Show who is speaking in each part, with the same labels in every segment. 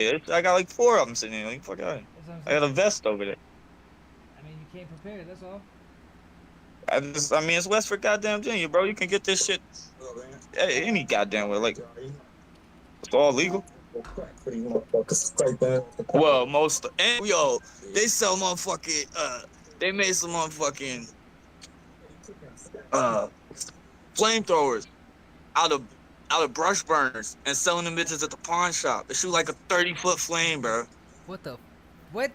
Speaker 1: I got like 4 of them sitting there. Like, fuck out.
Speaker 2: That's what I'm
Speaker 1: I got a
Speaker 2: saying.
Speaker 1: vest over there.
Speaker 2: I mean, you came prepared. That's all.
Speaker 1: I mean, it's Westford goddamn Virginia, bro. You can get this shit any goddamn way. Like, it's all legal. Well, most and yo, they sell motherfucking they made some motherfucking uh flamethrowers out of out of brush burners and selling them bitches at the pawn shop. They shoot like a 30-foot flame, bro.
Speaker 2: What the? What?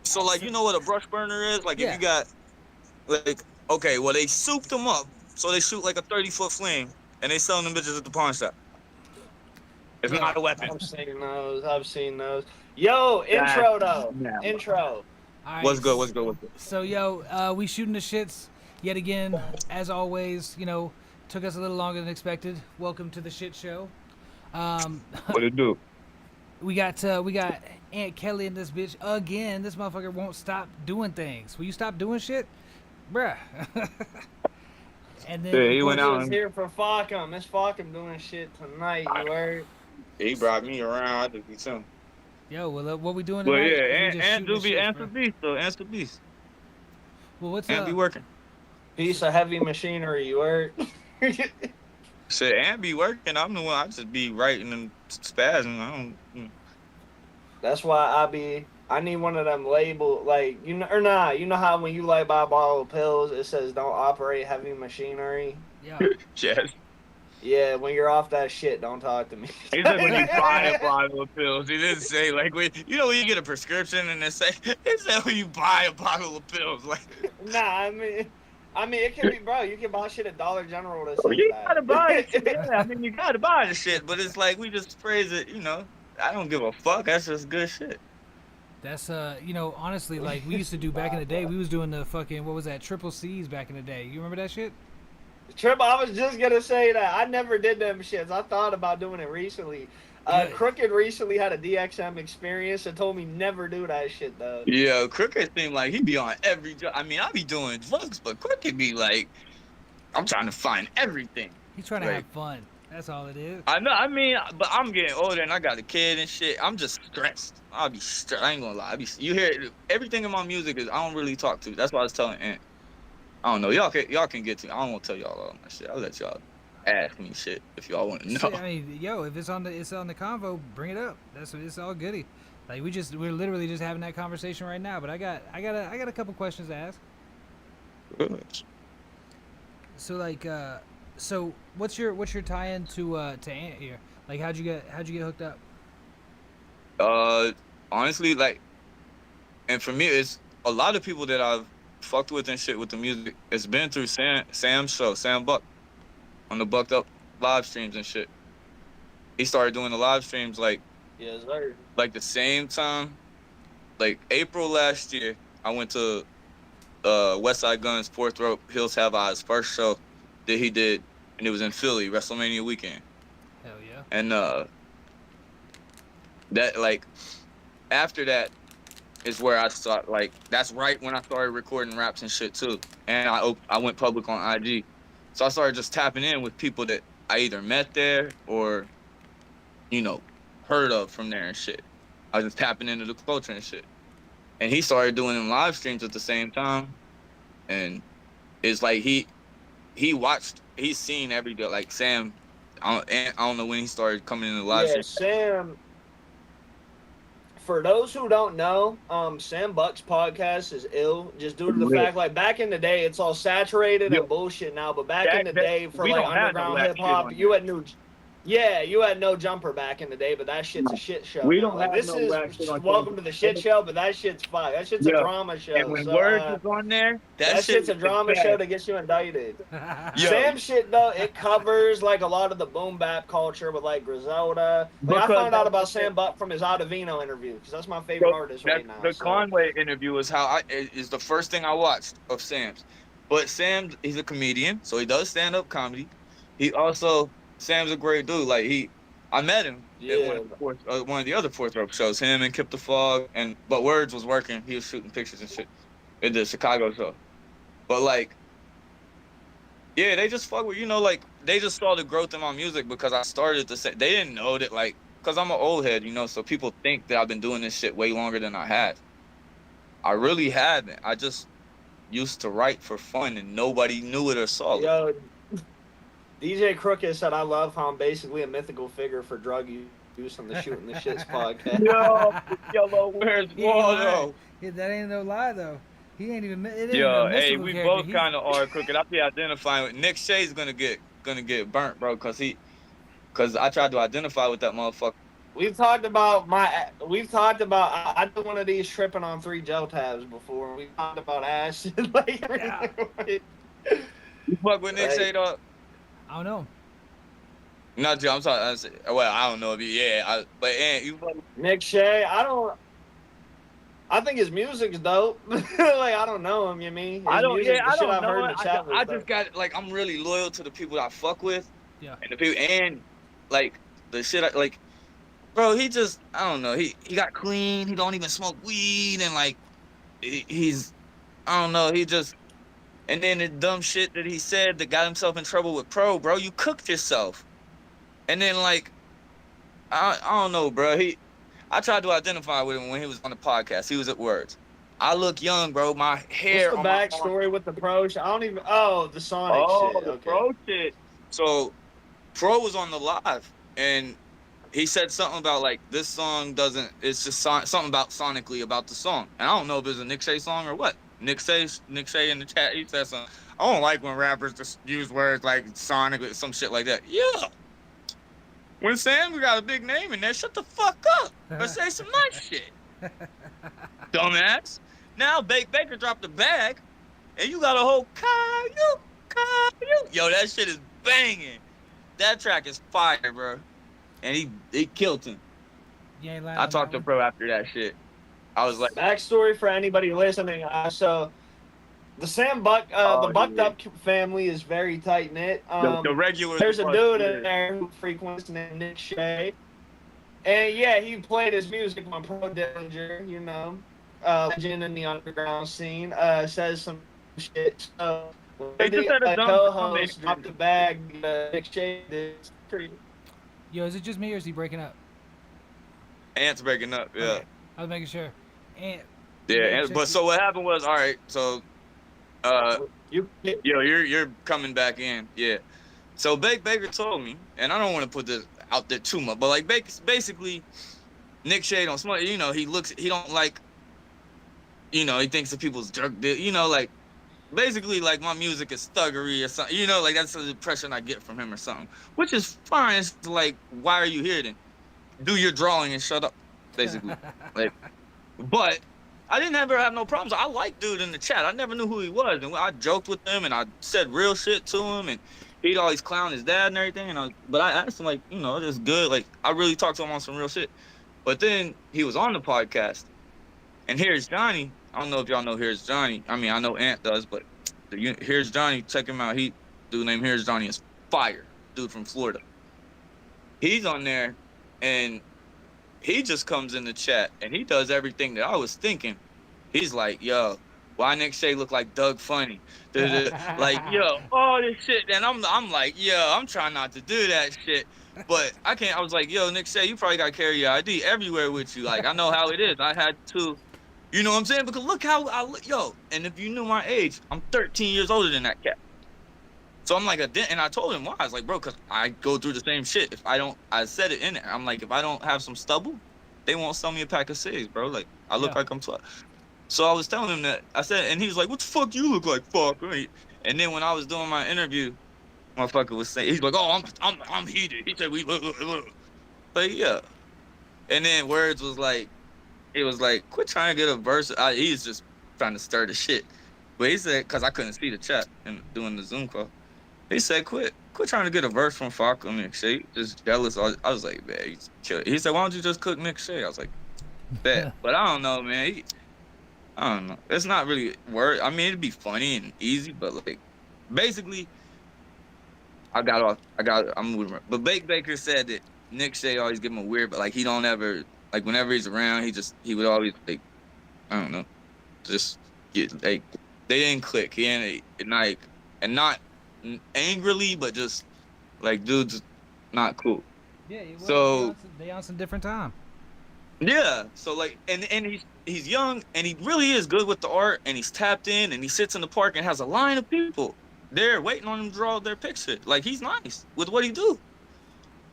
Speaker 1: So like, you know what a brush burner is? Like if you
Speaker 2: Yeah.
Speaker 1: got like, okay, well they souped them up, so they shoot like a 30-foot flame, and they selling them bitches at the pawn shop. It's
Speaker 2: Yo.
Speaker 1: not a weapon.
Speaker 3: I've seen those. I've seen those. Yo,
Speaker 1: That,
Speaker 3: intro though.
Speaker 1: yeah.
Speaker 3: Intro.
Speaker 2: All right.
Speaker 1: What's good? What's good? What's good?
Speaker 2: So we shooting the shits yet again, as always. Took us a little longer than expected. Welcome to the shit show.
Speaker 1: What it do?
Speaker 2: We got Aunt Kelly in this bitch again. This motherfucker won't stop doing things. Will you stop doing shit, bruh? And then
Speaker 1: Yeah, he
Speaker 2: of
Speaker 1: went
Speaker 2: course-
Speaker 1: out
Speaker 3: Was
Speaker 1: and
Speaker 3: here for Falcom. Miss Falcom doing shit tonight. You heard?
Speaker 1: he brought me around. I just be chilling.
Speaker 2: Yo, well, what we doing
Speaker 1: But
Speaker 2: tonight?
Speaker 1: yeah,
Speaker 2: is we just
Speaker 1: and
Speaker 2: shooting
Speaker 1: do be
Speaker 2: the shits,
Speaker 1: answer
Speaker 2: bruh.
Speaker 1: beast though. Answer beast.
Speaker 2: Well, what's
Speaker 1: And be
Speaker 2: up?
Speaker 1: working.
Speaker 3: Piece of heavy machinery. You heard?
Speaker 1: Shit, and be working. I'm the one. I just be writing and spazzing. I don't.
Speaker 3: That's why I need one of them label like you know or nah. You know how when you like buy a bottle of pills, it says don't operate heavy machinery.
Speaker 2: Yeah.
Speaker 1: Yes.
Speaker 3: Yeah, when you're off that shit, don't talk to me.
Speaker 1: He said when you buy a bottle of pills. He didn't say like when when you get a prescription and they say it said when you buy a bottle of pills. Like
Speaker 3: Nah, I mean, it can be, bro. You can buy shit at Dollar General that says
Speaker 1: you
Speaker 3: that.
Speaker 1: gotta buy it. Yeah, I mean you gotta buy the shit, but it's like we just phrase it. I don't give a fuck. That's just good shit.
Speaker 2: That's honestly, like we used to do back in the day. We was doing the fucking what was that, triple C's back in the day. You remember that shit?
Speaker 3: Trip, I was just gonna say that. I never did them shits. I thought about doing it recently.
Speaker 2: Good.
Speaker 3: Crooked recently had a DXM experience and told me never do that shit though.
Speaker 1: Yeah, Crooked seemed like he be on every. I mean, I be doing drugs, but Crooked be like, I'm trying to find everything.
Speaker 2: He's trying to
Speaker 1: Right.
Speaker 2: have fun. That's all it is.
Speaker 1: I know. I mean, but I'm getting older and I got a kid and shit. I'm just stressed. I'll be stressed. I ain't gonna lie. You hear everything in my music is I don't really talk to. That's why I was telling Ant. I don't know. Y'all can get to me. I don't want to tell y'all all my shit. I'll let y'all ask me shit if y'all want to know.
Speaker 2: Shit, I mean, yo, if it's on the convo, bring it up. It's all goody. Like we're literally just having that conversation right now. But I got a couple questions to ask. So like, so what's your tie-in to Ant here? Like, how'd you get hooked up?
Speaker 1: Honestly, like, and for me, it's a lot of people that I've fucked with and shit with the music. It's been through Sam's show, Sam Buck, on the Bucked Up live streams and shit. He started doing the live streams like
Speaker 3: Yes, sir.
Speaker 1: the same time, like April last year. I went to West Side Guns, Fourth Rope, Hills Have Eyes first show that he did, and it was in Philly, WrestleMania weekend.
Speaker 2: Hell yeah.
Speaker 1: And that like after that is where I start like that's right when I started recording raps and shit too. And I went public on IG. So I started just tapping in with people that I either met there or heard of from there and shit. I was just tapping into the culture and shit. And he started doing them live streams at the same time. And it's like he's seen every day. Like Sam, I don't know when he started coming in the live
Speaker 3: Yeah,
Speaker 1: stream.
Speaker 3: Sam. For those who don't know, Sam Buck's podcast is ill just due to the
Speaker 1: Yeah.
Speaker 3: fact, like, back in the day, it's all saturated
Speaker 1: Yeah.
Speaker 3: and bullshit now, but back in the day, for,
Speaker 1: we
Speaker 3: like,
Speaker 1: don't have no
Speaker 3: underground
Speaker 1: rap
Speaker 3: hip
Speaker 1: shit
Speaker 3: hop,
Speaker 1: on
Speaker 3: you had no jumper back in the day, but that shit's a shit show.
Speaker 1: We
Speaker 3: now.
Speaker 1: don't
Speaker 3: like,
Speaker 1: have
Speaker 3: this
Speaker 1: no
Speaker 3: is
Speaker 1: rap shit on
Speaker 3: welcome to the shit show, but that shit's fire. That shit's a
Speaker 1: Yeah.
Speaker 3: drama show.
Speaker 1: And when
Speaker 3: so,
Speaker 1: Words was on there,
Speaker 3: that shit's a drama
Speaker 1: bad.
Speaker 3: show to get you indicted.
Speaker 1: Yo.
Speaker 3: Sam shit though, it covers like a lot of the boom bap culture with like Griselda. Like, I
Speaker 1: Because
Speaker 3: found out about
Speaker 1: that's-
Speaker 3: Sam Buck from his Adavino interview because that's my favorite artist right now.
Speaker 1: The
Speaker 3: so.
Speaker 1: Conway interview is is the first thing I watched of Sam's. But Sam, he's a comedian, so he does stand-up comedy. Sam's a great dude. Like I met him at one of the other Fourth Rope shows. Him and Kip the Fog, but Words was working. He was shooting pictures and shit at the Chicago show. But like, yeah, they just fuck with like they just saw the growth in my music because I started to say they didn't know that like because I'm an old head, you know, so people think that I've been doing this shit way longer than I have. I really haven't. I just used to write for fun and nobody knew it or saw it.
Speaker 3: Yo, DJ Crooked said, I love how I'm basically a mythical figure for drug use on the Shooting the Shits podcast.
Speaker 1: Yo, Yellow, where's
Speaker 2: He ain't lying.
Speaker 1: Waldo?
Speaker 2: Yeah, that ain't no lie though. He ain't even. It ain't
Speaker 1: Yo,
Speaker 2: no
Speaker 1: hey,
Speaker 2: mystical
Speaker 1: we
Speaker 2: character.
Speaker 1: both
Speaker 2: He's-
Speaker 1: kind of are crooked. I be identifying with Nick Shay's gonna get burnt, bro, cause I tried to identify with that motherfucker.
Speaker 3: We've talked about I did one of these tripping on 3 gel tabs before. We talked about ass and like everything.
Speaker 1: You fuck with Nick
Speaker 3: Like-
Speaker 1: Shay, dog?
Speaker 2: I don't know.
Speaker 1: No, dude, I'm sorry. Well, I don't know if but you fuck with
Speaker 3: Nick Shay, I think his music's dope. Like I don't know him, you mean? His music, the
Speaker 1: I
Speaker 3: shit
Speaker 1: don't
Speaker 3: I've heard
Speaker 1: know.
Speaker 3: in the chat was
Speaker 1: I
Speaker 3: dope.
Speaker 1: just got like I'm really loyal to the people that I fuck with.
Speaker 2: Yeah.
Speaker 1: And the people and like the shit I like, bro. He just I don't know. He got clean. He don't even smoke weed and like he's I don't know. He just and then the dumb shit that he said that got himself in trouble with Pro, bro. You cooked yourself. And then like I don't know, bro. I tried to identify with him when he was on the podcast. He was at Words. I look young, bro. My hair.
Speaker 3: What's the backstory with the Pro? I don't even. Oh, the Sonic shit.
Speaker 1: The
Speaker 3: Okay.
Speaker 1: Pro shit. So, Pro was on the live, and he said something about like this song doesn't. It's just something about sonically about the song, and I don't know if it's a Nick Shay song or what. Nick Shay in the chat. He said something. I don't like when rappers just use words like sonic or some shit like that. Yeah. When Sam got a big name in there, shut the fuck up or say some nice shit. Dumbass. Now Baker dropped the bag, and you got a whole Caillou. Yo, that shit is banging. That track is fire, bro. And he killed him.
Speaker 2: You ain't lying
Speaker 1: I
Speaker 2: on
Speaker 1: talked
Speaker 2: that
Speaker 1: to
Speaker 2: one?
Speaker 1: Pro after that shit. I was like,
Speaker 3: Backstory for anybody listening. So, the the Bucked Up family is very tight knit.
Speaker 1: the regular.
Speaker 3: There's a dude in there who frequents named Nick Shay. And yeah, he played his music on Pro Dillinger, you know, legend in the underground scene, says some shit. So,
Speaker 1: They just had a dumb
Speaker 3: co-host dropped the bag, Nick Shay did. Pretty.
Speaker 2: Yo, is it just me or is he breaking up?
Speaker 1: Ants breaking up, yeah.
Speaker 2: Okay. I was making sure. And
Speaker 1: Yeah, but so what happened was, all right, so
Speaker 3: You
Speaker 1: you're coming back in, yeah. So Baker told me, and I don't want to put this out there too much, but like basically, Nick Shay don't smoke. You know, he don't like. You know, he thinks that people's drug deal. You know, like basically like my music is thuggery or something. You know, like that's the impression I get from him or something, which is fine. It's like, why are you here then? Do your drawing and shut up, basically. Like, but I didn't ever have no problems. I liked dude in the chat. I never knew who he was, and I joked with him, and I said real shit to him, and he'd always clown his dad and everything. But I asked him like, you know, it's good. Like I really talked to him on some real shit. But then he was on the podcast, and here's Johnny. I don't know if y'all know Here's Johnny. I mean, I know Ant does, but Here's Johnny. Check him out. Dude named Here's Johnny is fire. Dude from Florida. He's on there, and he just comes in the chat, and he does everything that I was thinking. He's like, yo, why Nick Shay look like Doug Funny? Like, yo, all this shit. And I'm like, yo, I'm trying not to do that shit. But I can't. I was like, yo, Nick Shay, you probably got to carry your ID everywhere with you. Like, I know how it is. I had to, you know what I'm saying? Because look how I look, yo. And if you knew my age, I'm 13 years older than that cat. So I'm like, and I told him why. I was like, bro, because I go through the same shit. If I don't, I said it in there. I'm like, if I don't have some stubble, they won't sell me a pack of cigs, bro. Like, I look like I'm 12. So I was telling him that. I said, and he was like, what the fuck you look like, fuck? And then when I was doing my interview, motherfucker was saying, he's like, oh, I'm heated. He said, we look. Like, yeah. And then Words was like, it was like, quit trying to get a verse. He's just trying to stir the shit. But he said, because I couldn't see the chat and doing the Zoom call. He said, quit trying to get a verse from Falco and Nick Shay. Just jealous. I was like, man, he's kill. He said, why don't you just cook Nick Shay? I was like, bet. But I don't know, man. I don't know. It's not really word. I mean, it'd be funny and easy, but like, basically, I'm moving around. But Baker said that Nick Shay always give him a weird, but like he don't ever, like whenever he's around, he would always like, I don't know, just get like, they didn't click. He ain't like, and not angrily, but just like dude's not cool.
Speaker 2: Yeah, well,
Speaker 1: So
Speaker 2: they on some different time.
Speaker 1: yeah, so like, and he's young, and he really is good with the art, and he's tapped in, and he sits in the park and has a line of people there waiting on him to draw their picture. Like, he's nice with what he do.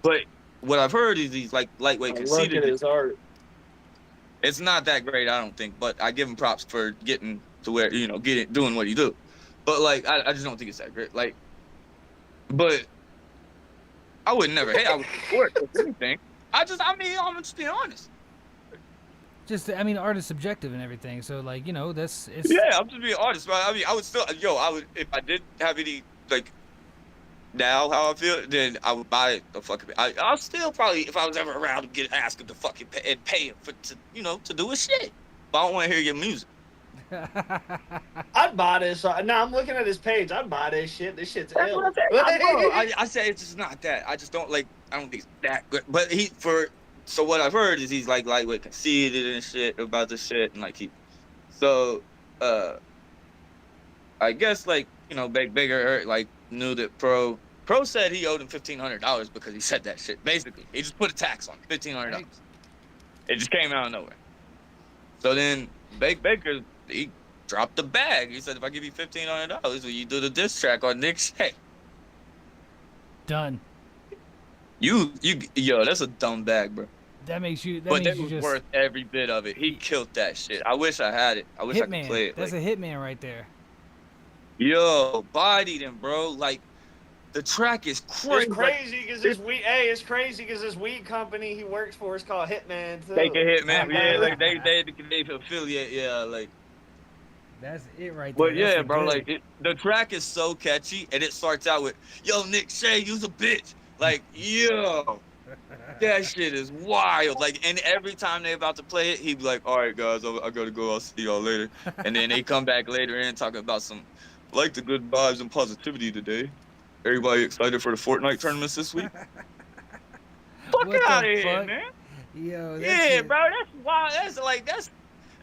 Speaker 1: But what I've heard is he's like lightweight
Speaker 3: I look
Speaker 1: conceited.
Speaker 3: at his art.
Speaker 1: It's not that great, I don't think, but I give him props for getting to where, doing what he do. But like, I just don't think it's that great. Like, but I would never. Hey, I would support it, if anything. I'm just being honest.
Speaker 2: Just, I mean, art is subjective and everything. So, like, it's.
Speaker 1: Yeah, I'm just being honest. But I mean, I would still, I would, if I did have any, like, now how I feel, then I would buy the fucking. I'll still probably, if I was ever around, ask him to fucking pay him to do his shit. But I don't want to hear your music.
Speaker 3: I'd buy this. Now I'm looking at his page. I'd buy this shit. This shit's
Speaker 1: That's
Speaker 3: ill.
Speaker 1: what I say it's just not that. I just don't like. I don't think it's that good. But so what I've heard is he's like lightweight conceited and shit about the shit, and like I guess like Bigger like knew that Pro said he owed him $1,500 because he said that shit. Basically, he just put a tax on $1,500.
Speaker 2: Right.
Speaker 1: It just came out of nowhere. So then Baker he dropped the bag. He said, if I give you $1,500, will you do the diss track on Nick Shea?
Speaker 2: Done.
Speaker 1: Yo, that's a dumb bag, bro.
Speaker 2: That makes you.
Speaker 1: But that was worth every bit of it. He killed that shit. I wish I had it. I wish I could play it.
Speaker 2: That's a hitman right there.
Speaker 1: Yo, bodied him, bro. Like, the track is crazy.
Speaker 3: It's crazy because this weed. Hey, it's crazy because this weed company he works for is called Hitman too.
Speaker 1: Take a Hitman, yeah. Like they affiliate, yeah. Like,
Speaker 2: that's it right there.
Speaker 1: but yeah, bro. Like, the track is so catchy, and it starts out with, "Yo, Nick Shea, you's a bitch." Like, yo, that shit is wild. Like, and every time they about to play it, he'd be like, "All right, guys, I gotta go. I'll see y'all later." And then they come back later in talking about like the good vibes and positivity today. Everybody excited for the Fortnite tournaments this week? Fuck out of here, man.
Speaker 2: Yo,
Speaker 1: yeah, bro, that's wild.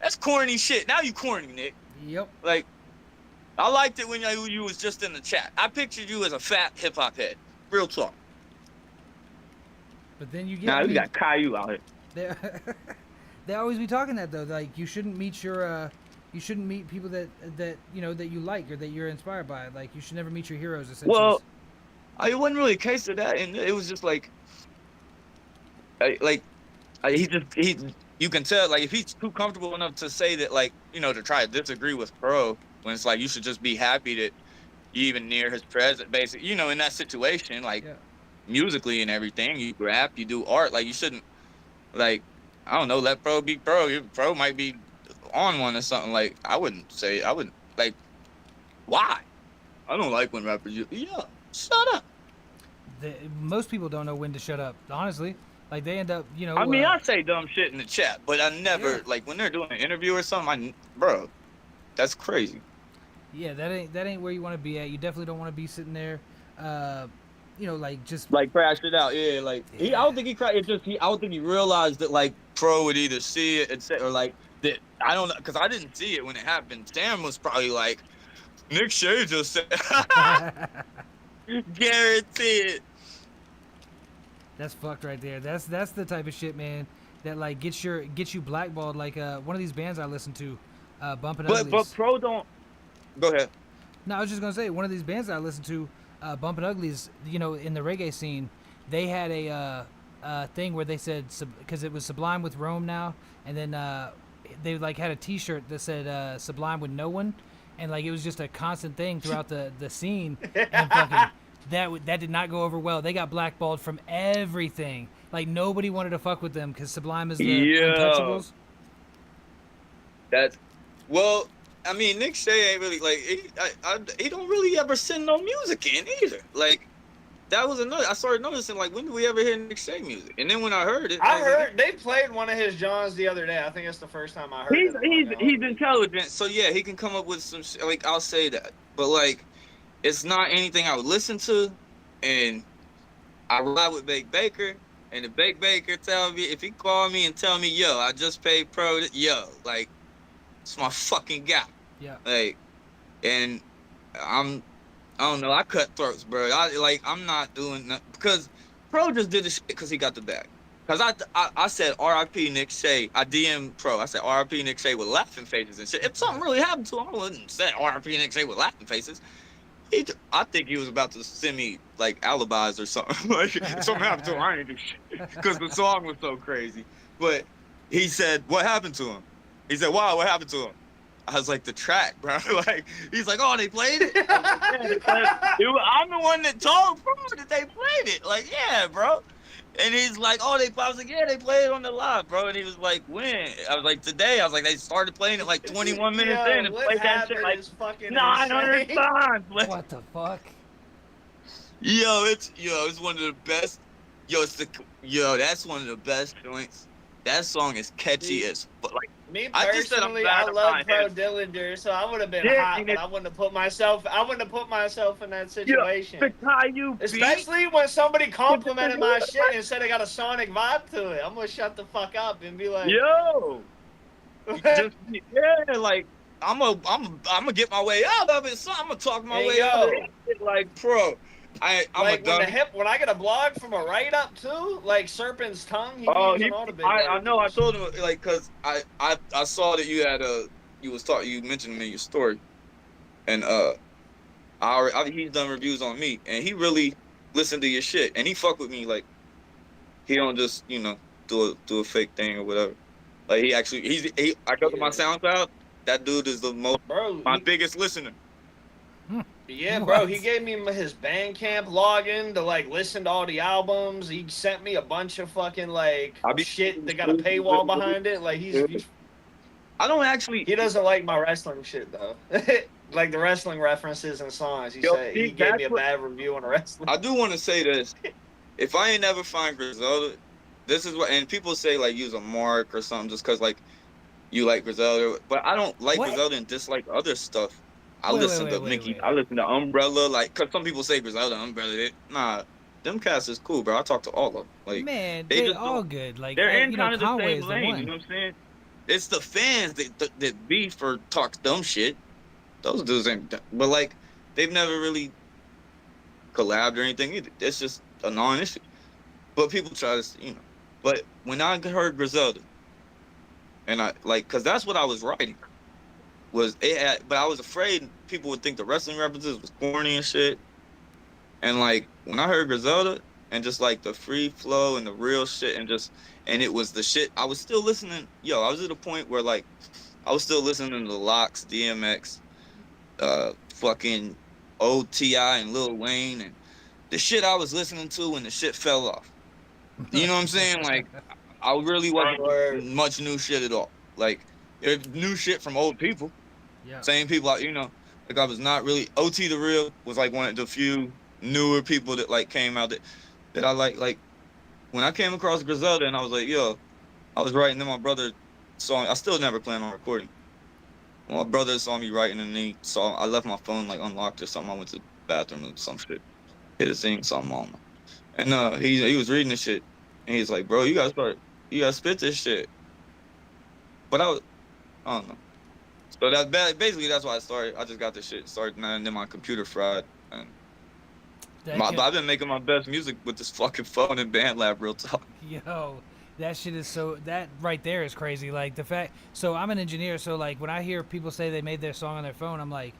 Speaker 1: That's corny shit. Now you corny, Nick.
Speaker 2: Yep.
Speaker 1: Like, I liked it when you was just in the chat. I pictured you as a fat hip hop head. Real talk.
Speaker 2: But then you get.
Speaker 1: Now we got Caillou out here.
Speaker 2: They always be talking that though. Like, you shouldn't meet you shouldn't meet people that that you like or that you're inspired by. Like, you should never meet your heroes. Essentially.
Speaker 1: Well, it wasn't really a case of that, and it was just like, you can tell, like, if he's too comfortable enough to say that, like, to try to disagree with Pro, when it's like, you should just be happy that you even near his presence, basically, in that situation, like, musically and everything, you rap, you do art, like, you shouldn't, like, I don't know, let Pro be Pro. Pro might be on one or something. Like, I wouldn't, like, why? I don't like when rappers, shut up.
Speaker 2: Most people don't know when to shut up, honestly. Like, they end up,
Speaker 1: I mean, I say dumb shit in the chat, but I never, like, when they're doing an interview or something, bro, that's crazy.
Speaker 2: Yeah, that ain't where you want to be at. You definitely don't want to be sitting there, like, just...
Speaker 1: Like, crash it out, yeah, like, I don't think he crashed, I don't think he realized that, like, Pro would either see it, or, like, that, I don't know, because I didn't see it when it happened. Sam was probably like, Nick Shea just said, guaranteed.
Speaker 2: That's fucked right there. That's the type of shit, man, that, like, gets you blackballed. Like, one of these bands I listen to, Bumpin' Uglies.
Speaker 1: But Pro don't. Go ahead.
Speaker 2: No, I was just gonna say, one of these bands I listen to, Bumpin' Uglies, in the reggae scene, they had a thing where they said, because it was Sublime with Rome now, and then they, like, had a T-shirt that said Sublime with no one, and, like, it was just a constant thing throughout the scene. And fucking, that did not go over well. They got blackballed from everything. Like, nobody wanted to fuck with them because Sublime is the Untouchables.
Speaker 1: Well, I mean, Nick Shea ain't really, like, he don't really ever send no music in either. Like, that was I started noticing, like, when did we ever hear Nick Shea music? And then when I heard it,
Speaker 3: they played one of his Johns the other day. I think that's the first time I heard it.
Speaker 1: He's intelligent, so yeah, he can come up with some shit. Like, I'll say that. But, like, it's not anything I would listen to, and I ride with Bake Baker, and if Bake Baker if he call me and tell me, yo, I just paid Pro, like, it's my fucking guy.
Speaker 2: Yeah.
Speaker 1: Like, and I don't know, I cut throats, bro. I'm not doing that because Pro just did the shit because he got the bag. Cause I said R.I.P. Nick Shea. I DM Pro. I said R.I.P. Nick Shea with laughing faces and shit. If something really happened to him, I wouldn't say R.I.P. Nick Shea with laughing faces. I think he was about to send me like alibis or something. Like if something happened to him, I didn't do shit because the song was so crazy. But he said, "What happened to him?" He said, "Wow, what happened to him?" I was like, "The track, bro." Like he's like, "Oh, they played it." I was like, "Yeah, they played it." I'm the one that told Pro that they played it. Like, yeah, bro. And he's like, "Oh, they." I was like, "Yeah, they played it on the live, bro." And he was like, "When?" I was like, "Today." I was like, "They started playing it like 21 minutes in and
Speaker 3: what
Speaker 1: played that shit
Speaker 3: happened
Speaker 1: like
Speaker 3: is fucking
Speaker 1: 900
Speaker 3: insane.
Speaker 1: times." Like,
Speaker 2: What the fuck?
Speaker 1: it's one of the best. That's one of the best joints. That song is catchy as fuck. Like,
Speaker 3: Me
Speaker 1: I just said I'm
Speaker 3: personally,
Speaker 1: glad
Speaker 3: I
Speaker 1: to
Speaker 3: love
Speaker 1: find
Speaker 3: Pro
Speaker 1: him.
Speaker 3: Dillinger, so I would have been
Speaker 1: Yeah,
Speaker 3: hot,
Speaker 1: and
Speaker 3: but I wouldn't have put myself. I wouldn't have put myself in that situation.
Speaker 1: The Caillou beat.
Speaker 3: Especially when somebody complimented my shit and said it got a sonic vibe to it. I'm gonna shut the fuck up and be like,
Speaker 1: Yo, just yeah, like I'm gonna get my way out of it. So I'm gonna talk my
Speaker 3: Hey,
Speaker 1: way out of
Speaker 3: yo.
Speaker 1: it. Like, Pro, I'm
Speaker 3: like
Speaker 1: a dummy.
Speaker 3: when I get a blog from a write up too, like Serpent's Tongue, he
Speaker 1: Oh,
Speaker 3: using all the big
Speaker 1: I know. I
Speaker 3: words.
Speaker 1: told him like, cause I saw that you mentioned him in your story, and he's done reviews on me, and he really listened to your shit, and he fuck with me. Like, he don't just do a fake thing or whatever. Like, he actually I go to my SoundCloud. That dude is my biggest listener.
Speaker 3: Yeah, bro, he gave me his Bandcamp login to like listen to all the albums. He sent me a bunch of fucking like shit that got a paywall behind it. Like he's
Speaker 1: I don't actually.
Speaker 3: He doesn't like my wrestling shit though. Like the wrestling references and songs. He said he gave me a bad review on the wrestling.
Speaker 1: I do want to say this. If I ain't never find Griselda, this is what, and people say like use a mark or something just because like you like Griselda, but I don't like Griselda and dislike other stuff. I listen to Mickey. I listen to Umbrella, like, cause some people say Griselda, Umbrella. Nah, them cats is cool, bro. I talk to all of them. Like,
Speaker 2: man, they all good. Like,
Speaker 1: they're in kind of the
Speaker 2: Conway
Speaker 1: same lane. You know what I'm saying? It's the fans that beef or talk dumb shit. Those dudes ain't. But like, they've never really collabed or anything either. It's just a non-issue. But people try to, But when I heard Griselda, and I like, cause that's what I was writing. But I was afraid people would think the wrestling references was corny and shit. And like when I heard Griselda and just like the free flow and the real shit and it was the shit, I was still listening. I was at a point where like I was still listening to the Locks, DMX, fucking old T.I. and Lil Wayne and the shit I was listening to when the shit fell off. You know what I'm saying? Like I really wasn't much new shit at all. Like there's new shit from old people. Yeah. Same people, like I was not really. OT the Real was like one of the few newer people that like came out that I like. Like when I came across Griselda and I was like, I was writing, then my brother saw me. I still never planned on recording. My brother saw me writing and he saw I left my phone like unlocked or something. I went to the bathroom or some shit. Hit a thing, something on me. And he was reading the shit and he's like, bro, you gotta spit this shit. But I don't know. So basically that's why I started. I just got this shit started and then my computer fried. And I've been making my best music with this fucking phone and BandLab, real talk.
Speaker 2: Yo, that shit is that right there is crazy. Like the fact, so I'm an engineer, so like when I hear people say they made their song on their phone, I'm like,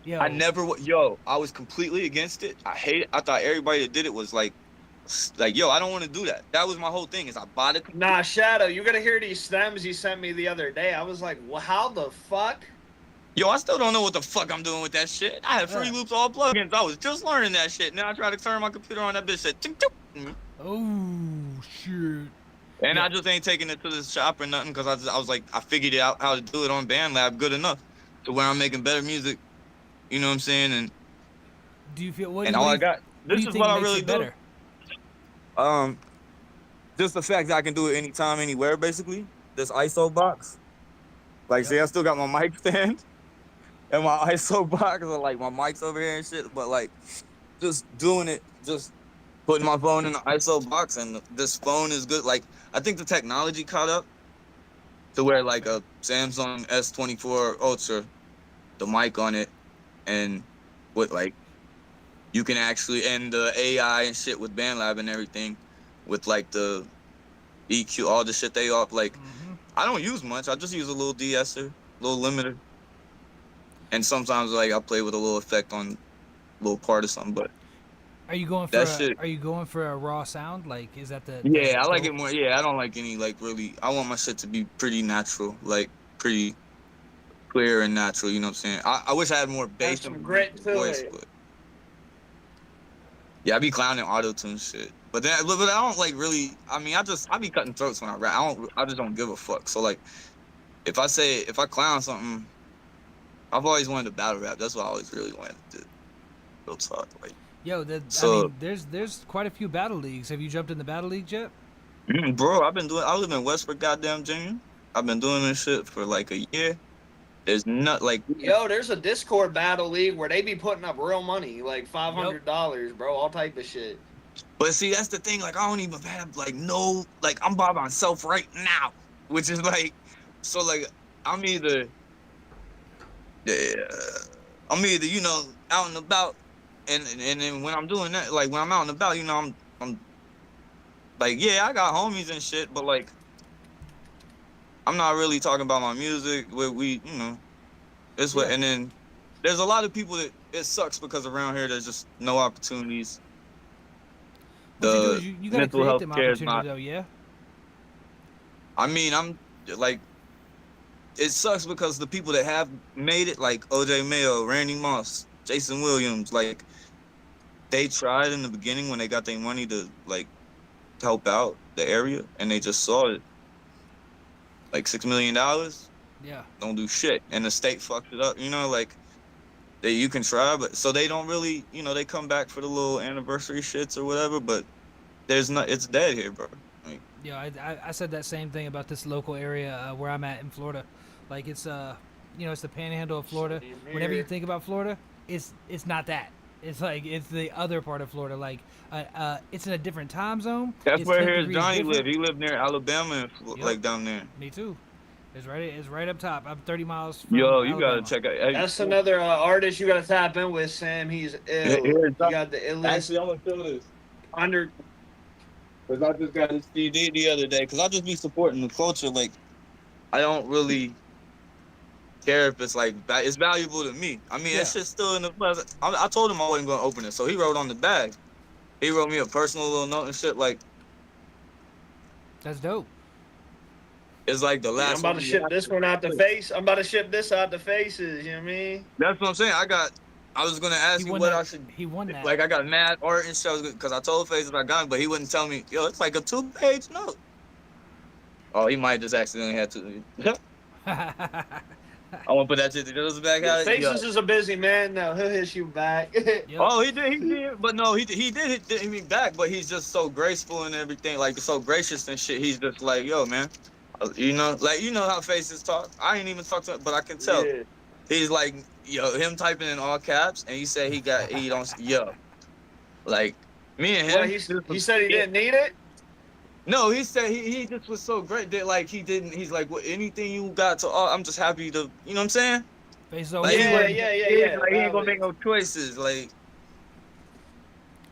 Speaker 1: I was completely against it. I hate it. I thought everybody that did it was like, I don't want to do that. That was my whole thing is I bought it.
Speaker 3: Nah, Shadow, you're going to hear these stems you sent me the other day. I was like, well, how the fuck?
Speaker 1: I still don't know what the fuck I'm doing with that shit. I had Free Loops, all plugins. I was just learning that shit. Now I try to turn my computer on, that bitch said, tink, tink.
Speaker 2: Oh, shit.
Speaker 1: And I just ain't taking it to the shop or nothing because I was like, I figured out how to do it on BandLab good enough to where I'm making better music. You know what I'm saying? And
Speaker 2: do you feel
Speaker 1: this is what I really do. Just the fact that I can do it anytime, anywhere, basically. This ISO box. Like, see, I still got my mic stand and my ISO box, and like my mic's over here and shit. But like, just doing it, just putting my phone in the ISO box, and this phone is good. Like, I think the technology caught up to where like a Samsung S24 Ultra, the mic on it, and with like, you can actually, and the AI and shit with BandLab and everything. with like the EQ, all the shit they off. Like,
Speaker 2: Mm-hmm.
Speaker 1: I don't use much. I just use a little de-esser, little limiter, and sometimes like I play with a little effect on a little part or something. But
Speaker 2: Are you going for
Speaker 1: that shit,
Speaker 2: Are you going for a raw sound? Like, is that the
Speaker 1: yeah, I like
Speaker 2: goal?
Speaker 1: it more. Yeah, I don't like any like really. I want my shit to be pretty natural, like pretty clear and natural. You know what I'm saying? I wish I had more bass
Speaker 3: some
Speaker 1: in my
Speaker 3: grit to
Speaker 1: voice,
Speaker 3: it.
Speaker 1: but yeah, I be clowning auto-tune shit. But then, but I don't like really. I mean, I be cutting throats when I rap. I just don't give a fuck. So like, if I clown something, I've always wanted to battle rap. That's what I always really wanted to do. Real talk, like.
Speaker 2: Yo, I
Speaker 1: So,
Speaker 2: mean, there's quite a few battle leagues. Have you jumped in the battle league yet?
Speaker 1: bro, I live in Westford, goddamn Virginia. I've been doing this shit for like a year. There's not like,
Speaker 3: Yo, there's a Discord battle league where they be putting up real money, like $500, bro, all type of shit.
Speaker 1: but see, that's the thing. Like, I don't even have like no, like I'm by myself right now, which is like, so like I'm either, you know, out and about, and then when I'm doing that, like when I'm out and about, you know, I'm like, yeah, I got homies and shit, but like I'm not really talking about my music. Where we, you know, this way,
Speaker 2: Yeah.
Speaker 1: and then there's a lot of people that it sucks because around here there's just no opportunities.
Speaker 2: What you do
Speaker 1: The
Speaker 2: is you gotta
Speaker 1: mental
Speaker 2: create
Speaker 1: health
Speaker 2: them
Speaker 1: care is
Speaker 2: opportunities,
Speaker 1: not.
Speaker 2: though. Yeah.
Speaker 1: I mean, I'm like, it sucks because the people that have made it, like OJ Mayo, Randy Moss, Jason Williams, like they tried in the beginning when they got their money to like help out the area, and they just saw it like $6 million.
Speaker 2: Yeah.
Speaker 1: Don't do shit, and the state fucked it up. You know, like you can try, but so they don't really, you know, they come back for the little anniversary shits or whatever, but there's not. It's dead here, bro. Like,
Speaker 2: Yeah, I said that same thing about this local area where I'm at in Florida. Like it's you know, it's the panhandle of Florida. Whenever you think about Florida, it's not that. It's like it's the other part of Florida. Like it's in a different time zone.
Speaker 1: that's
Speaker 2: It's
Speaker 1: where
Speaker 2: 10
Speaker 1: here's
Speaker 2: degrees
Speaker 1: Johnny
Speaker 2: different.
Speaker 1: live. He lived near Alabama, and
Speaker 2: Yep.
Speaker 1: like down there.
Speaker 2: Me too. It's right up top. I'm 30 miles from
Speaker 1: Yo, you
Speaker 2: Alabama.
Speaker 1: gotta check out. Hey,
Speaker 3: That's another artist you gotta tap in with, Sam. He's ill.
Speaker 1: here's
Speaker 3: He got the illest
Speaker 1: Actually, I'm gonna feel this.
Speaker 3: under.
Speaker 1: Cause I just got this CD the other day. Cause I just be supporting the culture. Like, I don't really care if it's like it's valuable to me. I mean,
Speaker 2: Yeah.
Speaker 1: that shit's still in the present. I told him I wasn't gonna open it, so he wrote on the bag. He wrote me a personal little note and shit. Like,
Speaker 2: That's dope.
Speaker 1: it's like the last.
Speaker 3: I'm about to ship this one out the face. I'm about to ship this out the faces. You know what I mean?
Speaker 1: That's what I'm saying. I was gonna ask
Speaker 2: He
Speaker 1: you
Speaker 2: won
Speaker 1: what
Speaker 2: that.
Speaker 1: I should.
Speaker 2: He won that.
Speaker 1: Like, I got mad art and shit because I told Faces I got it, but he wouldn't tell me. Yo, it's like a 2-page note. Oh, he might just accidentally had to. I want to put that shit to back out.
Speaker 3: Faces is a busy man now. He'll hit you back.
Speaker 2: Yep.
Speaker 1: Oh, he did. But no, he did hit me back. But he's just so graceful and everything, like so gracious and shit. He's just like, yo, man, you know, like you know how Faces talk. I ain't even talk to him, but I can tell.
Speaker 3: Yeah.
Speaker 1: He's like, yo, him typing in all caps, and he said he don't, yo, like me and him.
Speaker 3: What, he said he didn't need it.
Speaker 1: No, he said he just was so great that like he didn't. He's like, well, anything you got to, I'm just happy to, you know what I'm saying?
Speaker 2: Face is
Speaker 1: Like,
Speaker 2: always
Speaker 1: he
Speaker 3: Yeah,
Speaker 1: wasn't-
Speaker 3: yeah.
Speaker 1: Like, he ain't gonna
Speaker 3: Valid.
Speaker 1: make no choices. Like,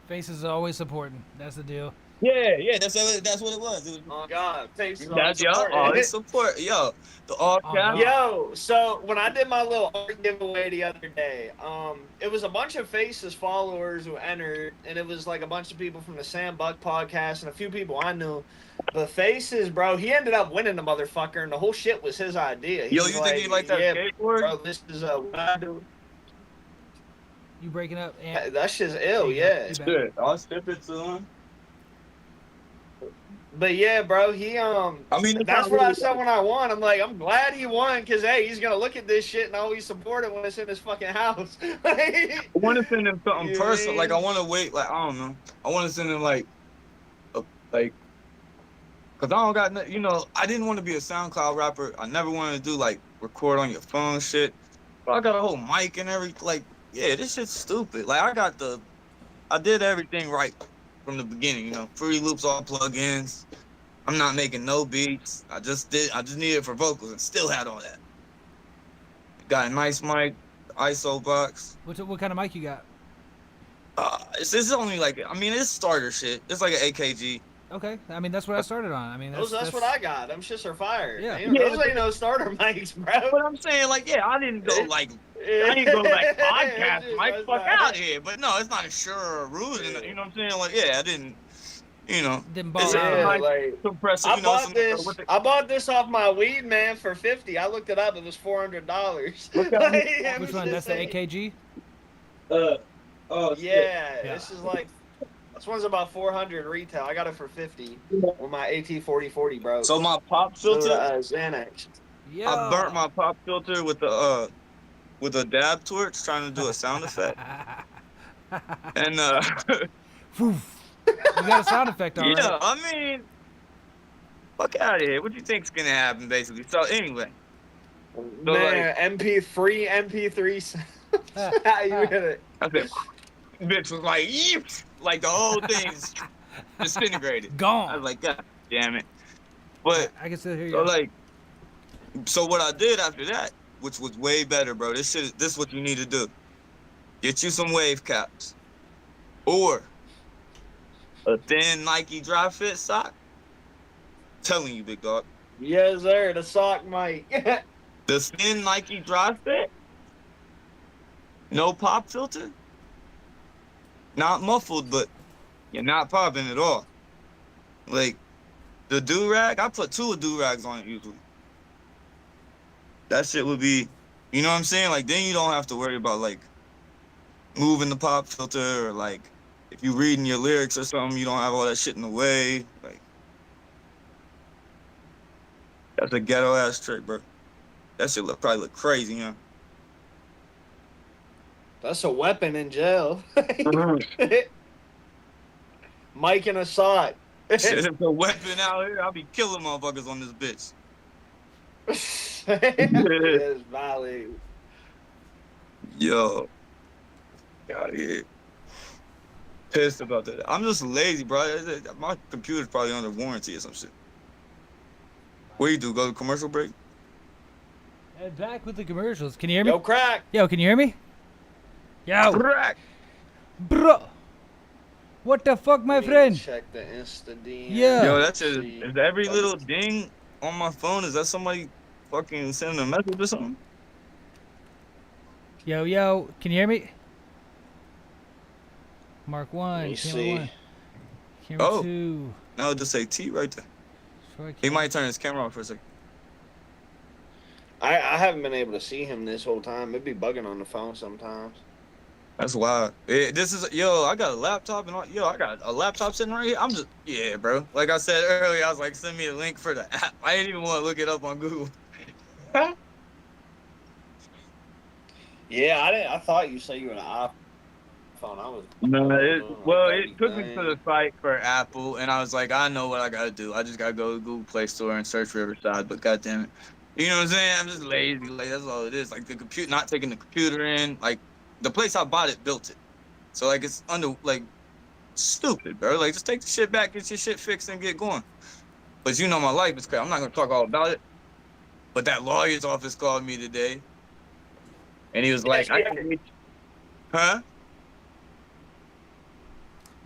Speaker 2: Faces is always supporting. That's the deal.
Speaker 1: yeah, that's what it was. It was
Speaker 3: Oh God, Faces.
Speaker 1: that's yo, all his support, yo, the all
Speaker 2: Oh,
Speaker 1: cap.
Speaker 2: no.
Speaker 3: Yo, so when I did my little art giveaway the other day, it was a bunch of Faces followers who entered, and it was like a bunch of people from the Sam Buck podcast and a few people I knew. But Faces, bro, he ended up winning the motherfucker, and the whole shit was his idea. He
Speaker 1: Yo,
Speaker 3: was
Speaker 1: you think he like that
Speaker 3: yeah,
Speaker 1: skateboard?
Speaker 3: bro, this is what I do.
Speaker 2: You breaking up? And
Speaker 3: That shit's ill,
Speaker 2: You
Speaker 3: yeah.
Speaker 2: back.
Speaker 1: Shit, I'll skip it to him.
Speaker 3: But yeah, bro, he
Speaker 1: I mean,
Speaker 3: that's what I said when I won. I'm like, I'm glad he won because hey, he's gonna look at this shit and always support it when it's in his fucking house.
Speaker 1: I want to send him something
Speaker 3: You
Speaker 1: personal. Like, I
Speaker 3: mean?
Speaker 1: want to wait. Like, I don't know. I want to send him like, cause I don't got, you know, I didn't want to be a SoundCloud rapper. I never wanted to do like record on your phone shit. But I got a whole mic and everything. Like, yeah, this shit's stupid. Like, I did everything right from the beginning. You know, Fruity Loops, all plugins. I'm not making no beats. I just needed it for vocals and still had all that. Got a nice mic, ISO box.
Speaker 2: what kind of mic you got?
Speaker 1: It's only like, I mean, it's starter shit. It's like an AKG.
Speaker 2: Okay, I mean that's what I started on. I mean
Speaker 3: That's what I got. Them shits are fire.
Speaker 2: Yeah.
Speaker 3: Those ain't no starter mics, bro.
Speaker 1: But I'm saying, like, yeah, I didn't go like podcast, Mike, fuck out of here. But no, it's not a sure ruse, you know what I'm saying? Like, yeah, I didn't,
Speaker 2: Didn't ball
Speaker 1: it's
Speaker 2: out.
Speaker 1: like
Speaker 3: like,
Speaker 1: compressor,
Speaker 3: I bought this off my weed man for $50. I looked it up. It was $400.
Speaker 2: Which one? That's the AKG.
Speaker 3: Yeah, this is like. This one's about 400 retail. I got it for 50 with my AT4040, bro.
Speaker 1: So my pop filter,
Speaker 3: Xanax.
Speaker 2: Yeah.
Speaker 1: I burnt my pop filter with a dab torch trying to do a sound effect, and
Speaker 2: You got a sound effect on.
Speaker 1: yeah,
Speaker 2: Right?
Speaker 1: I mean, fuck out of here. What do you think's gonna happen, basically? So anyway,
Speaker 3: Man, MP3. How you hit it?
Speaker 1: I said, bitch was like, yeep, like the whole thing's disintegrated.
Speaker 2: Gone.
Speaker 1: I was like, God damn it. But
Speaker 2: I can still hear you.
Speaker 1: so like, so what I did after that, which was way better, bro. This is what you need to do. Get you some wave caps, or a thin Nike dry fit sock. Telling you, big dog.
Speaker 3: Yes, sir. The sock mic.
Speaker 1: The thin Nike dry fit, no pop filter, not muffled, but you're not popping at all. Like the do-rag, I put 2 do-rags on it usually. That shit would be, you know what I'm saying? Like then you don't have to worry about like moving the pop filter, or like if you reading your lyrics or something, you don't have all that shit in the way. Like that's a ghetto ass trick, bro. That shit probably look crazy, huh?
Speaker 3: That's a weapon in jail. Mike and a sock.
Speaker 1: Shit, it's a weapon out here. I'll be killing motherfuckers on this bitch.
Speaker 3: Yes, valid.
Speaker 1: Yo. Out here. Pissed about that. I'm just lazy, bro. My computer's probably under warranty or some shit. What do you do? Go to commercial break?
Speaker 2: And back with the commercials. Can you hear me?
Speaker 3: Yo, crack.
Speaker 2: Yo, can you hear me? Yo.
Speaker 1: Crack.
Speaker 2: Bro. What the fuck, my friend?
Speaker 3: Check the Insta DM.
Speaker 2: Yeah.
Speaker 1: Yo, that's just, is every little ding on my phone, is that somebody fucking sending a message or something?
Speaker 2: Yo, can you hear me? Mark 1,
Speaker 3: Let me
Speaker 2: camera
Speaker 3: see.
Speaker 2: 1. Camera
Speaker 1: Oh.
Speaker 2: 2.
Speaker 1: No, it'll just say T right there.
Speaker 2: Sure
Speaker 1: He
Speaker 2: can.
Speaker 1: might turn his camera off for a second.
Speaker 3: I haven't been able to see him this whole time. It'd be bugging on the phone sometimes.
Speaker 1: That's wild. This is, yo, I got a laptop and all, yo, I got a laptop sitting right here. I'm just, yeah, bro. Like I said earlier, I was like, send me a link for the app. I didn't even want to look it up on Google.
Speaker 3: Yeah, I thought you said you were an iPhone. I was.
Speaker 1: No, it took me to the site for Apple, and I was like, I know what I gotta do. I just gotta go to Google Play Store and search Riverside. But goddamn it, you know what I'm saying? I'm just lazy. Like that's all it is. Like the computer, not taking the computer in. Like the place I bought it built it, so like it's under like stupid, bro. Like just take the shit back, get your shit fixed, and get going. But you know my life is crazy. I'm not gonna talk all about it. But that lawyer's office called me today, and he was like, I can reach, huh?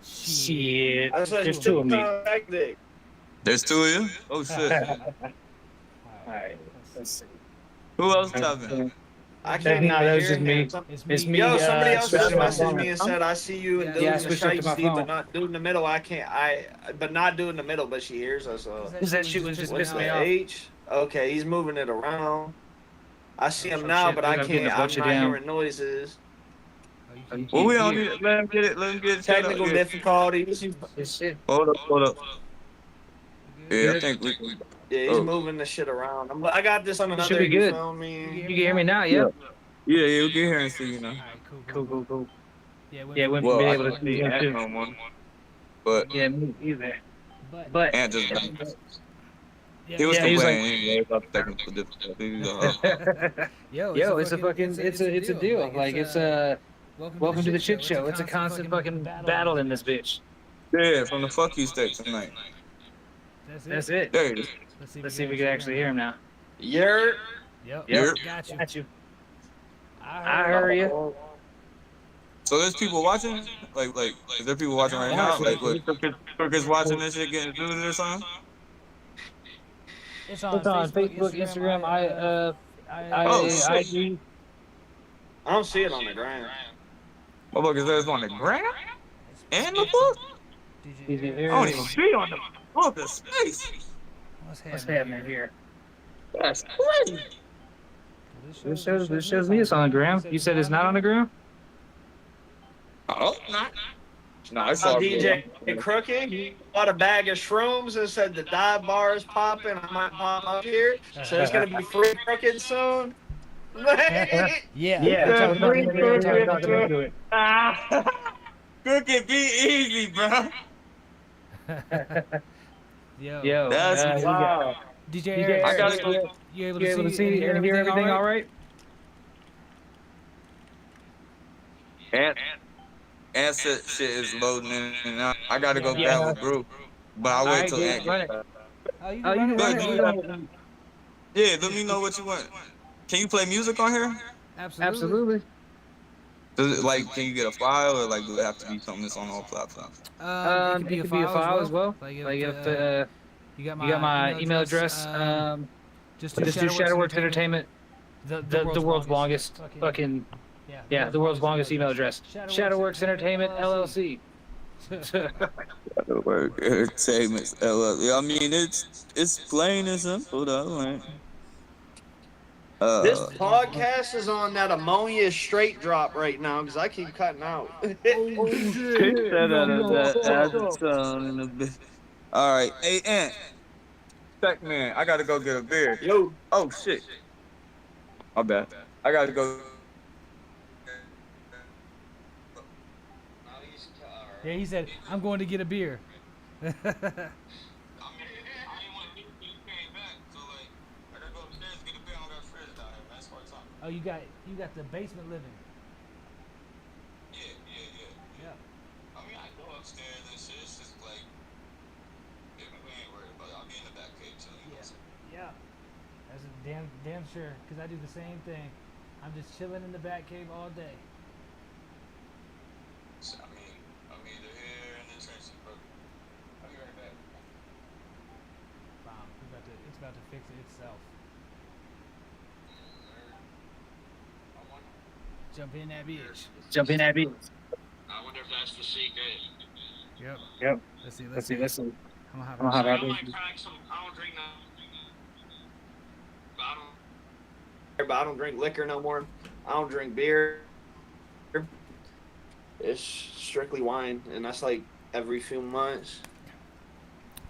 Speaker 2: Shit.
Speaker 3: There's 2 of me.
Speaker 1: There's 2 of you? Oh shit.
Speaker 2: Alright. Let's see.
Speaker 1: Who else talking?
Speaker 3: I can't even
Speaker 4: that was
Speaker 3: hear
Speaker 4: just me.
Speaker 3: him.
Speaker 4: It's me.
Speaker 3: Yo, somebody else just
Speaker 4: switching my
Speaker 3: messaged
Speaker 4: phone.
Speaker 3: me and said, "I see you and
Speaker 2: Yeah,
Speaker 3: doing the
Speaker 4: switched up to my
Speaker 3: SHxxTiN,
Speaker 4: phone.
Speaker 3: but not doing the middle. I can't. But not doing the middle. But she hears us. So
Speaker 4: Because that shit was just
Speaker 3: what's
Speaker 4: pissing me
Speaker 3: the
Speaker 4: off.
Speaker 3: H? Okay, he's moving it around. I see him
Speaker 4: Some
Speaker 3: now,
Speaker 4: shit,
Speaker 3: but
Speaker 4: dude,
Speaker 3: I
Speaker 4: I'm getting
Speaker 3: can't.
Speaker 4: a
Speaker 3: I'm
Speaker 4: bunch of
Speaker 3: not
Speaker 4: down.
Speaker 3: hearing noises.
Speaker 1: Well, we don't need it. Let him get it. Let him get it.
Speaker 3: Technical
Speaker 1: Yeah.
Speaker 3: difficulties.
Speaker 4: This shit.
Speaker 1: Hold up. Yeah, I think we.
Speaker 3: Yeah, he's
Speaker 1: Oh.
Speaker 3: moving the shit around. I got this on another.
Speaker 4: Should be
Speaker 3: you
Speaker 4: good.
Speaker 3: feel me?
Speaker 4: You can hear me now, yeah?
Speaker 1: Yeah, we can hear and see, you know.
Speaker 2: Alright,
Speaker 4: Cool.
Speaker 2: Yeah,
Speaker 4: Yeah, we
Speaker 1: Well,
Speaker 4: been
Speaker 1: I
Speaker 4: able to
Speaker 1: don't
Speaker 4: see
Speaker 1: see
Speaker 4: him
Speaker 1: Ant
Speaker 4: too.
Speaker 1: no more. But
Speaker 4: Yeah, me either.
Speaker 2: But
Speaker 1: Ant just
Speaker 2: yeah,
Speaker 1: he was
Speaker 4: Yeah, he was like-
Speaker 1: complaining anyway about the technical difficulties.
Speaker 2: yo,
Speaker 4: it's a fucking, it's a deal. Like, it's a, welcome to the shit show. It's a constant fucking battle in this bitch.
Speaker 1: Yeah, from the fuck you state tonight.
Speaker 4: That's it.
Speaker 1: There it is.
Speaker 4: Let's see if we can actually hear him now.
Speaker 3: You're.
Speaker 2: Yep.
Speaker 1: Yep.
Speaker 2: Got you.
Speaker 4: Got you.
Speaker 2: I
Speaker 4: I heard you.
Speaker 1: So there's people watching? Like, is there people watching right now? Like, what, Crooked's watching this shit getting sued or something?
Speaker 2: It's
Speaker 4: It's on Facebook, Instagram,
Speaker 1: Oh, shit.
Speaker 4: IG.
Speaker 3: I don't see it on the ground.
Speaker 1: Motherfuckers, there's on the ground? And the book?
Speaker 4: DJ
Speaker 1: I don't even see on the book the space.
Speaker 2: What's
Speaker 4: happening here?
Speaker 1: That's crazy.
Speaker 4: This shows me it's on the ground. You said it's not on the ground?
Speaker 1: Oh, not. No, I saw
Speaker 3: DJ Crooked, he bought a bag of shrooms and said the dive bar is popping. I might pop up here. So it's going to be free Crooked soon.
Speaker 2: Yeah.
Speaker 1: Crooked, be easy, bro.
Speaker 2: Yo.
Speaker 1: That's wow.
Speaker 2: DJ Eric,
Speaker 1: I gotta go.
Speaker 2: You able
Speaker 4: You able to see and hear everything all right?
Speaker 1: And shit is loading in and out. I gotta go grab a brew, but I'll wait till Ant gets back.
Speaker 2: Oh, you can run it.
Speaker 1: Yeah, let me know what you want. Can you play music on here?
Speaker 4: Absolutely.
Speaker 1: Does it, like, can you get a file, or like, do it have to be something that's on all platforms?
Speaker 4: It could be a file as well. Like if
Speaker 2: you got
Speaker 4: my email address, just do SHxTiN Entertainment. The world's longest fucking the world's longest email address. SHxTiN Entertainment LLC.
Speaker 1: Shadowworks Entertainment LLC. I mean, it's plain and simple though. Like,
Speaker 3: this podcast is on that ammonia straight drop right now because I keep cutting out.
Speaker 1: All right, hey Ant, Spec Man, I gotta go get a beer.
Speaker 3: Yo.
Speaker 1: Oh shit. My bad. I gotta go.
Speaker 2: Yeah, he said, I'm going to get a beer. Oh, you got the basement living.
Speaker 1: Yeah. I mean, I go upstairs and shit. It's just like, we ain't worried about it. I'll be in the back cave chilling.
Speaker 2: Yeah. That's a damn sure, because I do the same thing. I'm just chilling in the bat cave all day.
Speaker 1: So, I'm either here in the trenches, bro. I'll be right back.
Speaker 2: Bomb. It's about to fix it itself. Jump in that bitch.
Speaker 3: I wonder if that's the secret.
Speaker 2: Yep. Let's see. I'm gonna have
Speaker 3: I might crack some. I don't drink no. But I don't drink liquor no more. I don't drink beer. It's strictly wine, and that's like every few months.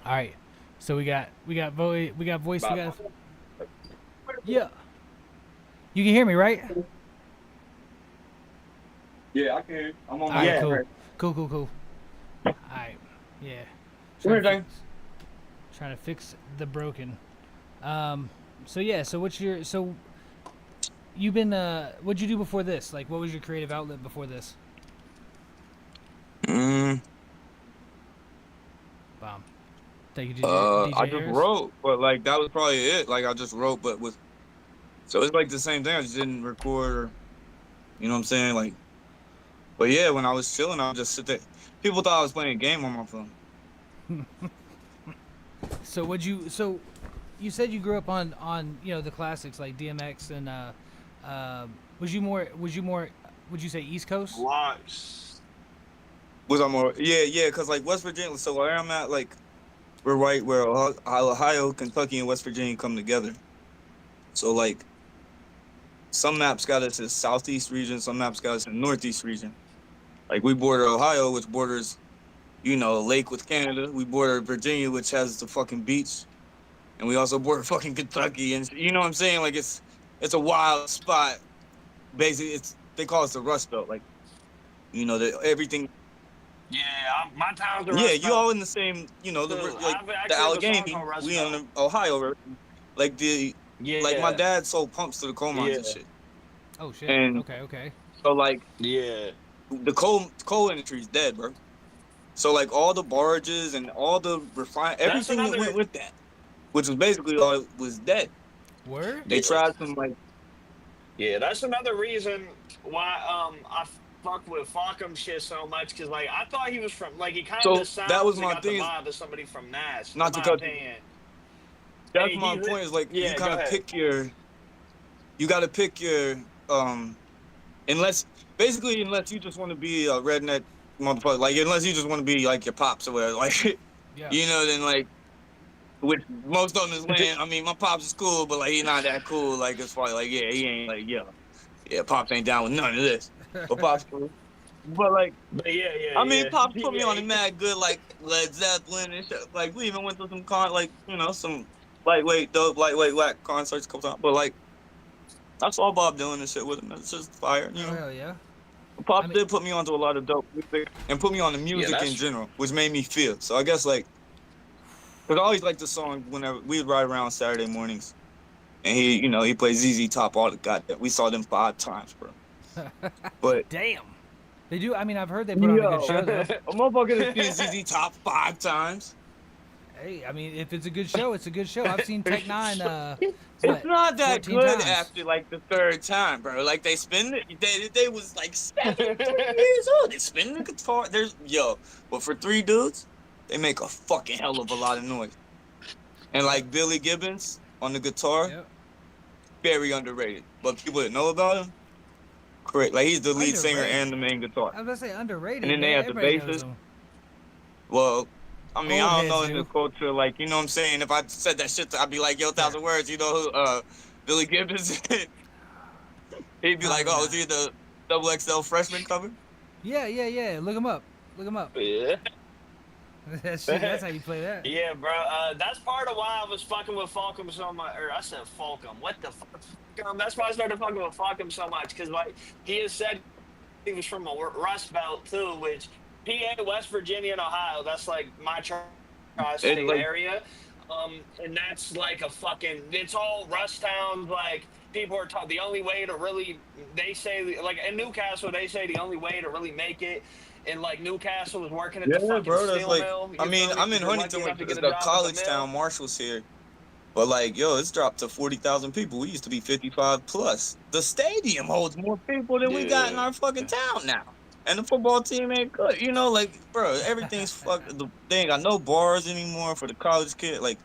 Speaker 2: All right. So we got voice. Yeah. You can hear me, right?
Speaker 1: Yeah, I can. I'm on
Speaker 2: All
Speaker 1: my
Speaker 2: right, cool. All right. Yeah. Trying to fix the broken. So you've been what'd you do before this? Like, what was your creative outlet before this?
Speaker 1: Mm.
Speaker 2: Bomb. Thank you, DJ
Speaker 1: I just wrote, but like that was probably it. Like I just wrote, but so it's like the same thing. I just didn't record, or, you know what I'm saying? Like, but yeah, when I was chilling, I would just sit there. People thought I was playing a game on my phone.
Speaker 2: So you said you grew up on the classics like DMX and would you say East Coast?
Speaker 3: Lots.
Speaker 1: Was I more? Yeah, cause like West Virginia. So where I'm at, like, we're right where Ohio, Kentucky, and West Virginia come together. So like, some maps got us in the southeast region, some maps got us in the northeast region. Like we border Ohio, which borders, lake with Canada. We border Virginia, which has the fucking beach, and we also border fucking Kentucky. And you know what I'm saying? Like it's a wild spot. Basically, they call us the Rust Belt. Like, everything.
Speaker 3: Yeah, my town's the
Speaker 1: Yeah,
Speaker 3: Rust
Speaker 1: you
Speaker 3: Belt.
Speaker 1: all in the same. The Allegheny. We in the Ohio River. Like like my dad sold pumps to the coal mines and shit.
Speaker 2: Oh shit.
Speaker 1: And
Speaker 2: okay.
Speaker 1: So like,
Speaker 3: Yeah.
Speaker 1: the coal industry is dead, bro. So like all the barges and all the everything that went with that, which was basically all was dead.
Speaker 2: Word?
Speaker 1: They tried some like.
Speaker 3: Yeah, that's another reason why fuck with Falcom shit so much because like I thought he was from like he kind
Speaker 1: So
Speaker 3: of sounds
Speaker 1: that was
Speaker 3: and
Speaker 1: my
Speaker 3: got
Speaker 1: thing.
Speaker 3: the vibe of somebody from Nash.
Speaker 1: Not to
Speaker 3: In my
Speaker 1: cut.
Speaker 3: opinion.
Speaker 1: That's my point. Is like you kind of pick your. You got to pick your unless you just want to be a redneck motherfucker, like unless you just want to be like your pops or whatever, like
Speaker 2: Yeah.
Speaker 1: you know, then like which most of them is laying. I mean, my pops is cool, but like he's not that cool. Like as far like yeah, he ain't like yeah, pops ain't down with none of this. But pops cool. But like, I mean, pops put me on the mad good like Led Zeppelin and shit. Like we even went to some some lightweight whack concerts a couple times. But like. I saw Bob doing this shit with him. It's just fire, you know.
Speaker 2: Hell yeah.
Speaker 1: Pop did put me onto a lot of dope music and put me on the music in general, which made me feel. So I guess like, cause I always liked the song whenever we'd ride around Saturday mornings, and he played ZZ Top all the goddamn. We saw them 5 times, bro. But
Speaker 2: damn, they do. I mean, I've heard they put on a good show though.
Speaker 1: A motherfucker has seen ZZ Top 5 times.
Speaker 2: Hey, I mean, if it's a good show, it's a good show. I've seen Tech Nine.
Speaker 1: It's not that good
Speaker 2: times.
Speaker 1: after like the 3rd time, bro. Like they spin it. They was like 7 years old. They spin the guitar. But for 3 dudes, they make a fucking hell of a lot of noise. And like Billy Gibbons on the guitar, very underrated. But people that know about him, correct. Like he's the lead singer and the main guitar.
Speaker 2: I was gonna say underrated.
Speaker 1: And then they have the bassist. Well. I mean, I don't know in the culture, like, you know what I'm saying? If I said that shit, I'd be like, 1,000 words, you know who Billy Gibbons is? He'd be like, oh, is he the XXL freshman cover?
Speaker 2: Yeah. Look him up.
Speaker 3: Yeah.
Speaker 2: That's how you play that.
Speaker 3: Yeah, bro. That's part of why I was fucking with Falcom so much. Or I said Falcom. What the fuck? That's why I started fucking with Falcom so much. Because, like, he has said he was from a Rust Belt, too, which... PA, West Virginia, and Ohio. That's like my tri-state area, and that's like a fucking. It's all rust towns. Like people are taught the only way to really. They say like in Newcastle, they say the only way to really make it. And like Newcastle is working at the fucking steel mill.
Speaker 1: I mean, I'm in Huntington, it's a college town. Marshall's here, but like, it's dropped to 40,000 people. We used to be 55 plus. The stadium holds more people than we got in our fucking town now. And the football team ain't good, like, bro, everything's fucked. They ain't got no bars anymore for the college kid. Like,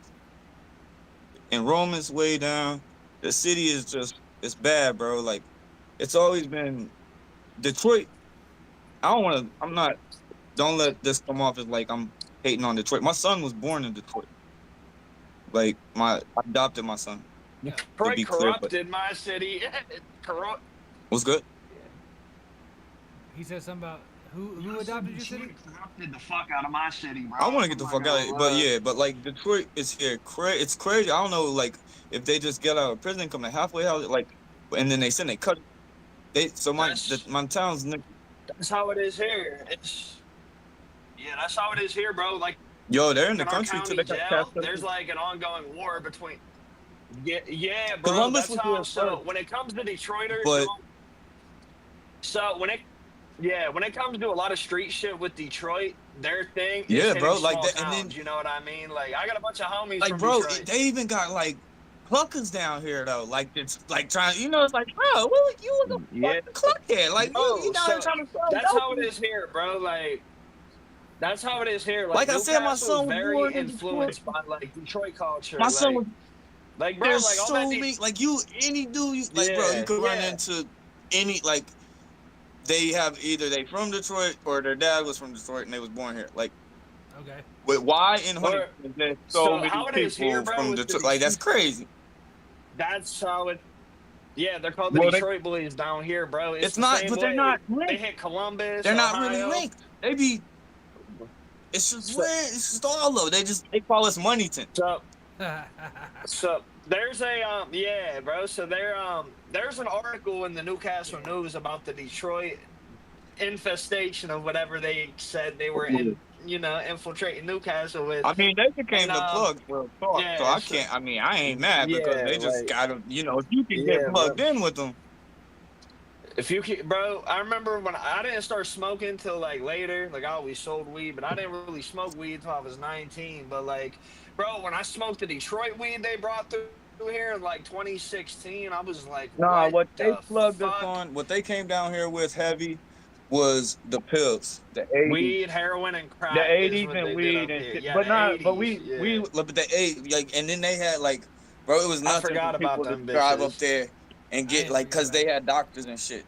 Speaker 1: enrollment's way down. The city is just, it's bad, bro. Like, it's always been Detroit. Don't let this come off as like I'm hating on Detroit. My son was born in Detroit. Like, I adopted my son.
Speaker 3: Detroit corrupted my city. Corrupt.
Speaker 1: What's good?
Speaker 2: He said something about who adopted your city?
Speaker 3: Corrupted the fuck out of my city, bro.
Speaker 1: I want to get the fuck out of it, but like Detroit is here. It's crazy. I don't know, like if they just get out of prison, come to halfway house, like, and then they cut. My town's.
Speaker 3: That's how it is here. That's how it is here, bro. Like,
Speaker 1: they're in the country today.
Speaker 3: There's like an ongoing war between. Yeah, bro.
Speaker 1: Columbus
Speaker 3: that's how. So when it comes to Detroiters, when it comes to a lot of street shit with Detroit, their thing is
Speaker 1: bro, like that,
Speaker 3: towns,
Speaker 1: and then
Speaker 3: you know what I mean? Like I got a bunch of homies
Speaker 1: like,
Speaker 3: from
Speaker 1: bro,
Speaker 3: Detroit.
Speaker 1: they even got like cluckers down here though. Like it's like trying, it's like, bro, what you was a cluckhead? Like you down here trying to sell.
Speaker 3: That's how it is here, bro. Like that's how it is here. Like
Speaker 1: I said, my son was
Speaker 3: very influenced by like Detroit culture.
Speaker 1: My son was
Speaker 3: like, bro, like all that.
Speaker 1: Like any dude, like bro, you could run into any like. They have either they from Detroit or their dad was from Detroit and they was born here. Like,
Speaker 2: okay.
Speaker 1: But why in Huntington there's so many people
Speaker 3: here, bro,
Speaker 1: from Detroit? Like that's crazy.
Speaker 3: That's how it. Yeah, they're called the Detroit Bullies down here, bro.
Speaker 1: It's not, but they're not linked.
Speaker 3: They hit Columbus.
Speaker 1: They're not
Speaker 3: Ohio.
Speaker 1: really linked. They be. It's just all of. They call us Moneyton.
Speaker 3: So there's a bro. So there's an article in the Newcastle News about the Detroit infestation of whatever they said they were infiltrating Newcastle with.
Speaker 1: I mean, they became the plugs for talk, so I can't. I mean, I ain't mad because they just gotta, if you can get plugged in with them.
Speaker 3: If you can, bro, I remember when I didn't start smoking until like later. Like I always sold weed, but I didn't really smoke weed until I was 19. But like, bro, when I smoked the Detroit weed they brought through here in like 2016, I was like,
Speaker 1: what they plugged us on, what they came down here with heavy was the pills, the 80s.
Speaker 3: Weed, heroin, and crack.
Speaker 1: The
Speaker 3: is
Speaker 1: 80s
Speaker 3: what
Speaker 1: and
Speaker 3: they did
Speaker 1: weed
Speaker 3: up
Speaker 1: and
Speaker 3: here.
Speaker 1: shit.
Speaker 3: Yeah,
Speaker 1: But
Speaker 3: the
Speaker 1: not,
Speaker 3: 80s,
Speaker 1: but we,
Speaker 3: yeah.
Speaker 1: but the 8, like, and then they had, like, bro, it was
Speaker 3: I
Speaker 1: nothing for
Speaker 3: forgot about
Speaker 1: people to
Speaker 3: them
Speaker 1: drive up
Speaker 3: bitches.
Speaker 1: there and
Speaker 2: I
Speaker 1: get,
Speaker 2: didn't
Speaker 1: like,
Speaker 2: forget
Speaker 1: because
Speaker 2: about
Speaker 1: they
Speaker 2: it.
Speaker 1: had doctors and shit.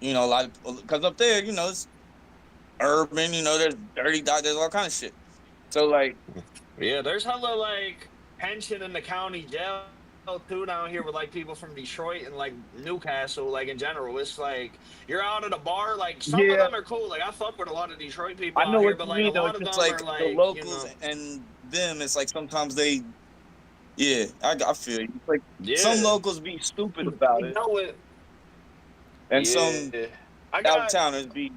Speaker 1: You know, a lot of, because up there, you know, it's urban, you know, there's dirty doctors, all kind of shit. So, like,
Speaker 3: Yeah, there's hella like pension in the county jail too down here with like people from Detroit and like Newcastle, like in general. It's like you're out at a bar, like some of
Speaker 1: yeah,
Speaker 3: them are cool. Like I fuck with a lot of Detroit people
Speaker 1: I
Speaker 3: out
Speaker 1: know
Speaker 3: here,
Speaker 1: what
Speaker 3: but
Speaker 1: you
Speaker 3: like a
Speaker 1: mean, though.
Speaker 3: lot
Speaker 1: It's
Speaker 3: of
Speaker 1: just
Speaker 3: them
Speaker 1: like
Speaker 3: are
Speaker 1: the
Speaker 3: like,
Speaker 1: locals and them, it's like sometimes they, yeah, I feel you. It's like some
Speaker 3: yeah.
Speaker 1: locals be stupid about
Speaker 3: You
Speaker 1: it,
Speaker 3: know it.
Speaker 1: and
Speaker 3: Yeah.
Speaker 1: some
Speaker 3: I
Speaker 1: out of
Speaker 3: got
Speaker 1: towners be.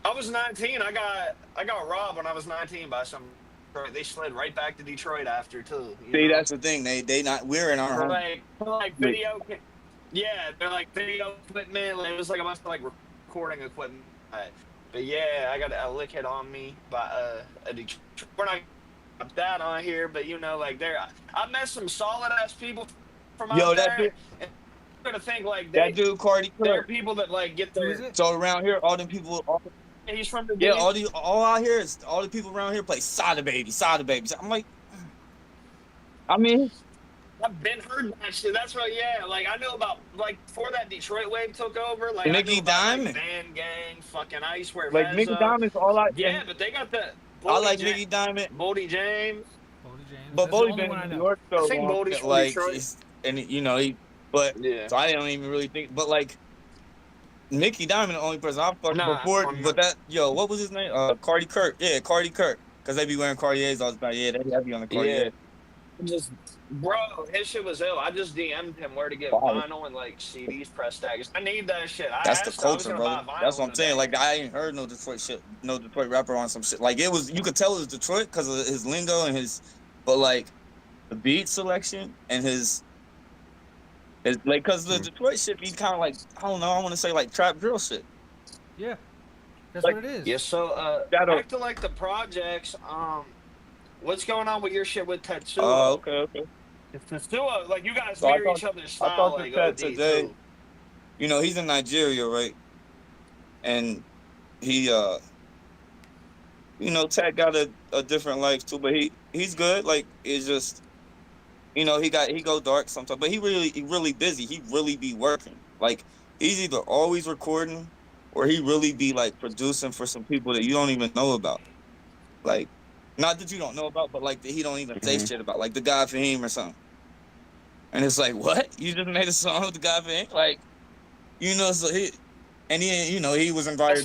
Speaker 3: I was 19. I got robbed when I was 19 by some. They slid right back to Detroit after too. You
Speaker 1: See,
Speaker 3: know,
Speaker 1: that's the thing. They not. We're in our home.
Speaker 3: for like
Speaker 1: Like,
Speaker 3: video. Yeah, they're like video equipment. Like, it was like a bunch of like recording equipment. But yeah, I got a lick hit on me by a Detroit. We're not got that on here, but you know, like there, I met some solid ass people from
Speaker 1: yo,
Speaker 3: out
Speaker 1: that dude,
Speaker 3: there. And I'm gonna think like
Speaker 1: that dude, Cardi
Speaker 3: they're
Speaker 1: Kirk.
Speaker 3: people that like get
Speaker 2: Who is
Speaker 3: their.
Speaker 2: it?
Speaker 1: So around here, all them people,
Speaker 3: He's from the
Speaker 1: yeah,
Speaker 3: D.
Speaker 1: all out here is all the people around here play Sada Baby, Sada Baby. I'm like, I mean,
Speaker 3: I've been heard that shit. That's right. Yeah, like I knew about like before that Detroit wave took over. Like I knew
Speaker 1: Mickey
Speaker 3: about like
Speaker 1: Diamond,
Speaker 3: Van Gang, fucking Ice, where
Speaker 1: like Mickey
Speaker 3: Vezzo.
Speaker 1: Diamond's all I.
Speaker 3: Yeah,
Speaker 1: And
Speaker 3: but they got the
Speaker 1: I
Speaker 3: Bodie
Speaker 1: like
Speaker 3: James.
Speaker 1: Mickey Diamond,
Speaker 3: Bodie James.
Speaker 2: Bodie James.
Speaker 1: but
Speaker 2: That's the
Speaker 1: Bodie
Speaker 2: only
Speaker 1: been
Speaker 2: one I
Speaker 1: in New
Speaker 2: know.
Speaker 1: York
Speaker 3: I
Speaker 1: so
Speaker 3: think
Speaker 1: long
Speaker 3: Bodie's
Speaker 1: that
Speaker 3: from
Speaker 1: like,
Speaker 3: Detroit.
Speaker 1: and you know but
Speaker 3: Yeah.
Speaker 1: so I don't even really think, but like Mickey Diamond, the only person I fucked
Speaker 3: Nah,
Speaker 1: before,
Speaker 3: I'm
Speaker 1: but
Speaker 3: not.
Speaker 1: that what was his name? Cardi Kirk, yeah, Cardi Kirk, because they be wearing Cartiers all the time. Yeah, they be on the
Speaker 3: Yeah.
Speaker 1: Cartier.
Speaker 3: Just bro, his shit was ill. I just DM'd him where to get
Speaker 1: Fire.
Speaker 3: vinyl and like CDs, press tags. I need that shit.
Speaker 1: That's the
Speaker 3: I was
Speaker 1: culture,
Speaker 3: gonna
Speaker 1: brother.
Speaker 3: buy
Speaker 1: That's
Speaker 3: vinyl
Speaker 1: what
Speaker 3: in
Speaker 1: I'm
Speaker 3: a
Speaker 1: saying.
Speaker 3: day.
Speaker 1: Like I ain't heard no Detroit shit, no Detroit rapper on some shit. Like it was, you could tell it was Detroit because of his lingo and his, but like the beat selection and his like, because the Detroit shit be kind of like, I don't know, I want to say like trap drill shit.
Speaker 2: Yeah, that's
Speaker 1: Like,
Speaker 2: what it is.
Speaker 3: Yeah, so
Speaker 1: Shadow.
Speaker 3: back to like the projects, what's going on with your shit with Tetsuo?
Speaker 1: Oh, okay.
Speaker 3: Tetsuo, like you guys
Speaker 1: So I
Speaker 3: mirror
Speaker 1: thought-
Speaker 3: each other's
Speaker 1: I
Speaker 3: style,
Speaker 1: thought
Speaker 3: like
Speaker 1: that
Speaker 3: OD
Speaker 1: today.
Speaker 3: too.
Speaker 1: You know, he's in Nigeria, right? And he, you know, Tech got a different life too, but he's good. Like it's just, you know, he go dark sometimes, but he really busy. He really be working. Like he's either always recording or he really be like producing for some people that you don't even know about. Like, not that you don't know about, but like that he don't even say shit about, like the guy Fahim or something. And it's like, what? You just made a song with the guy Fahim? Like, you know, so you know, he was invited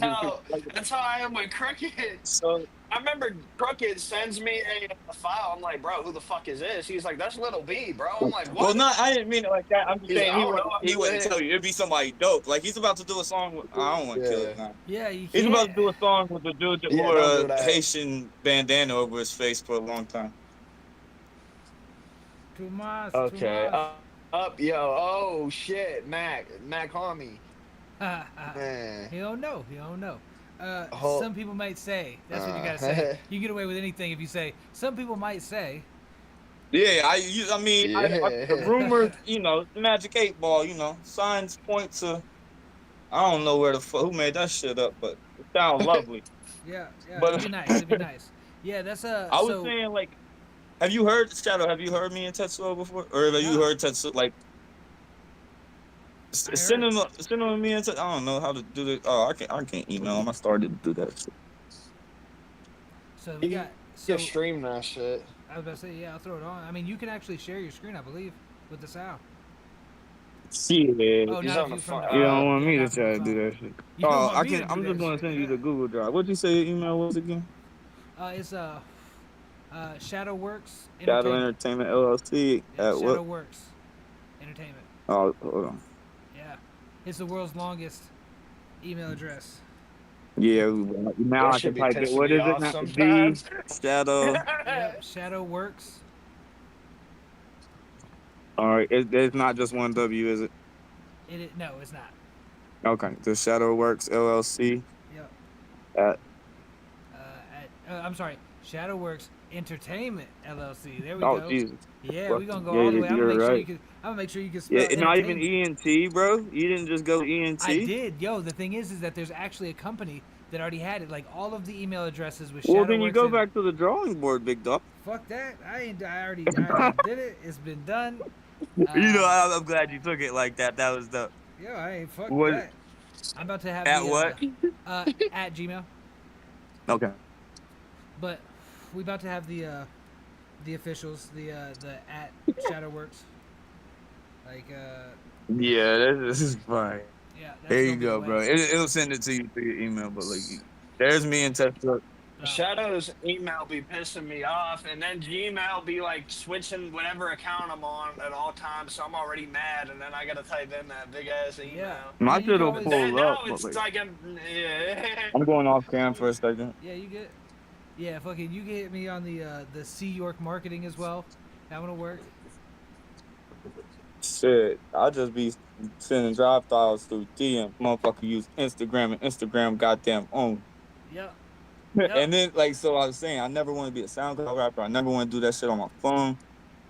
Speaker 3: That's how I am with Crooked.
Speaker 1: So
Speaker 3: I remember Crooked sends me a file. I'm like, bro, who the fuck is this? He's like, that's Little B, bro. I'm like, what?
Speaker 1: well, not, I didn't mean it like that. I'm just
Speaker 3: He's
Speaker 1: saying
Speaker 3: like, I don't know,
Speaker 1: he
Speaker 3: I'm
Speaker 1: wouldn't
Speaker 3: doing
Speaker 1: tell you. It'd be somebody dope. Like he's about to do a song with, I don't want to kill it now.
Speaker 2: Yeah, you
Speaker 1: He's
Speaker 2: can't.
Speaker 1: about to do a song with the dude that
Speaker 3: Yeah,
Speaker 1: wore
Speaker 3: don't do
Speaker 1: a
Speaker 3: that.
Speaker 1: Haitian bandana over his face for a long time.
Speaker 2: Tomas.
Speaker 3: Okay.
Speaker 2: Tomas.
Speaker 3: Up, yo. Oh shit, Mac homie. Man.
Speaker 2: He don't know. He don't know.
Speaker 3: Hold-
Speaker 2: Some people might say. That's what you gotta say. You get away with anything if you say. Some people might say.
Speaker 1: Yeah, I mean,
Speaker 3: Yeah.
Speaker 1: the rumors, you know, the Magic 8 Ball, you know, signs point to, I don't know where the fuck, who made that shit up, but it sounds lovely.
Speaker 2: Yeah,
Speaker 1: But-
Speaker 2: it'd be nice. It'd be nice. Yeah, that's
Speaker 1: I was saying, like, have you heard, Shadow, have you heard me and Tetsuo before? Or have you
Speaker 2: No.
Speaker 1: heard Tetsuo, like, send him me and Tetsuo, I don't know how to do this. Oh, I can't email him. I started to do that shit.
Speaker 2: So we got.
Speaker 3: You
Speaker 2: So
Speaker 3: stream that shit.
Speaker 2: I was about to say, yeah, I'll throw it on. I mean, you can actually share your screen, I believe, with the sound.
Speaker 1: Yeah.
Speaker 2: Oh,
Speaker 3: He's
Speaker 2: not
Speaker 3: on
Speaker 2: if
Speaker 3: the
Speaker 2: you from
Speaker 3: phone.
Speaker 2: the.
Speaker 1: You don't want me to
Speaker 2: not from
Speaker 1: try
Speaker 2: the
Speaker 1: to do
Speaker 2: phone.
Speaker 1: that shit.
Speaker 2: You don't
Speaker 1: Oh,
Speaker 2: want
Speaker 1: I
Speaker 2: me
Speaker 1: can.
Speaker 2: to do
Speaker 1: I'm just
Speaker 2: that
Speaker 1: gonna
Speaker 2: shit,
Speaker 1: send you
Speaker 2: yeah.
Speaker 1: the Google Drive. What'd you say your email was again?
Speaker 2: It's ShxxTiN
Speaker 1: Shadow Entertainment LLC
Speaker 2: Yeah,
Speaker 1: at what?
Speaker 2: ShxxTiN Entertainment.
Speaker 1: Oh, hold on.
Speaker 2: Yeah, it's the world's longest email address.
Speaker 1: Yeah, now
Speaker 3: That
Speaker 1: I
Speaker 3: should
Speaker 1: can
Speaker 3: be
Speaker 1: type it.
Speaker 3: pissing
Speaker 1: What
Speaker 3: me
Speaker 1: is it
Speaker 3: off
Speaker 1: now?
Speaker 3: sometimes.
Speaker 1: Shadow.
Speaker 2: Yep, ShxxTiN.
Speaker 1: All right, it's not just one W, is it?
Speaker 2: No, it's not.
Speaker 1: Okay, the ShadowWorks LLC
Speaker 2: Yep.
Speaker 1: at
Speaker 2: I'm sorry, ShxxTiN Entertainment LLC. There we
Speaker 1: Oh
Speaker 2: go.
Speaker 1: Jesus.
Speaker 2: Yeah, we gonna go
Speaker 1: Yeah,
Speaker 2: all the way. I'm
Speaker 1: you're
Speaker 2: gonna make sure you
Speaker 1: right.
Speaker 2: can. I'm gonna make sure you can
Speaker 1: Yeah,
Speaker 2: spell
Speaker 1: not even
Speaker 2: entertainment.
Speaker 1: ENT, bro. You didn't just go ENT.
Speaker 2: I did, yo. The thing is that there's actually a company that already had it. Like all of the email addresses with
Speaker 1: Well, then you
Speaker 2: SHxxTiN.
Speaker 1: go back to the drawing board, big dog.
Speaker 2: Fuck that. I already did it. It's been done.
Speaker 1: I'm glad you took it like that. That was the
Speaker 2: Yo, I ain't fuck
Speaker 1: what
Speaker 2: that. I'm about to have
Speaker 1: at
Speaker 2: the
Speaker 1: what?
Speaker 2: at Gmail,
Speaker 1: Okay.
Speaker 2: but we about to have the officials, the at SHxTiN. Like
Speaker 1: Yeah, this is fine.
Speaker 2: yeah. That's
Speaker 1: There you
Speaker 2: gonna be
Speaker 1: go,
Speaker 2: the
Speaker 1: bro.
Speaker 2: way.
Speaker 1: It'll send it to you through your email, but like, there's me and Tesla.
Speaker 3: Shadow's email be pissing me off, and then Gmail be like switching whatever account I'm on at all times, so I'm already mad, and then I gotta type in that big ass email.
Speaker 2: Yeah.
Speaker 1: My
Speaker 2: you can
Speaker 1: shit'll
Speaker 2: always-
Speaker 1: pull
Speaker 3: Now
Speaker 1: up.
Speaker 3: it's
Speaker 1: But
Speaker 3: like
Speaker 1: I'm going off cam for a second.
Speaker 2: Yeah, you get. Yeah, fucking. You can hit me on the C York marketing as well. That one'll work.
Speaker 1: Shit, I'll just be sending drive files through DM. Motherfucker use Instagram and Instagram goddamn own.
Speaker 2: Yep. Yep.
Speaker 1: And then, like, so I was saying, I never want to be a SoundCloud rapper. I never want to do that shit on my phone.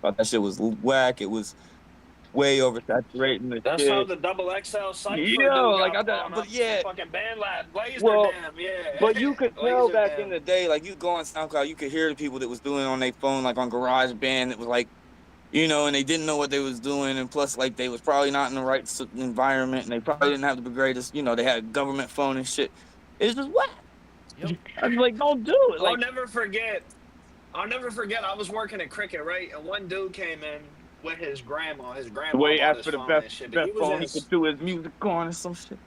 Speaker 1: But that shit was whack. It was way oversaturating the
Speaker 3: That's
Speaker 1: shit.
Speaker 3: how the double XL site
Speaker 1: Yo, like but yeah.
Speaker 3: fucking band lab, Blazer
Speaker 1: Well,
Speaker 3: Dam, yeah.
Speaker 1: But you could tell
Speaker 3: Laser
Speaker 1: back
Speaker 3: Dam.
Speaker 1: in the day, like you go on SoundCloud, you could hear the people that was doing it on their phone, like on GarageBand. It was like, and they didn't know what they was doing, and plus, like they was probably not in the right environment, and they probably didn't have the greatest, they had a government phone and shit. It's just whack.
Speaker 2: Yep.
Speaker 1: I was like, don't do it.
Speaker 3: I'll
Speaker 1: Like,
Speaker 3: never forget. I was working at Cricket, right? And one dude came in with his grandma. His grandma
Speaker 1: the way
Speaker 3: bought
Speaker 1: after
Speaker 3: his
Speaker 1: the
Speaker 3: phone
Speaker 1: best,
Speaker 3: and shit. But
Speaker 1: best phone he could do his music on and some shit.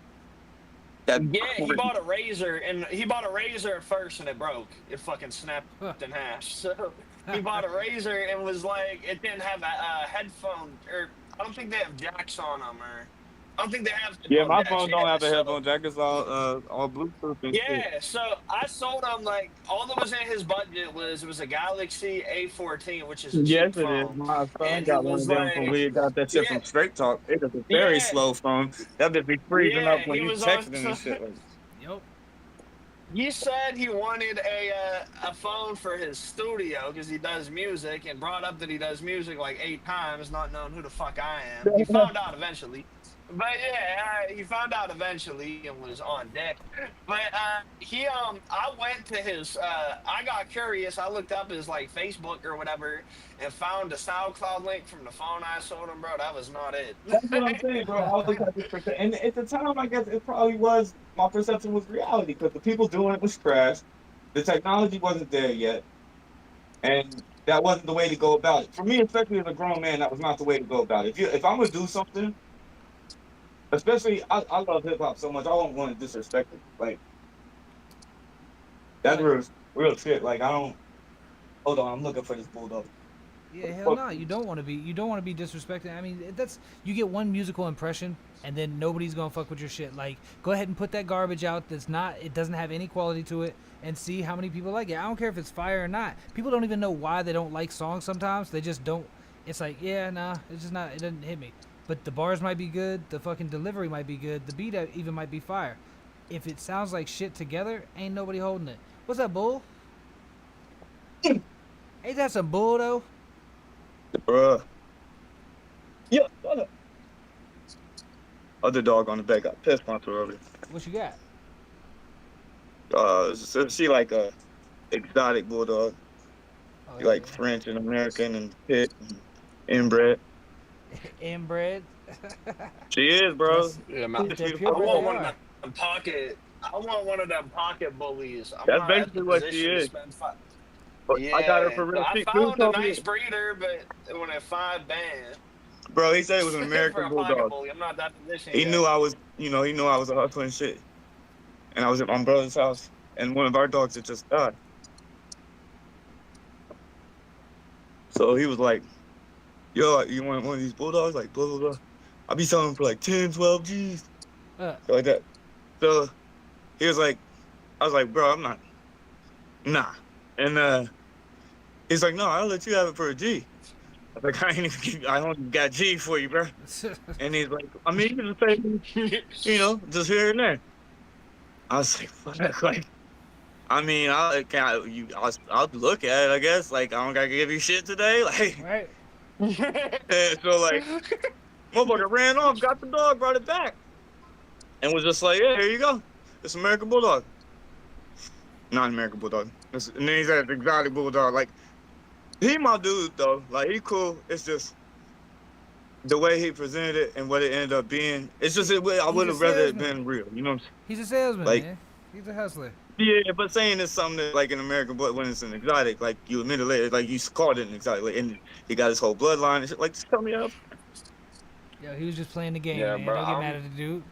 Speaker 1: That
Speaker 3: Yeah, he
Speaker 1: crazy.
Speaker 3: bought a razor, and he bought a razor at first, and it broke. It fucking snapped in half. So he bought a razor and was like, it didn't have a headphone, or I don't think they have jacks on them, or I don't think they have.
Speaker 1: Yeah, my
Speaker 3: jacks,
Speaker 1: phone don't have a
Speaker 3: so-
Speaker 1: headphone jack. It's all Bluetooth and shit.
Speaker 3: Yeah, so I sold him like all that was in his budget was a Galaxy A14, which is a
Speaker 1: Yes,
Speaker 3: cheap
Speaker 1: it is.
Speaker 3: phone.
Speaker 1: My son
Speaker 3: And
Speaker 1: got
Speaker 3: it
Speaker 1: one
Speaker 3: was
Speaker 1: of them
Speaker 3: like-
Speaker 1: from we got that shit
Speaker 3: Yeah.
Speaker 1: from Straight Talk. It was a very
Speaker 3: Yeah.
Speaker 1: slow phone. That bitch be freezing
Speaker 3: Yeah,
Speaker 1: up when
Speaker 3: he
Speaker 1: you
Speaker 3: was
Speaker 1: texting
Speaker 3: on-
Speaker 1: and shit. Like,
Speaker 2: Yep.
Speaker 3: He said he wanted a phone for his studio because he does music, and brought up that he does music like 8 times, not knowing who the fuck I am. He found out eventually. But yeah, he found out eventually and was on deck. But I went to his. I got curious. I looked up his like Facebook or whatever, and found a SoundCloud link from the phone I sold him, bro. That was not it.
Speaker 1: that's what I'm saying, bro. I looked at this percent, and at the time, I guess it probably was. My perception was reality because the people doing it was trash. The technology wasn't there yet, and that wasn't the way to go about it. For me, especially as a grown man, that was not the way to go about it. If I'm gonna do something. Especially, I love hip hop so much. I don't want to disrespect it. Like, that's real shit. Like, I don't. Hold on, I'm looking for this bulldog.
Speaker 2: Yeah, hell no. You don't want to be. You don't want to be disrespected. I mean, you get one musical impression, and then nobody's gonna fuck with your shit. Like, go ahead and put that garbage out. It doesn't have any quality to it, and see how many people like it. I don't care if it's fire or not. People don't even know why they don't like songs. Sometimes they just don't. It's like, yeah, nah, it's just not. It doesn't hit me. But the bars might be good, the fucking delivery might be good, the beat even might be fire. If it sounds like shit together, ain't nobody holding it. What's that, bull? Ain't that some bull, though?
Speaker 1: Bruh. Yeah, shut up. Other dog on the back got pissed onto her earlier.
Speaker 2: What you got?
Speaker 1: She like a exotic bulldog.
Speaker 2: Oh,
Speaker 1: She like French and American and pit and inbred.
Speaker 2: Inbred.
Speaker 1: She is, bro.
Speaker 3: Yeah, man.
Speaker 2: They're
Speaker 3: I
Speaker 2: purebred,
Speaker 3: want
Speaker 2: they
Speaker 3: one
Speaker 2: are.
Speaker 3: of them pocket. I want one of them pocket bullies. I'm
Speaker 1: That's
Speaker 3: not at
Speaker 1: basically
Speaker 3: the
Speaker 1: what she
Speaker 3: position to
Speaker 1: is.
Speaker 3: spend
Speaker 1: But I got her for real.
Speaker 3: I
Speaker 1: She
Speaker 3: found a
Speaker 1: told me,
Speaker 3: nice breeder, but when at 5 bands.
Speaker 1: bro, he said it was an
Speaker 3: For
Speaker 1: American
Speaker 3: a pocket
Speaker 1: bulldog.
Speaker 3: bully, I'm not that position.
Speaker 1: He
Speaker 3: yet.
Speaker 1: knew I was, he knew I was a hustler and shit. And I was at my brother's house, and one of our dogs had just died. So he was like, yo, you want one of these bulldogs? Like, blah, blah, blah. I be selling them for like 10, 12 G's. Like that. So he was like, I was like, bro, I'm not, nah. And he's like, no, I'll let you have it for a G. I was like, I only got G for you, bro. And he's like, I mean, you can just pay me, just here and there. I was like, fuck, like, I mean, I'll look at it. I guess like I don't gotta give you shit today. Like,
Speaker 2: Right.
Speaker 1: and so like, motherfucker ran off, got the dog, brought it back, and was just like, yeah, here you go. It's American Bulldog. Not American Bulldog. And then he said exotic Bulldog. Like, he my dude though. Like, he cool. It's just the way he presented it and what it ended up being. It's just I would have rather it been real. You know what I'm saying?
Speaker 2: He's a salesman,
Speaker 1: Like,
Speaker 2: man. He's a hustler.
Speaker 1: Yeah, but saying it's something that, like, an American Bulldog when it's an exotic, like you admit it later, like you called it an exotic, like, and he got his whole bloodline and shit. Like, just tell me up.
Speaker 2: Yo, he was just playing the game,
Speaker 3: Yeah,
Speaker 2: man.
Speaker 3: bro,
Speaker 2: Don't get mad at the dude.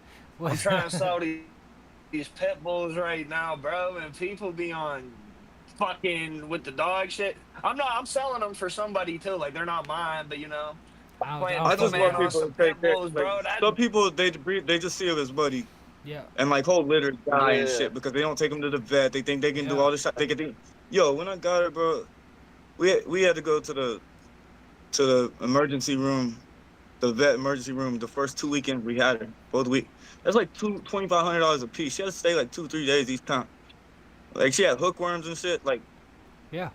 Speaker 3: I'm trying to sell these pit bulls right now, bro, and people be on fucking with the dog shit. I'm selling them for somebody too. Like, they're not mine, but you know.
Speaker 1: I just want people to take care. Like, some people they just see him as buddy.
Speaker 2: Yeah.
Speaker 1: And like whole litters die and shit because they don't take them to the vet. They think they can do all this shit. They can think, yo, when I got her, bro, we had to go to the emergency room, the vet emergency room. The first 2 weekends we had her, both week. That's like $2,500 a piece. She had to stay like 2-3 days each time. Like, she had hookworms and shit. Like,
Speaker 2: yeah,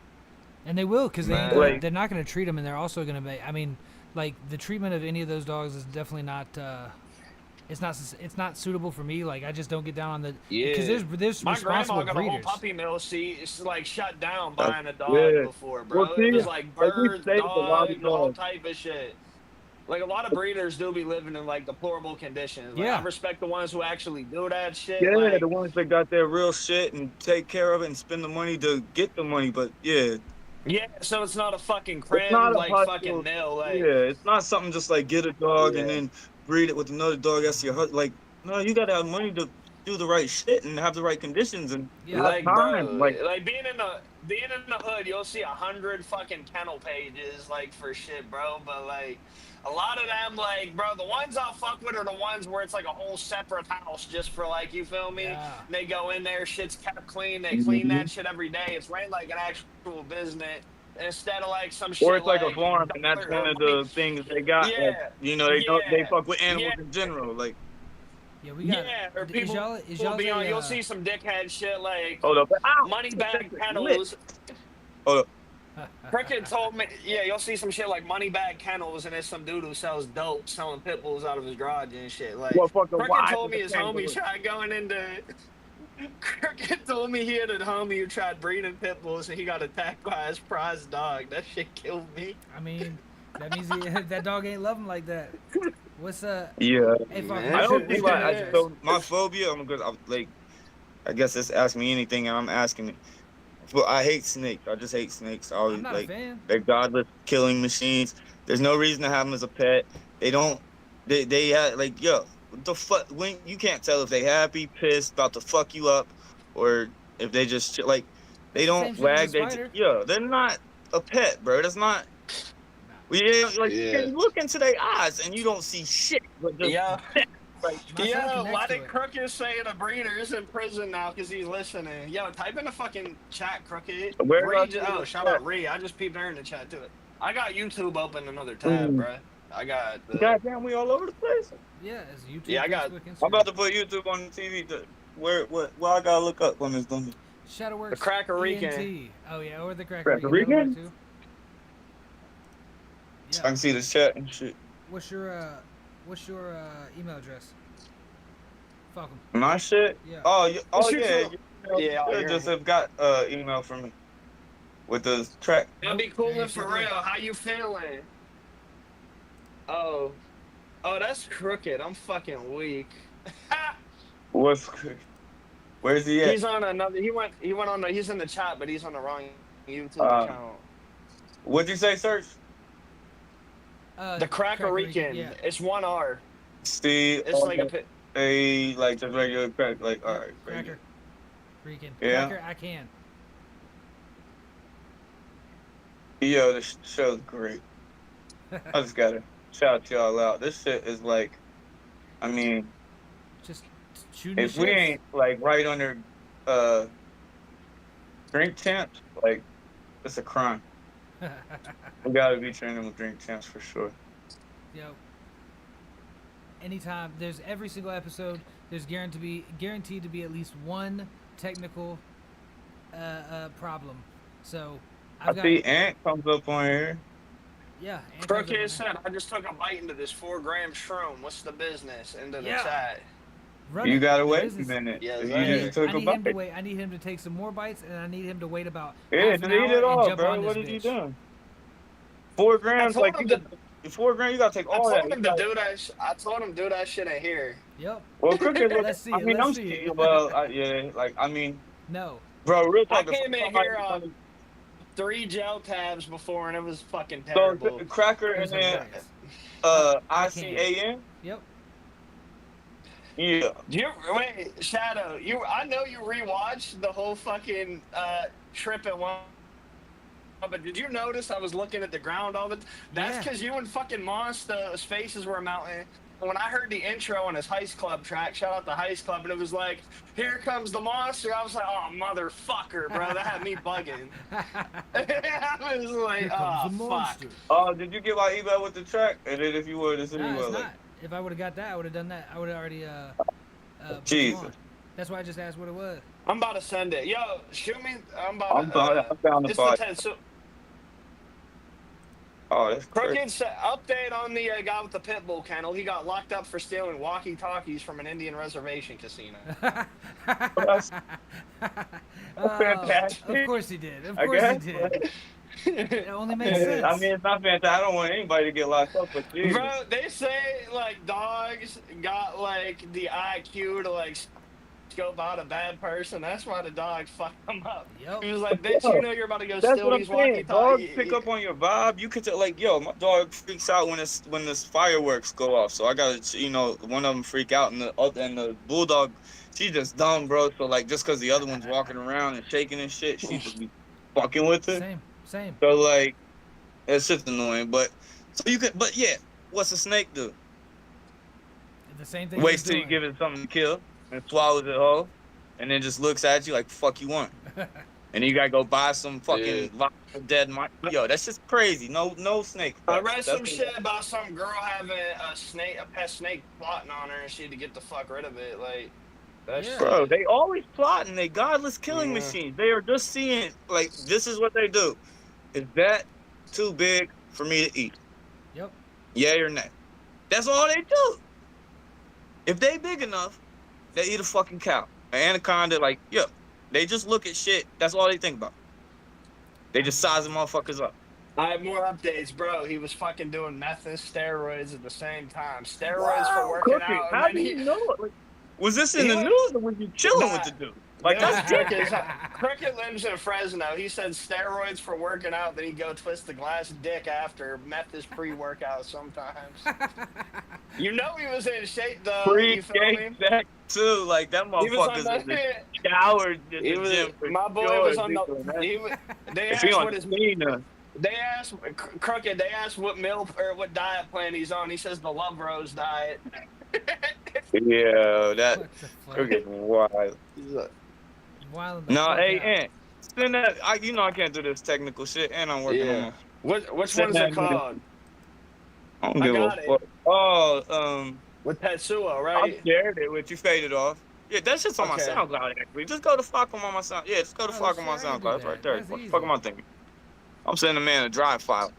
Speaker 2: and they will because they're not going to treat them, and they're also going to be. I mean, like the treatment of any of those dogs is definitely not. It's not suitable for me. Like, I just don't get down on the because there's
Speaker 3: my
Speaker 2: responsible
Speaker 3: grandma got
Speaker 2: breeders.
Speaker 3: a whole puppy mill. It's like shut down buying a dog before, bro.
Speaker 1: Well,
Speaker 3: It was like birds, dogs, all
Speaker 1: dogs.
Speaker 3: type of shit. Like, a lot of breeders do be living in like deplorable conditions. Like, I respect the ones who actually do that shit.
Speaker 1: Yeah,
Speaker 3: like,
Speaker 1: the ones that got their real shit and take care of it and spend the money to get the money. But yeah,
Speaker 3: so it's not a fucking crib like fucking mill. Like,
Speaker 1: it's not something just like get a dog and then breed it with another dog. That's your husband. Like, no, you gotta have money to do the right shit and have the right conditions and
Speaker 3: like,
Speaker 1: time.
Speaker 3: Bro, like being in the hood, you'll see 100 fucking kennel pages like for shit, bro. But like, a lot of them, like, bro, the ones I'll fuck with are the ones where it's like a whole separate house just for, like, you feel me?
Speaker 2: Yeah.
Speaker 3: They go in there, shit's kept clean, they clean that shit every day. It's ran like an actual business instead of like some shit.
Speaker 1: Or it's like a farm, and that's one of the things they got.
Speaker 3: Yeah.
Speaker 1: Like, you know, they fuck with animals in general. Like,
Speaker 2: yeah, we got.
Speaker 3: Or people you'll see some dickhead shit like
Speaker 1: hold up,
Speaker 3: money bag kennels.
Speaker 1: Hold up.
Speaker 3: Cricket told me, you'll see some shit like money bag kennels, and there's some dude who sells dope, selling pit bulls out of his garage and shit. Like, Cricket told me his homie tried going into. Cricket told me he had a homie who tried breeding pit bulls, and he got attacked by his prize dog. That shit killed me.
Speaker 2: I mean, that means that dog ain't love him like that. What's
Speaker 1: Yeah.
Speaker 2: Hey,
Speaker 1: I don't think my phobia. I guess it's ask me anything, and I'm asking it. But I hate snakes. I just hate snakes. I always,
Speaker 2: I'm not a fan.
Speaker 1: They're godless killing machines. There's no reason to have them as a pet. They don't. They like, yo, what the fuck? When you can't tell if they happy, pissed, about to fuck you up, or if they just like they don't wag. They're not a pet, bro. That's not. You can look into their eyes and you don't see shit. But just
Speaker 3: why did Crooked say the breeder is in prison now because he's listening? Yo, type in the fucking chat, Crooked. Shout out Ree. I just peeped her in the chat too. I got YouTube open another tab, bro. I got.
Speaker 1: Goddamn, we all over the place.
Speaker 2: Yeah, it's YouTube.
Speaker 3: Yeah, I got.
Speaker 2: Facebook,
Speaker 1: I'm about to put YouTube on the TV. What I gotta look up when it's done.
Speaker 2: SHxTiN.
Speaker 3: The Cracker Rican.
Speaker 2: Oh yeah, or the Cracker
Speaker 1: Rican.
Speaker 2: Too.
Speaker 1: Yeah. I can see the chat and shit.
Speaker 2: What's your email address? Fuck 'em.
Speaker 1: My shit?
Speaker 2: Yeah.
Speaker 1: You just have got email from me with the track.
Speaker 3: That'd be cool and for real. How you feeling? Oh, that's Crooked. I'm fucking weak.
Speaker 1: What's crooked? Where's he at?
Speaker 3: He's on another. He went on. He's in the chat, but he's on the wrong YouTube account.
Speaker 1: What'd you say, Search?
Speaker 3: The Cracker Rican. Yeah. It's 1 R.
Speaker 1: Steve.
Speaker 3: It's like
Speaker 1: like just regular crack. Like, all right.
Speaker 2: Cracker Rican.
Speaker 1: Yeah.
Speaker 2: Cracker, I can.
Speaker 1: Yo, this show's great. I just gotta shout y'all out. This shit is like, I mean,
Speaker 2: just shooting.
Speaker 1: If we ain't like right under drink champs, like it's a crime. We gotta be training with drink champs for sure.
Speaker 2: Yo. Anytime there's every single episode, there's guaranteed to be at least one technical problem. So
Speaker 1: I see Ant comes up on here.
Speaker 2: Yeah.
Speaker 3: Crooked said, I just took a bite into this 4-gram shroom. What's the business? Into the chat.
Speaker 1: You gotta wait a minute.
Speaker 3: Yeah,
Speaker 1: you just took a bite.
Speaker 2: Him to wait. I need him to take some more bites, and I need him to wait about
Speaker 1: just
Speaker 2: half an
Speaker 1: eat
Speaker 2: hour
Speaker 1: it all,
Speaker 2: and jump
Speaker 1: bro.
Speaker 2: on
Speaker 1: What
Speaker 2: this
Speaker 1: did you
Speaker 2: bitch.
Speaker 1: do? 4 grams, like you 4 grams, you gotta take all that.
Speaker 3: I told him to do that. I told him do that shit in here.
Speaker 2: Yep.
Speaker 1: Well, Crooked,
Speaker 2: Let's see.
Speaker 1: I mean,
Speaker 2: Let's see.
Speaker 1: No, bro, real talk.
Speaker 3: I came in here 3 gel tabs before, and it was fucking terrible.
Speaker 1: So Cracker and then ICAN.
Speaker 2: Yep.
Speaker 1: Yeah.
Speaker 3: Wait, Shadow. I know you rewatched the whole fucking trip at one. But did you notice I was looking at the ground all the time? That's because you and fucking Monster's faces were mounting. When I heard the intro on his Heist Club track, shout out to Heist Club, and it was like, here comes the monster. I was like, oh, motherfucker, bro. That had me bugging. I was like, oh, fuck.
Speaker 1: Oh, did you get my email with the track? And then if you were to see
Speaker 2: if I would have got that, I would have done that. I would have already
Speaker 1: Jesus.
Speaker 2: That's why I just asked what it was.
Speaker 3: I'm about to send it. Yo, shoot me. I'm
Speaker 1: down the spot. Oh, that's crazy.
Speaker 3: Crooked update on the guy with the pit bull kennel. He got locked up for stealing walkie-talkies from an Indian reservation casino.
Speaker 1: That's fantastic.
Speaker 2: Of course he did. Of course he did. It only makes sense.
Speaker 1: I mean, it's not fantastic. I don't want anybody to get locked up, but Jesus.
Speaker 3: Bro, they say like dogs got like the IQ to like scope out a bad person. That's why the dog fucked him up.
Speaker 2: Yep.
Speaker 3: He was like, bitch, you know you're about to go steal these walkie-talkies.
Speaker 1: Dogs pick up on your vibe. You could tell, like, yo, my dog freaks out when this fireworks go off. So I gotta, one of them freak out, and the bulldog, she just dumb, bro. So like, just cause the other one's walking around and shaking and shit, she just be fucking with it.
Speaker 2: Same.
Speaker 1: So like, it's just annoying. But yeah, what's a snake do?
Speaker 2: The same thing.
Speaker 1: Waits till you give it something to kill. And swallows it whole, and then just looks at you like, fuck you want. And you gotta go buy some fucking dead mice. Yo, that's just crazy. No snake.
Speaker 3: I read some shit about some girl having a pet snake plotting on her, and she had to get the fuck rid of it. Like,
Speaker 1: bro, they always plotting. They godless killing machines. They are just seeing, like, this is what they do. Is that too big for me to eat?
Speaker 2: Yep.
Speaker 1: Yay or nay? That's all they do. If they big enough, they eat a fucking cow. An anaconda, like, they just look at shit. That's all they think about. They just size them motherfuckers up.
Speaker 3: I have more updates, bro. He was fucking doing meth and steroids at the same time. Steroids for working out.
Speaker 1: How do you know it? Like, was this in the news or were you chilling with the dude? Like, that's ridiculous.
Speaker 3: Cricket lives in Fresno. He said steroids for working out, then he'd go twist the glass dick after. Meth is pre-workout sometimes. You know he was in shape, though.
Speaker 1: Pre-game sex, too. Like, that motherfucker's in the shower.
Speaker 3: My boy was on the... They asked what his... They asked Crooked. They asked what meal or what diet plan he's on. He says the Love Rose diet.
Speaker 1: Yeah, that Crooked's wild. No, hey, Ant, send that. I can't do this technical shit, and I'm working on.
Speaker 3: Which one is it called?
Speaker 1: I don't give a fuck. Oh,
Speaker 3: with Tetsuo, right?
Speaker 1: I shared it with you. Faded off. Yeah, that shit's on my SoundCloud. Actually, just go to fuck on my sound. Yeah, just go to fuck on my SoundCloud. It's right there. What the fuck am I thinking? I'm sending a man a drive file.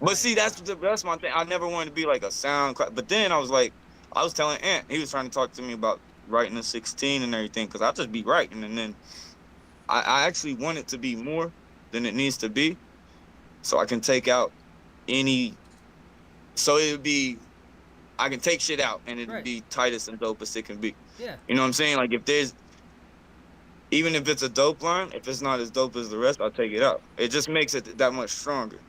Speaker 1: But see, that's my thing. I never wanted to be like a SoundCloud. But then I was telling Ant, he was trying to talk to me about writing a 16 and everything, because I'll just be writing. And then I actually want it to be more than it needs to be, so I can take out so it would be, I can take shit out and it would be tightest and dopest it can be.
Speaker 2: Yeah.
Speaker 1: You know what I'm saying? Like, even if it's a dope line, if it's not as dope as the rest, I'll take it out. It just makes it that much stronger.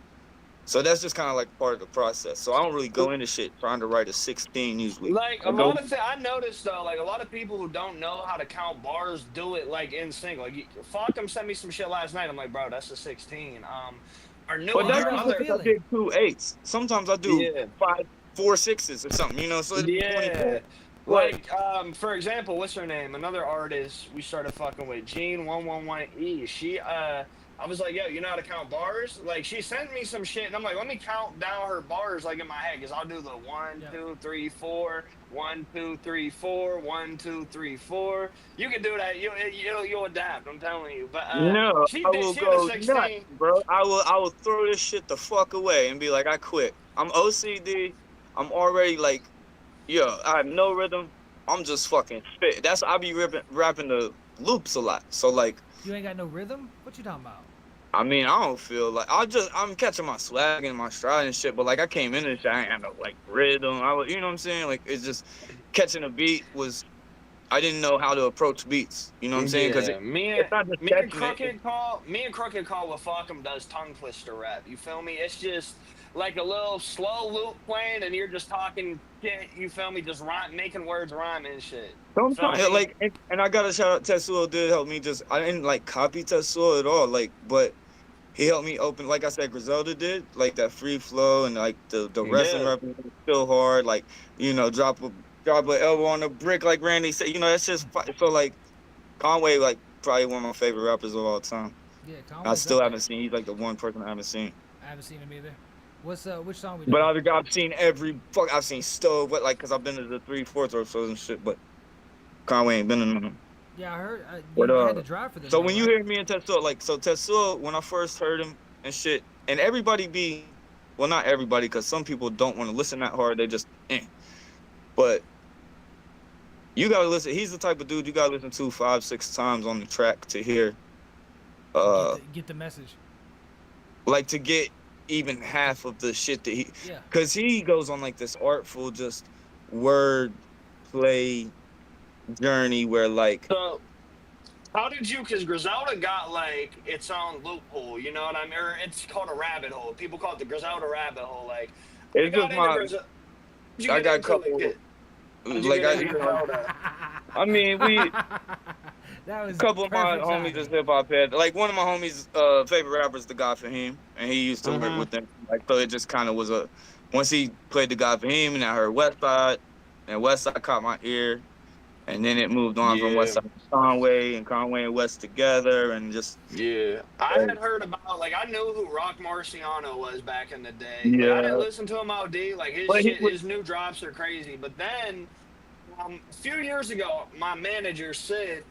Speaker 1: So that's just kind of like part of the process. So I don't really go into shit trying to write a 16 usually.
Speaker 3: Like, a lot of I noticed, though, like, a lot of people who don't know how to count bars do it, like, in sync. Like, Falcom sent me some shit last night. I'm like, bro, that's a 16.
Speaker 1: But that's I did 2 8s. Sometimes I do 4 6s or something, So it's 24.
Speaker 3: Like, for example, what's her name? Another artist we started fucking with, Jean 111E. I was like, yo, you know how to count bars? Like, she sent me some shit, and I'm like, let me count down her bars, like, in my head, because I'll do the 1, 2, 3, 4, 1, 2, 3, 4, 1, 2, 3, 4. You can do that. You'll adapt, I'm telling you. But,
Speaker 1: No,
Speaker 3: she
Speaker 1: I
Speaker 3: did,
Speaker 1: will
Speaker 3: she had a
Speaker 1: go
Speaker 3: 16.
Speaker 1: nuts, bro. I will throw this shit the fuck away and be like, I quit. I'm OCD. I'm already like, yo, I have no rhythm. I'm just fucking spit. I be rapping the loops a lot. So like,
Speaker 2: You ain't got no rhythm? What you talking about?
Speaker 1: I mean, I don't feel like I'm catching my swag and my stride and shit. But like, I came in this shit, I ain't have no like rhythm. You know what I'm saying? Like, it's just catching a beat was. I didn't know how to approach beats. You know what I'm saying? Because
Speaker 3: Yeah,
Speaker 1: it's not just
Speaker 3: me and
Speaker 1: catching it.
Speaker 3: Crooked Call what fuck 'em does tongue twister rap. You feel me? It's just like a little slow loop playing, and you're just talking shit. You feel me? Just making words rhyme and shit.
Speaker 1: Sometimes, like, and I gotta shout out Tetsuo did help me. I didn't like copy Tetsuo at all. Like, but he helped me open. Like I said, Griselda did like that free flow and like the wrestling
Speaker 3: Yeah.
Speaker 1: rap was still hard. Like, you know, drop a elbow on the brick, like Randy said. You know, that's just so like Conway, like probably one of my favorite rappers of all time.
Speaker 2: Yeah,
Speaker 1: I
Speaker 2: Conway's
Speaker 1: still
Speaker 2: up
Speaker 1: haven't
Speaker 2: there.
Speaker 1: seen. He's like the one person I haven't seen.
Speaker 2: I haven't seen him either. Which song we
Speaker 1: But
Speaker 2: doing?
Speaker 1: I've seen I've seen Stove, but like, cause I've been to the 3/4 or so and shit. But Conway ain't been in them.
Speaker 2: Yeah, I heard
Speaker 1: But
Speaker 2: you had to drive for this.
Speaker 1: so
Speaker 2: though,
Speaker 1: when you
Speaker 2: right?
Speaker 1: hear me and Tetsuo, like, so Tetsuo, when I first heard him and shit, and everybody well, not everybody, cause some people don't want to listen that hard. They just, But you gotta listen. He's the type of dude you gotta listen to 5, 6 times on the track to hear.
Speaker 2: Get the message.
Speaker 1: Like to get even half of the shit that
Speaker 2: Yeah.
Speaker 1: cause he goes on like this artful, just word play journey where like.
Speaker 3: So, how did you? Because Griselda got like its own loophole. You know what I mean? Or it's called a rabbit hole. People call it the Griselda rabbit hole. Like,
Speaker 1: It's just I got a couple. I mean,
Speaker 2: That was
Speaker 1: a couple of my
Speaker 2: perfect
Speaker 1: homies
Speaker 2: timing.
Speaker 1: is hip hop head. Like one of my homies' favorite rappers, the God Fahim, and he used to work with them. Like so, it just kind of was once he played the God Fahim, and I heard Westside, and Westside caught my ear, and then it moved on from Westside to Conway and West together, and just
Speaker 3: I had heard about I knew who Rock Marciano was back in the day.
Speaker 1: Yeah.
Speaker 3: Like, I didn't listen to him OD. Like his new drops are crazy. But then a few years ago, my manager Sid.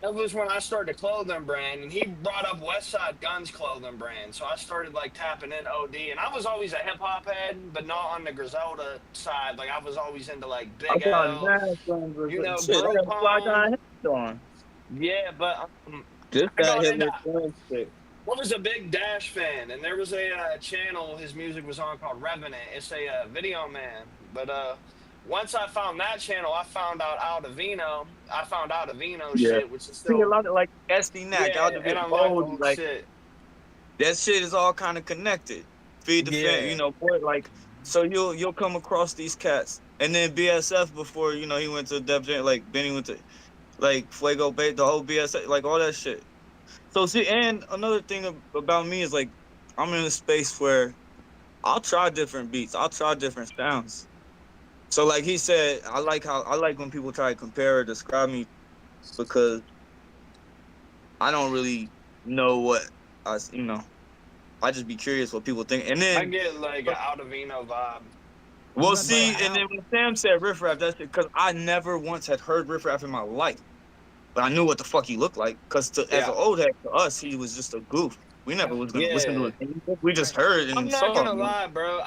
Speaker 3: That was when I started a clothing brand, and he brought up Westside Gunn's clothing brand. So I started tapping in OD, and I was always a hip hop head, but not on the Griselda side. Like I was always into Big L, you know, Groupon. Yeah, but
Speaker 1: just got hit
Speaker 3: what was a big Dash fan, and there was a channel his music was on called Revenant. It's a video man, but once I found that channel, I found out Aldovino. Shit, which is still
Speaker 1: a lot of SHxTiN
Speaker 3: Aldovino, shit.
Speaker 1: That shit is all kind of connected. Feed the fan, you know, boy, so you'll come across these cats, and then BSF before he went to Def Jam, like Benny went to Fuego Bay, the whole BSF, all that shit. So see, and another thing about me is I'm in a space where I'll try different beats, I'll try different sounds. So he said, I like when people try to compare or describe me because I don't really know what I just be curious what people think. And then
Speaker 3: I get an Aldovino vibe.
Speaker 1: Well, see, and then when Sam said Riff Raff, that's because I never once had heard Riff Raff in my life. But I knew what the fuck he looked like. Because as an old head, to us, he was just a goof. We never was going to listen to it. We just heard and saw.
Speaker 3: I'm not going to lie, bro.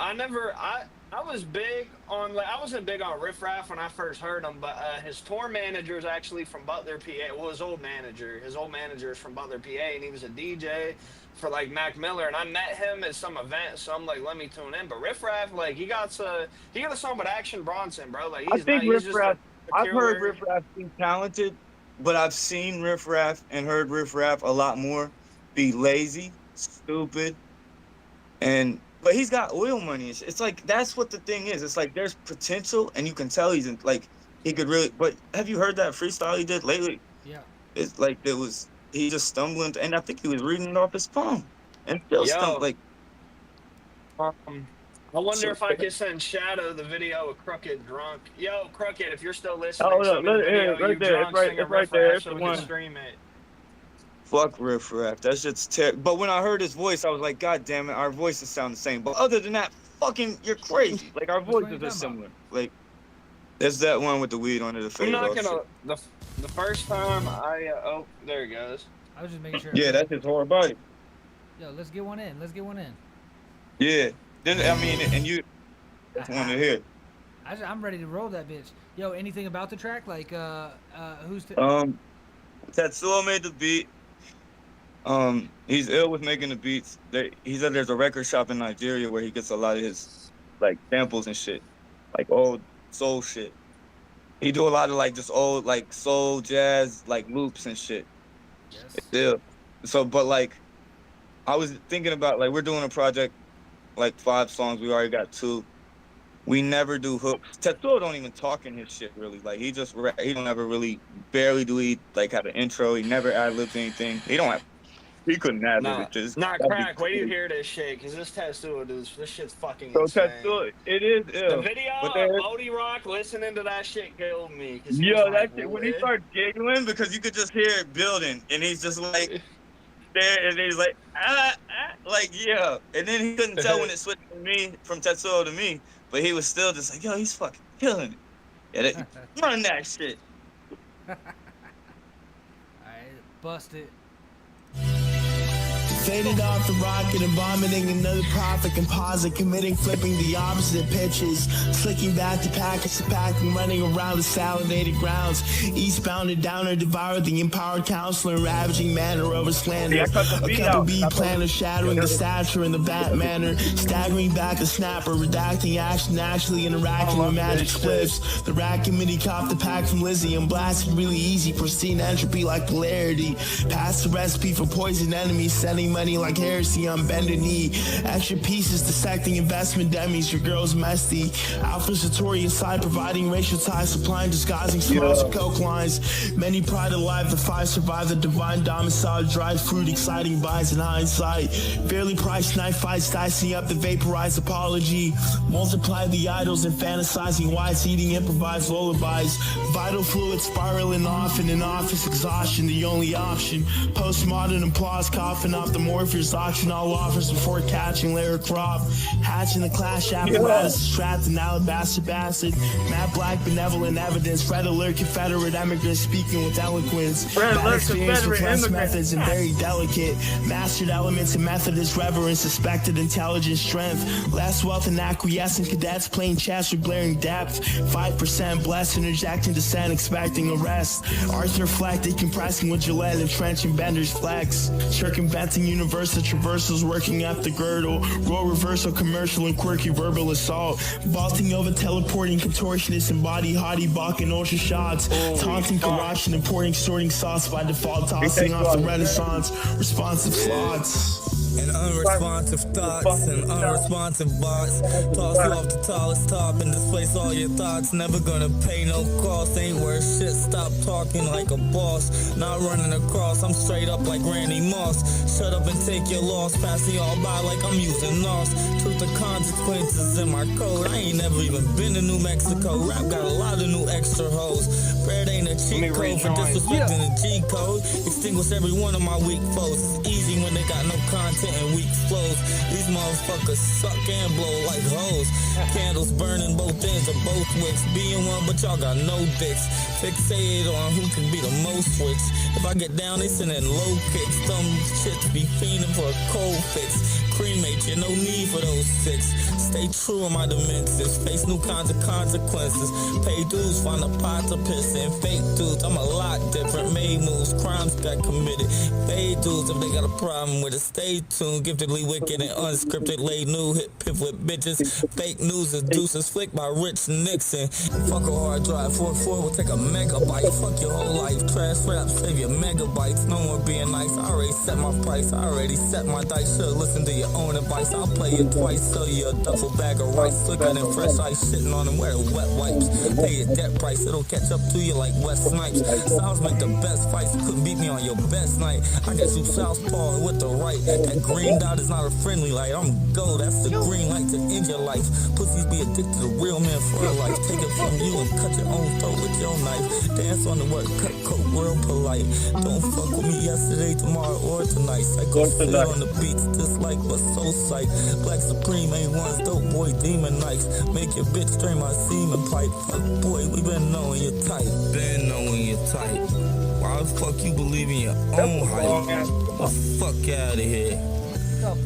Speaker 3: I was big on I wasn't big on Riff Raff when I first heard him, but his tour manager is actually from Butler, PA. Well, his old manager is from Butler, PA, and he was a DJ for Mac Miller, and I met him at some event, so I'm let me tune in. But Riff Raff, he got a song with Action Bronson, bro. I've
Speaker 1: heard Riff Raff be talented, but I've seen Riff Raff and heard Riff Raff a lot more be lazy, stupid, but he's got oil money. It's that's what the thing is. It's there's potential, and you can tell he's he could really. But have you heard that freestyle he did lately?
Speaker 2: Yeah.
Speaker 1: It's he just stumbling, and I think he was reading it off his phone, and still stumbled.
Speaker 3: I wonder if I could send Shadow the video of Crooked drunk. Yo, Crooked, if you're still listening,
Speaker 1: right there. It's right there.
Speaker 3: So we can stream it.
Speaker 1: Fuck Riff Raff. That shit's terrible. But when I heard his voice, I was like, God damn it, our voices sound the same. But other than that, fucking, you're crazy. Like, our voices are similar. Like, there's that one with the weed under the face.
Speaker 3: I'm not gonna. The first time oh, there he goes.
Speaker 2: I was just making sure.
Speaker 1: Yeah, that's his whole body.
Speaker 2: Yo, let's get one in. Let's get one in.
Speaker 1: Yeah. Then I mean, and you. That's one to hear.
Speaker 2: I'm ready to roll that bitch. Yo, anything about the track? Like, who's?
Speaker 1: Tetsuo made the beat. He's ill with making the beats. He said there's a record shop in Nigeria where he gets a lot of his like samples and shit, like old soul shit. He do a lot of like just old like soul jazz like loops and shit.
Speaker 2: Yes.
Speaker 1: Yeah. So, but like, I was thinking about like we're doing a project, like 5 songs. We already got 2. We never do hooks. Tetsuo don't even talk in his shit really. Like he just he don't ever really barely do he like have an intro. He never ad libs anything. He couldn't ad lib it. Just
Speaker 3: not crack. Wait till you hear this shit, because this Tetsuo dude, this shit's fucking insane.
Speaker 1: Tetsuo, it is ill.
Speaker 3: The video of Bodie Rock listening to that shit killed me.
Speaker 1: Yo, that shit, when he started giggling, because you could just hear it building, and he's just like there, and he's like like yeah, and then he couldn't tell when it switched from Tetsuo to me, but he was still just like, yo, he's fucking killing it. Yeah, run that shit.
Speaker 2: Alright, bust it.
Speaker 5: Faded off the rocket and vomiting another profit composite, committing, flipping the opposite pitches, slicking back to package to packing, running around the salinated grounds, eastbound and downer, devoured the empowered counselor, ravaging manner over slander, a couple beat planner, shadowing the stature in the bat manner, staggering back a snapper, redacting action, actually interacting with magic spliffs, the rat committee copped the pack from Lizzie and blasted really easy, pristine entropy like polarity, passed the recipe for poison enemies, sending money like heresy on bended knee. Extra pieces dissecting investment dummies. Your girl's messy. Alpha Satori aside providing racial ties, supplying disguising smokes and coke lines. Many pride alive. The 5 survive the divine domicile. Dried fruit, exciting buys in hindsight. Fairly priced knife fights, dicing up the vaporized apology. Multiply the idols and fantasizing whites, eating improvised lullabies. Vital fluid spiraling off in an office. Exhaustion, the only option. Postmodern applause coughing off the Morpheus auction, all offers before catching layer crop. Hatching the clash apparatus, strapped in alabaster bastard. Matte black benevolent evidence, red alert Confederate immigrants speaking with eloquence. Bad experience with less methods and very delicate. Mastered elements and Methodist reverence, suspected intelligence strength. Less wealth and acquiescent cadets playing chess with glaring depth. 5% blessed, interjecting dissent, expecting arrest. Arts reflected, compressing with Gillette, entrenching Bender's flex. Circumventing universal traversals, working up the girdle, role reversal, commercial and quirky verbal assault, vaulting over teleporting contortionists and body hottie balking ultra shots, taunting corruption, importing sorting sauce by default, tossing off the renaissance, responsive slots.
Speaker 6: And unresponsive thoughts and unresponsive bots toss you off the tallest top and displace all your thoughts. Never gonna pay no cost, ain't worth shit. Stop talking like a boss, not running across. I'm straight up like Randy Moss. Shut up and take your loss, passing y'all by like I'm using NOS. Truth the consequences in my code. I ain't never even been to New Mexico. Rap got a lot of new extra hoes. Bread ain't a cheat code for disrespecting the G code. Extinguish every one of my weak foes. It's easy when they got no content and weak flows. These motherfuckers suck and blow like hoes. Candles burning both ends of both wicks. Being one, but y'all got no dicks. Fixated on who can be the most switch. If I get down, they sending low kicks. Some shits be fiending for a cold fix. Cremate you, no need for those 6. Stay true in my dimensions. Face new kinds of consequences. Pay dues, find a pot to piss in. Fake dudes, I'm a lot different. Made moves, crimes got committed. Fade dudes, if they got a problem with it, stay tuned. Giftedly wicked and unscripted. Lay new, hit piff with bitches. Fake news is deuces flicked by Rich Nixon. Fuck a hard drive, 4-4 will take a megabyte. Fuck your whole life, trash rap, save your megabytes. No more being nice, I already set my price. I already set my dice, should've listened to your own advice. I'll play it twice, sell you a duffel bag of rice. Slicker than fresh ice, shitting on them, wear the wet wipes. Pay your debt price, it'll catch up to you like West Snipes. Sounds make the best fights, couldn't beat me on your best night. I got you southpaw with the right. That green dot is not a friendly light. I'm go, that's the green light to end your life. Pussies be addicted to real men for life. Take it from you and cut your own throat with your knife. Dance on the word, cut coat, real polite. Don't fuck with me yesterday, tomorrow, or tonight. Psycho fit on the beats, dislike but so psych. Black Supreme A1's dope boy, demon nights. Make your bitch strain my semen pipe. Fuck boy, we been knowing you're tight. Been knowing you're tight. Why the fuck you believe in your own hype? The fuck out of here.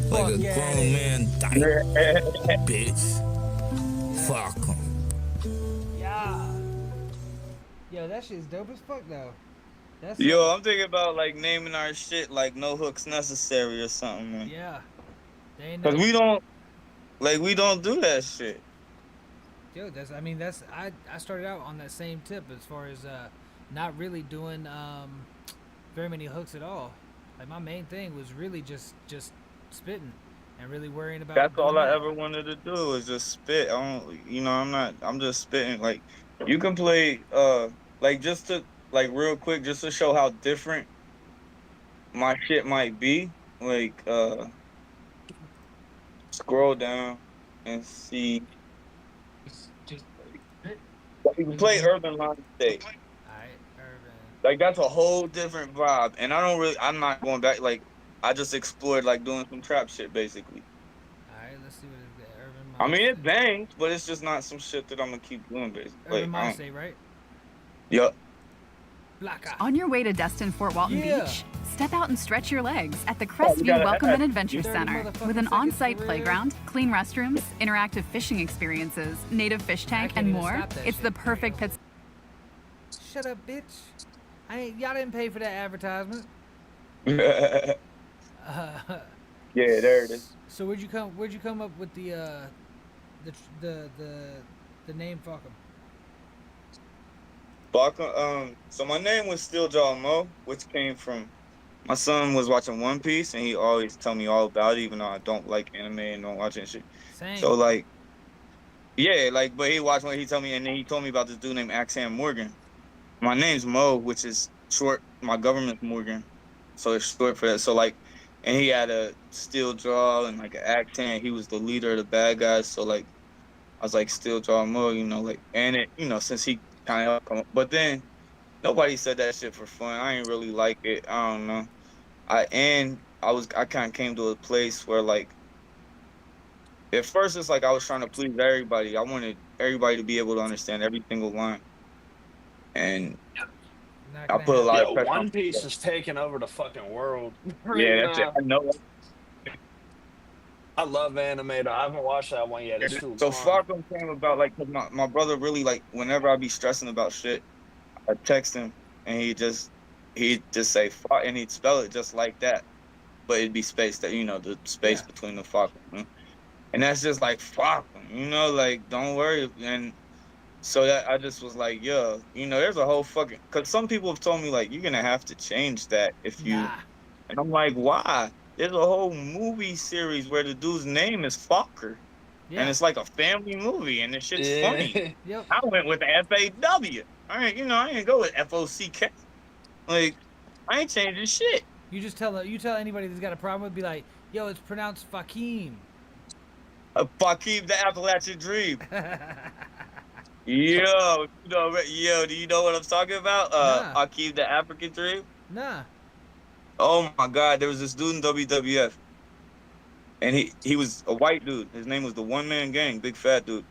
Speaker 6: Like a grown man dyke. Bitch. Fuck him.
Speaker 2: Yeah. Yo, that shit's dope as fuck though. That's
Speaker 1: Yo, I'm thinking about like naming our shit like No Hooks Necessary or something, man.
Speaker 2: Yeah. They ain't
Speaker 1: Cause
Speaker 2: no-
Speaker 1: we don't do that shit.
Speaker 2: Yo, I started out on that same tip as far as not really doing very many hooks at all. Like my main thing was really just spitting and really worrying about.
Speaker 1: That's all I ever wanted to do is just spit. I'm just spitting. Like you can play like just to like real quick just to show how different my shit might be. Like scroll down and see. You can play Urban Line State.
Speaker 2: Alright, Urban.
Speaker 1: Like that's a whole different vibe, and I'm not going back. Like I just explored like doing some trap shit basically.
Speaker 2: Alright, let's see what it's got. Urban.
Speaker 1: I mean it bangs, but it's just not some shit that I'm gonna keep doing basically.
Speaker 2: Urban Mind State, right?
Speaker 1: Yup.
Speaker 2: Blacka.
Speaker 7: On your way to Destin Fort Walton
Speaker 2: Yeah.
Speaker 7: Beach, step out and stretch your legs at the Crestview Welcome and Adventure
Speaker 2: 30
Speaker 7: Center.
Speaker 2: motherfucking
Speaker 7: With an
Speaker 2: seconds
Speaker 7: on-site
Speaker 2: for real.
Speaker 7: playground, clean restrooms, interactive fishing experiences, native fish tank,
Speaker 2: can't
Speaker 7: and
Speaker 2: even
Speaker 7: more,
Speaker 2: stop that
Speaker 7: it's
Speaker 2: shit.
Speaker 7: the perfect pit.
Speaker 2: Shut up, bitch. Y'all didn't pay for that advertisement.
Speaker 1: Yeah, there it is.
Speaker 2: So where'd you come up with the name fuck 'em?
Speaker 1: So my name was Still Jaw Mo, which came from my son was watching One Piece, and he always tell me all about it, even though I don't like anime and don't watch that shit.
Speaker 2: Same.
Speaker 1: So like, yeah, like, but he watched what he told me, and then he told me about this dude named Axam Morgan. My name's Mo, which is short. My government's Morgan, so it's short for that. So like, and he had a steel jaw and like an accent. He was the leader of the bad guys. So like, I was like Still Jaw Mo, like, and it, since he kind of come up, but then nobody said that shit for fun. I ain't really like it. I don't know. I kind of came to a place where like, at first it's like I was trying to please everybody. I wanted everybody to be able to understand every single line, and
Speaker 2: Not
Speaker 1: I
Speaker 2: gonna
Speaker 1: put a lot
Speaker 3: Yo,
Speaker 1: of pressure.
Speaker 3: One Piece is taking over the fucking world.
Speaker 1: Yeah, that's it. I know.
Speaker 3: I love anime though. I haven't watched that one yet. It's too
Speaker 1: So
Speaker 3: long.
Speaker 1: Farcom came about like 'cause my brother really like whenever I be stressing about shit, I text him and he'd just say fuck and he'd spell it just like that, but it'd be spaced that the space between the Farcom, and that's just like Farcom, like don't worry. And so that I just was like, yeah, there's a whole fucking because some people have told me like you're gonna have to change that if you,
Speaker 2: Nah.
Speaker 1: and I'm like why? There's a whole movie series where the dude's name is Fokker.
Speaker 2: Yeah.
Speaker 1: And it's like a family movie, and the shit's funny.
Speaker 2: Yep.
Speaker 1: I went with the FAW. I ain't go with FOCK. Like, I ain't changing shit.
Speaker 2: You just tell anybody that's got a problem with, be like, yo, it's pronounced Fakeem.
Speaker 1: Fakeem the Appalachian Dream. Yo, do you know what I'm talking about?
Speaker 2: Nah.
Speaker 1: Fakeem the African Dream.
Speaker 2: Nah.
Speaker 1: Oh my God, there was this dude in WWF, and he was a white dude. His name was the One Man Gang, big fat dude.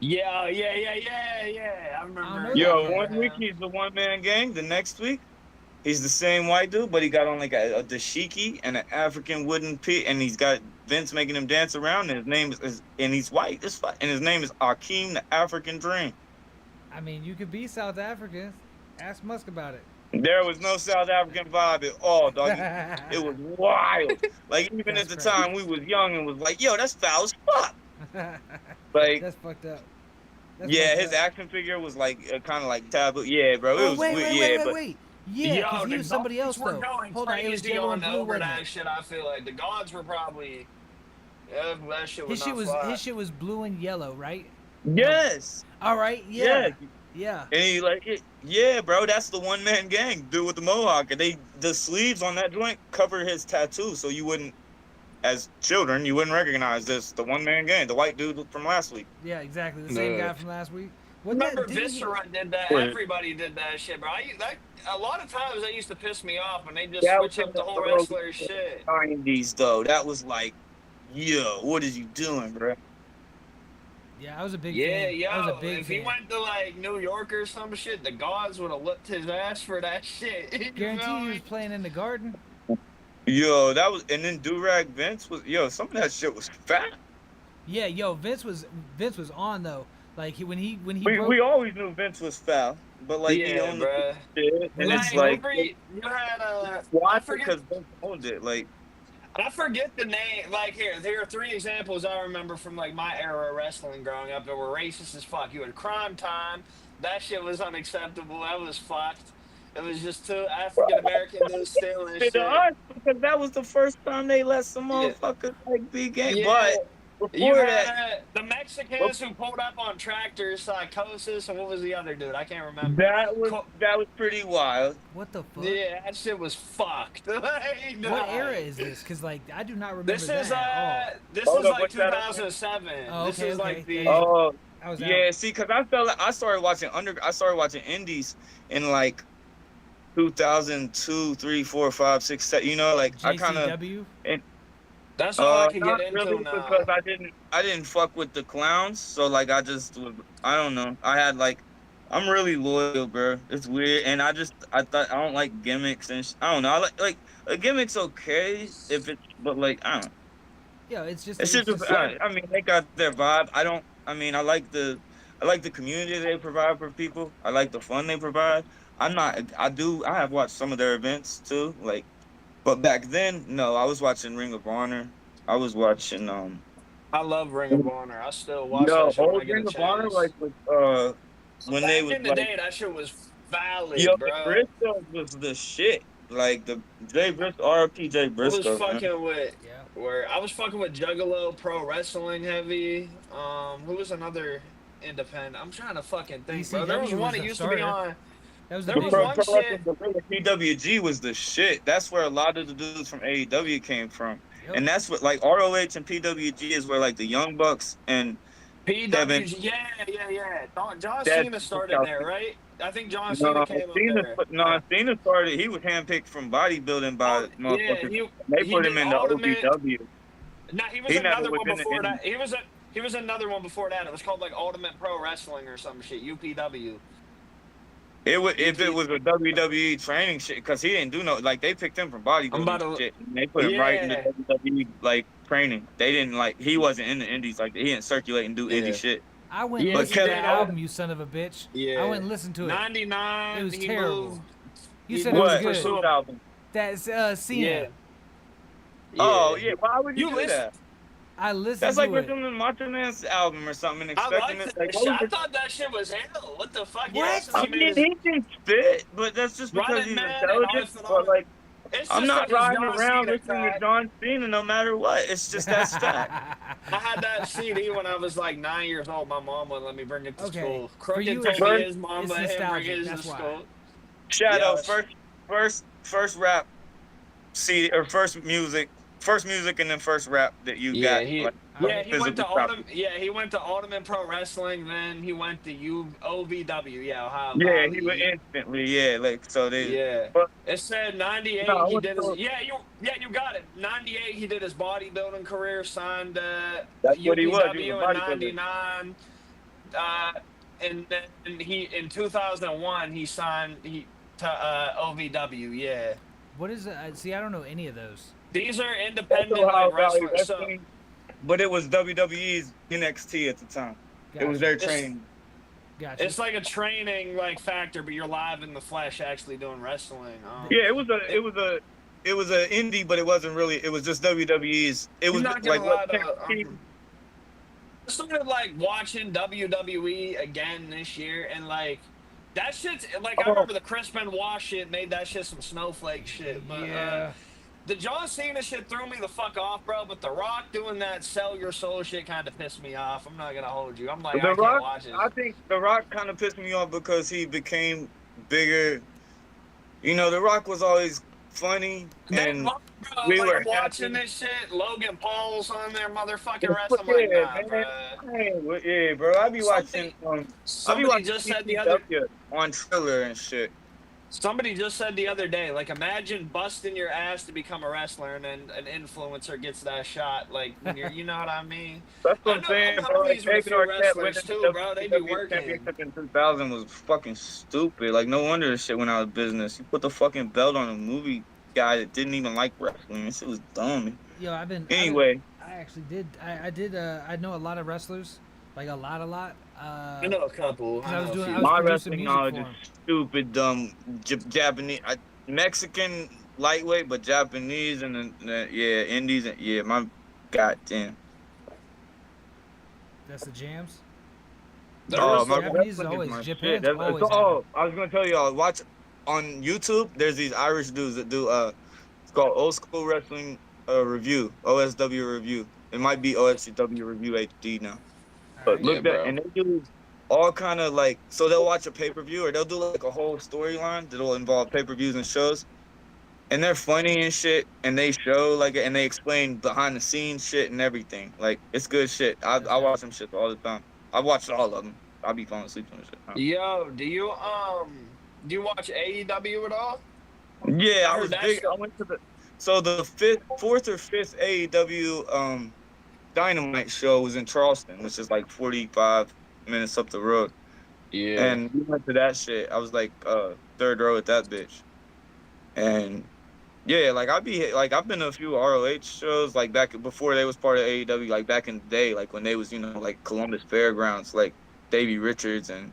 Speaker 3: Yeah. I remember.
Speaker 2: know
Speaker 1: Yo,
Speaker 2: that.
Speaker 1: one week he's the One Man Gang. The next week, he's the same white dude, but he got on like a dashiki and an African wooden pit, and he's got Vince making him dance around. And his name is and he's white as fuck, and his name is Akeem the African Dream.
Speaker 2: I mean, you could be South African. Ask Musk about it.
Speaker 1: There was no South African vibe at all, dog. It was wild. Like even
Speaker 2: That's
Speaker 1: at the
Speaker 2: crazy.
Speaker 1: time, we was young and was like, yo, that's foul as fuck. Like,
Speaker 2: That's fucked up. That's
Speaker 1: yeah,
Speaker 2: fucked
Speaker 1: his
Speaker 2: up.
Speaker 1: action figure was like kind of like taboo. Yeah, bro, it
Speaker 2: Oh,
Speaker 1: was
Speaker 2: wait,
Speaker 1: weird.
Speaker 2: wait,
Speaker 1: Yeah,
Speaker 2: wait,
Speaker 1: but
Speaker 2: wait. Yeah, because he was somebody else,
Speaker 3: We're
Speaker 2: though.
Speaker 3: going
Speaker 2: Hold on, it was
Speaker 3: crazy
Speaker 2: yellow
Speaker 3: on
Speaker 2: and blue,
Speaker 3: over
Speaker 2: wasn't
Speaker 3: that
Speaker 2: it?
Speaker 3: shit. I feel like the gods were probably. Yeah, that shit was
Speaker 2: His shit
Speaker 3: not
Speaker 2: was
Speaker 3: fly.
Speaker 2: his shit was blue and yellow, right?
Speaker 1: yes.
Speaker 2: All right, yeah.
Speaker 1: Yes.
Speaker 2: Yeah.
Speaker 1: And he like, yeah, bro, that's the one man gang dude with the mohawk, and the sleeves on that joint cover his tattoo, so you wouldn't, as children, you wouldn't recognize the one man gang, the white dude from last week.
Speaker 2: Yeah, exactly. The same guy from last week.
Speaker 3: Remember Viscera did that. Everybody did that shit, bro. A lot of times that used to piss me off when they just switch up the whole wrestler shit.
Speaker 1: 90s though, that was like, yo, what is you doing, bro?
Speaker 2: Yeah, I was a big fan.
Speaker 3: Yeah,
Speaker 2: I was a big
Speaker 3: if
Speaker 2: fan.
Speaker 3: he went to like New York or some shit, the gods would have licked his ass for that shit.
Speaker 2: Guarantee he was playing in the Garden.
Speaker 1: Yo, that was, and then Durag Vince was, yo, some of that shit was fat.
Speaker 2: Yeah, yo, Vince was on though. Like we
Speaker 1: always knew Vince was foul, but like he owned the shit, and it's like
Speaker 3: you had
Speaker 1: why? Because Vince owned it. Like
Speaker 3: I forget the name. Like here are 3 examples I remember from like my era of wrestling growing up that were racist as fuck. You had Crime Time. That shit was unacceptable. That was fucked. It was just 2 African American dudes stealing shit.
Speaker 1: Because that was the first time they let some motherfuckers like be gay. But before that,
Speaker 3: the Mexicans who pulled up on tractors, Psychosis, and what was the other dude? I can't remember.
Speaker 1: That was pretty wild.
Speaker 2: What the fuck?
Speaker 3: Yeah, that shit was fucked.
Speaker 2: What era is this? Because like I do not remember
Speaker 3: this
Speaker 2: that at all.
Speaker 3: This is like 2007.
Speaker 2: Oh,
Speaker 3: this is like the.
Speaker 1: Oh, yeah. See, because I started watching indies in like 2002, 3, 4, 5, 6, 7. You know, like
Speaker 2: JCW?
Speaker 1: I kind of.
Speaker 3: That's all I can get into
Speaker 1: really
Speaker 3: now.
Speaker 1: Because I didn't fuck with the clowns, so like I don't know. I'm really loyal, bro. It's weird, and I don't like gimmicks and I don't know. I like a gimmick's okay but like I don't know.
Speaker 2: Yeah, it's just.
Speaker 1: I mean, they got their vibe. I like the community they provide for people. I like the fun they provide. I have watched some of their events too, like. But back then, no, I was watching Ring of Honor. I was watching
Speaker 3: I love Ring of Honor. I still watch that shit when I get
Speaker 1: Ring
Speaker 3: a
Speaker 1: of
Speaker 3: chance.
Speaker 1: Honor, like with when they was
Speaker 3: back in the
Speaker 1: like,
Speaker 3: day, that shit was valid,
Speaker 1: yo,
Speaker 3: bro.
Speaker 1: the Briscoe was the shit. Like the Jay Briscoe, RP Jay Briscoe.
Speaker 3: I was fucking with Juggalo Pro Wrestling heavy. Who was another independent? I'm trying to fucking think, bro. There was one that used to be on.
Speaker 2: There was
Speaker 3: one shit.
Speaker 1: PWG was the shit. That's where a lot of the dudes from AEW came from. Yep. And that's what like ROH and PWG is where like the Young Bucks and
Speaker 3: PWG. Yeah. John Cena started there, right? I think John Cena came up there.
Speaker 1: No, Cena started. He was handpicked from bodybuilding by motherfuckers. They put him in the OVW.
Speaker 3: No, he was another one before that. He was another one before that. It was called like Ultimate Pro Wrestling or some shit. UPW.
Speaker 1: If it was a WWE training shit, because he didn't do they picked him from bodybuilding shit. And they put him right in the WWE like training. They didn't he wasn't in the indies like he didn't circulate and do indie shit.
Speaker 2: I went and listened to that album, you son of a bitch. Yeah. I went and listened to it.
Speaker 3: 99.
Speaker 2: It was terrible. You said it was good.
Speaker 1: Album?
Speaker 2: That's Cena.
Speaker 1: Yeah. Oh yeah. Why would you do that?
Speaker 2: I listened
Speaker 1: That's
Speaker 2: to
Speaker 1: like
Speaker 2: it.
Speaker 1: listening to Macho Man's album or something and expecting
Speaker 3: I thought that shit was hell. What the fuck?
Speaker 1: What? I mean, he can spit, but that's just because he's intelligent. But like, I'm not riding around listening to John Cena no matter what. It's just that stack.
Speaker 3: I had that CD when I was like 9 years old. My mom wouldn't let me bring it to school. Crooked
Speaker 2: told
Speaker 3: me his mom let him bring it to school.
Speaker 1: Shadow, first rap CD or first music and then first rap that you got.
Speaker 3: He went to Ultimate Pro Wrestling, then he went to OVW, Ohio.
Speaker 1: Yeah, he went instantly,
Speaker 3: But it said 98 he did his you got it. 98 he did his bodybuilding career, signed UPW in 99. And then he in 2001 he signed to OVW, yeah.
Speaker 2: What is it? See, I don't know any of those.
Speaker 3: These are independent wrestlers.
Speaker 1: But it was WWE's NXT at the time. Gotcha. It was their training.
Speaker 2: Gotcha.
Speaker 3: It's like a training factor, but you're live in the flesh actually doing wrestling.
Speaker 1: Yeah, it was a indie, but it wasn't really. It was just WWE's. It was like
Speaker 3: I started watching WWE again this year, and that shit's I remember the Chris Benoit shit made that shit some snowflake shit, but The John Cena shit threw me the fuck off, bro. But The Rock doing that sell your soul shit kind of pissed me off. I'm not gonna hold you. I'm like, I can't watch it.
Speaker 1: I think The Rock kind of pissed me off because he became bigger. You know, The Rock was always funny, and
Speaker 3: bro,
Speaker 1: we
Speaker 3: like,
Speaker 1: were
Speaker 3: watching this shit. Logan Paul's on there, motherfucking wrestling. Like, nah, bro.
Speaker 1: Yeah, bro. I be watching.
Speaker 3: Somebody just said the other
Speaker 1: on Triller and shit.
Speaker 3: Somebody just said the other day, like, imagine busting your ass to become a wrestler, and then an influencer gets that shot. Like, when you're, you know what I mean?
Speaker 1: That's what I'm saying, bro.
Speaker 3: These wrestlers too, bro. They be working.
Speaker 1: Championship in 2000 was fucking stupid. Like, no wonder this shit went out of business. You put the fucking belt on a movie guy that didn't even like wrestling. This shit was dumb.
Speaker 2: Yo,
Speaker 1: Anyway,
Speaker 2: I actually did. I know a lot of wrestlers, like a lot.
Speaker 3: I know a couple.
Speaker 1: My wrestling knowledge is stupid, dumb. Japanese, Mexican lightweight, but Japanese and yeah, Indies, and yeah, my goddamn.
Speaker 2: That's the jams.
Speaker 1: Oh, my
Speaker 2: Japanese is always Japan's always.
Speaker 1: Oh, I was gonna tell y'all, watch on YouTube. There's these Irish dudes that do it's called Old School Wrestling Review, OSW Review. It might be OSW Review HD now. But look that, and they do all kind of like, so they'll watch a pay-per-view or they'll do like a whole storyline that'll involve pay-per-views and shows, and they're funny and shit, and they show like, and they explain behind the scenes shit and everything. Like, it's good shit. I watch them shit all the time. I watched all of them. I'll be falling asleep on this shit.
Speaker 3: Yo, do you watch AEW at all?
Speaker 1: Yeah, I was big. I went to the fourth or fifth AEW Dynamite show was in Charleston, which is like 45 minutes up the road. Yeah. And we went to that shit. I was like third row at that bitch. And yeah, like I've been to a few ROH shows like back before they was part of AEW, like back in the day, like when they was, you know, like Columbus Fairgrounds, like Davey Richards and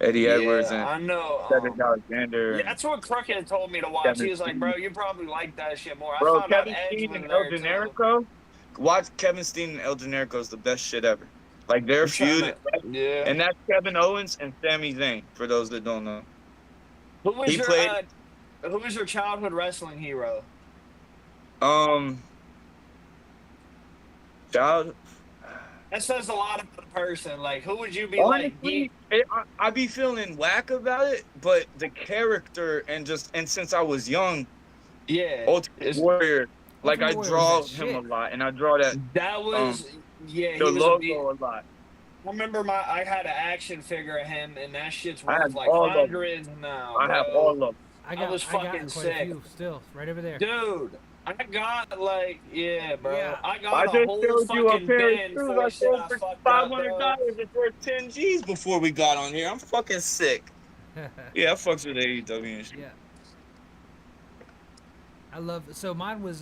Speaker 1: Eddie Edwards and
Speaker 3: I know
Speaker 1: Cedric Alexander.
Speaker 3: Yeah, that's what Crooked told me to watch. He was like, bro, you probably like that shit more.
Speaker 1: Bro, Kevin Steen and El Generico. Watch Kevin Steen and El Generico is the best shit ever. Like their feud, and that's Kevin Owens and Sami Zayn. For those that don't know,
Speaker 3: who was your childhood wrestling hero?
Speaker 1: That
Speaker 3: says a lot about the person. Like, who would you be?
Speaker 1: Honestly, I be feeling whack about it, but the character and since I was young, Ultimate Warrior. Like, I draw him a lot, and I draw that.
Speaker 3: That was,
Speaker 1: the logo a lot.
Speaker 3: I remember I had an action figure of him, and that shit's worth like hundreds now.
Speaker 1: I have all of them.
Speaker 2: I was fucking sick. Still, right over there.
Speaker 3: Dude, I got like, bro. Yeah. I got
Speaker 1: I
Speaker 3: a whole fucking bin full of shit I fucked up,
Speaker 1: $500 is worth 10 G's before we got on here. I'm fucking sick. Yeah, I fucks with AEW and shit.
Speaker 2: Yeah. Mine was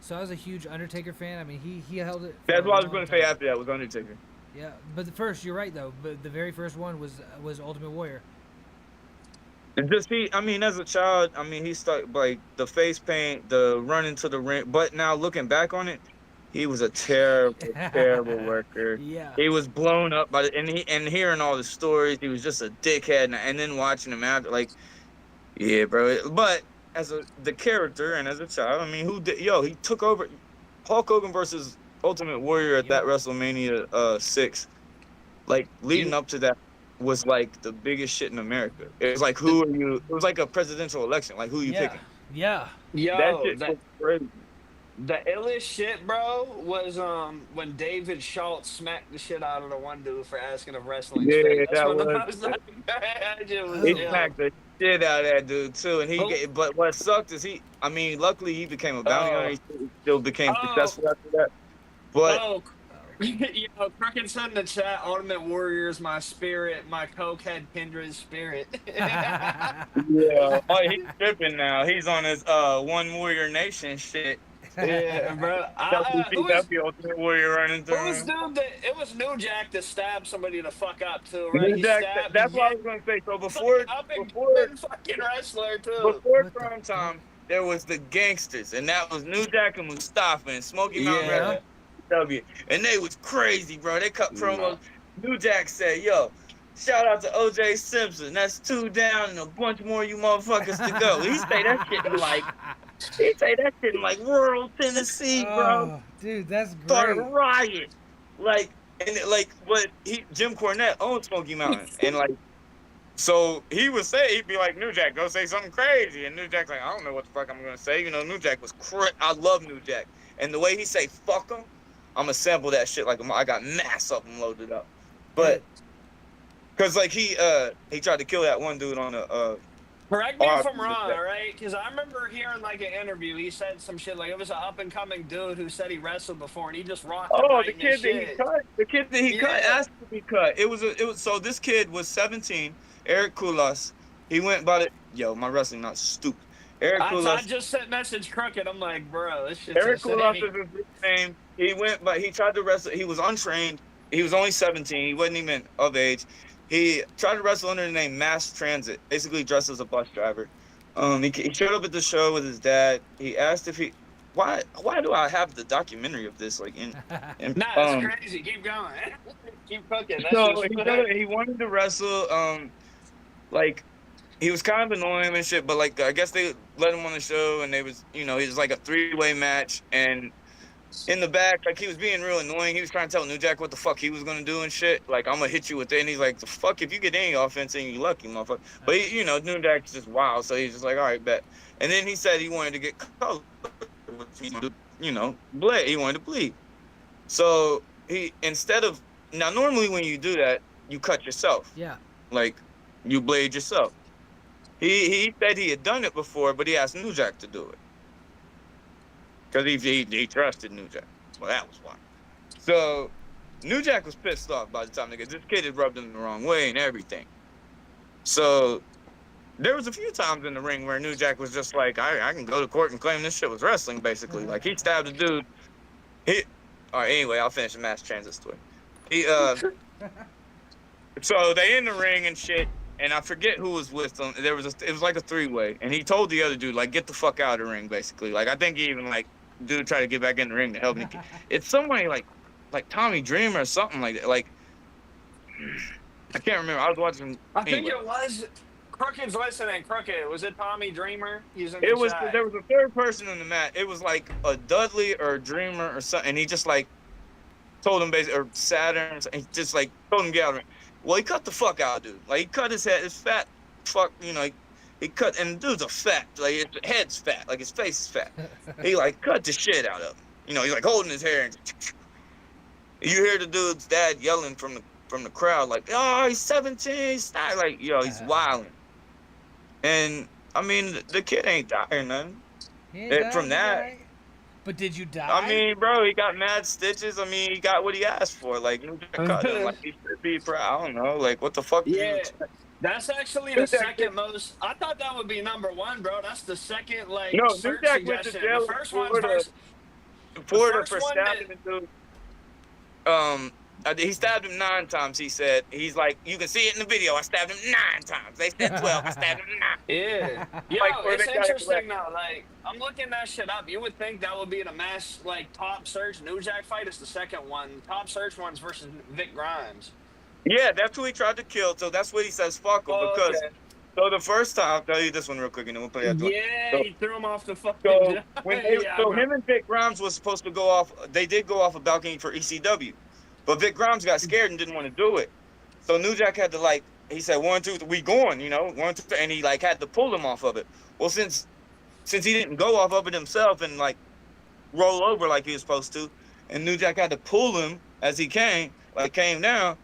Speaker 2: so I was a huge Undertaker fan. I mean, he held it.
Speaker 1: That's what I was going to say after that was Undertaker.
Speaker 2: Yeah, but you're right though. But the very first one was Ultimate Warrior.
Speaker 1: I mean, as a child, I mean, he started like the face paint, the run into the ring. But now looking back on it, he was a terrible worker. Yeah. He was blown up by and hearing all the stories, he was just a dickhead. And then watching him after, like, yeah, bro. But as the character and as a child, I mean, he took over Hulk Hogan versus Ultimate Warrior at that WrestleMania 6. Like, leading up to that was like the biggest shit in America. It was like, who are you? It was like a presidential election. Like, who are you picking?
Speaker 2: Yeah.
Speaker 3: Yo,
Speaker 1: that shit was crazy.
Speaker 3: The illest shit, bro, was when David Schultz smacked the shit out of the one dude for asking if wrestling.
Speaker 1: Yeah, that was like, he smacked the shit out of that dude too, and but what sucked is luckily he became a bounty hunter. He still became successful after that. But
Speaker 3: Crooked said in the chat, Ultimate Warrior is my spirit, my cokehead kindred spirit.
Speaker 1: Yeah, he's tripping now. He's on his One Warrior Nation shit.
Speaker 3: Yeah, bro.
Speaker 1: Ultimate Warrior running through.
Speaker 3: It was New Jack that stabbed somebody to fuck up too, right?
Speaker 1: New Jack, that's what I was gonna say. So before
Speaker 3: fucking wrestler too.
Speaker 1: Before Prime Time, there was the Gangsters, and that was New Jack and Mustafa and Smokey Mountain W. And they was crazy, bro. They cut promos. New Jack said, "Yo, Shout out to O.J. Simpson. That's 2 down and a bunch more you motherfuckers to go. He say that shit in like rural Tennessee, bro.
Speaker 2: Oh, dude, that's
Speaker 1: Start a
Speaker 2: great.
Speaker 1: riot. Like, and like, what Jim Cornette owned Smoky Mountain, and like, so he would say, he'd be like, New Jack, go say something crazy, and New Jack's like, I don't know what the fuck I'm gonna say. You know, New Jack was I love New Jack, and the way he say fuck him, I'm gonna sample that shit like I got mass of them loaded up, but cause like he tried to kill that one dude on the
Speaker 3: Correct me if I'm wrong, all right? Because I remember hearing like an interview. He said some shit like it was an up and coming dude who said he wrestled before and he just rocked.
Speaker 1: Oh, the kid that he cut. The kid that he cut asked to be cut. It was so this kid was 17. Eric Kulas. He went by the my wrestling not stupid. Eric Kulas.
Speaker 3: I just sent message Crooked. I'm like, bro, this shit's
Speaker 1: Eric Kulas
Speaker 3: insane.
Speaker 1: is his name. He tried to wrestle. He was untrained. He was only 17. He wasn't even of age. He tried to wrestle under the name Mass Transit, basically dressed as a bus driver. He showed up at the show with his dad. He asked if he, why do I have the documentary of this like in
Speaker 3: Nah, it's crazy. Keep going. Keep cooking.
Speaker 1: So he wanted to wrestle. Like he was kind of annoying and shit, but like I guess they let him on the show, and they was it was like a 3-way match, and in the back, like he was being real annoying. He was trying to tell New Jack what the fuck he was gonna do and shit. Like, I'm gonna hit you with it. And he's like, the fuck, if you get any offense in you, lucky, motherfucker. But he, New Jack's just wild, so he's just like, all right, bet. And then he said he wanted to get color, bleed. He wanted to bleed. So instead of normally when you do that, you cut yourself.
Speaker 2: Yeah.
Speaker 1: Like, you blade yourself. He said he had done it before, but he asked New Jack to do it. Because he trusted New Jack. Well, that was why. So, New Jack was pissed off by the time this kid had rubbed him the wrong way and everything. So, there was a few times in the ring where New Jack was just like, I can go to court and claim this shit was wrestling, basically. Like, he stabbed a dude. All right, anyway, I'll finish the Mass Transit story. So, they in the ring and shit. And I forget who was with them. It was like a 3-way, and he told the other dude like, "Get the fuck out of the ring," basically. Like I think he even like, dude tried to get back in the ring to help me. It's somebody like Tommy Dreamer or something like that. Like I can't remember. I was watching.
Speaker 3: I think it was Crooked's listening. Crooked, was it Tommy Dreamer? He's in the chat.
Speaker 1: There was a third person in the mat. It was like a Dudley or a Dreamer or something. And he just like told him basically, or Saturn. He just like told him to get out of the ring. Well, he cut the fuck out, dude. Like, he cut his head, his fat fuck, he cut, and the dude's a fat. Like, his head's fat, like, his face is fat. He, like, cut the shit out of him. He's, like, holding his hair, and you hear the dude's dad yelling from the crowd, like, oh, he's 17, he's not, like, he's wilding. And, I mean, the kid ain't dying, nothing. From that.
Speaker 2: But did you die?
Speaker 1: I mean, bro, he got mad stitches. I mean, he got what he asked for. Like, New Jack cut him. Like, he should be proud. I don't know. Like, what the fuck?
Speaker 3: Yeah, that's actually the second most. I thought that would be number 1, bro. That's the second, like,
Speaker 1: no,
Speaker 3: search
Speaker 1: New Jack went to
Speaker 3: suggestion.
Speaker 1: jail
Speaker 3: The first
Speaker 1: in Florida for stabbing the dude. He stabbed him 9 times, he said. He's like, you can see it in the video. I stabbed him 9 times. They said 12. I stabbed him 9.
Speaker 3: Yeah. Yo,
Speaker 1: Like,
Speaker 3: it's interesting now. Like, I'm looking that shit up. You would think that would be the mass, like, top search New Jack fight. It's the second one. Top search one's versus Vic Grimes.
Speaker 1: Yeah, that's who he tried to kill. So that's what he says, fuck him. Because, so the first time, I'll tell you this one real quick, and then we'll play that one.
Speaker 3: Yeah, he threw him off the fucking...
Speaker 1: So him and Vic Grimes was supposed to go off. They did go off a balcony for ECW. But Vic Grimes got scared and didn't want to do it. So New Jack had to, like, he said, 1, 2, 3, we going, 1, 2, 3, and he, like, had to pull him off of it. Well, since he didn't go off of it himself and, like, roll over like he was supposed to, and New Jack had to pull him as he came down,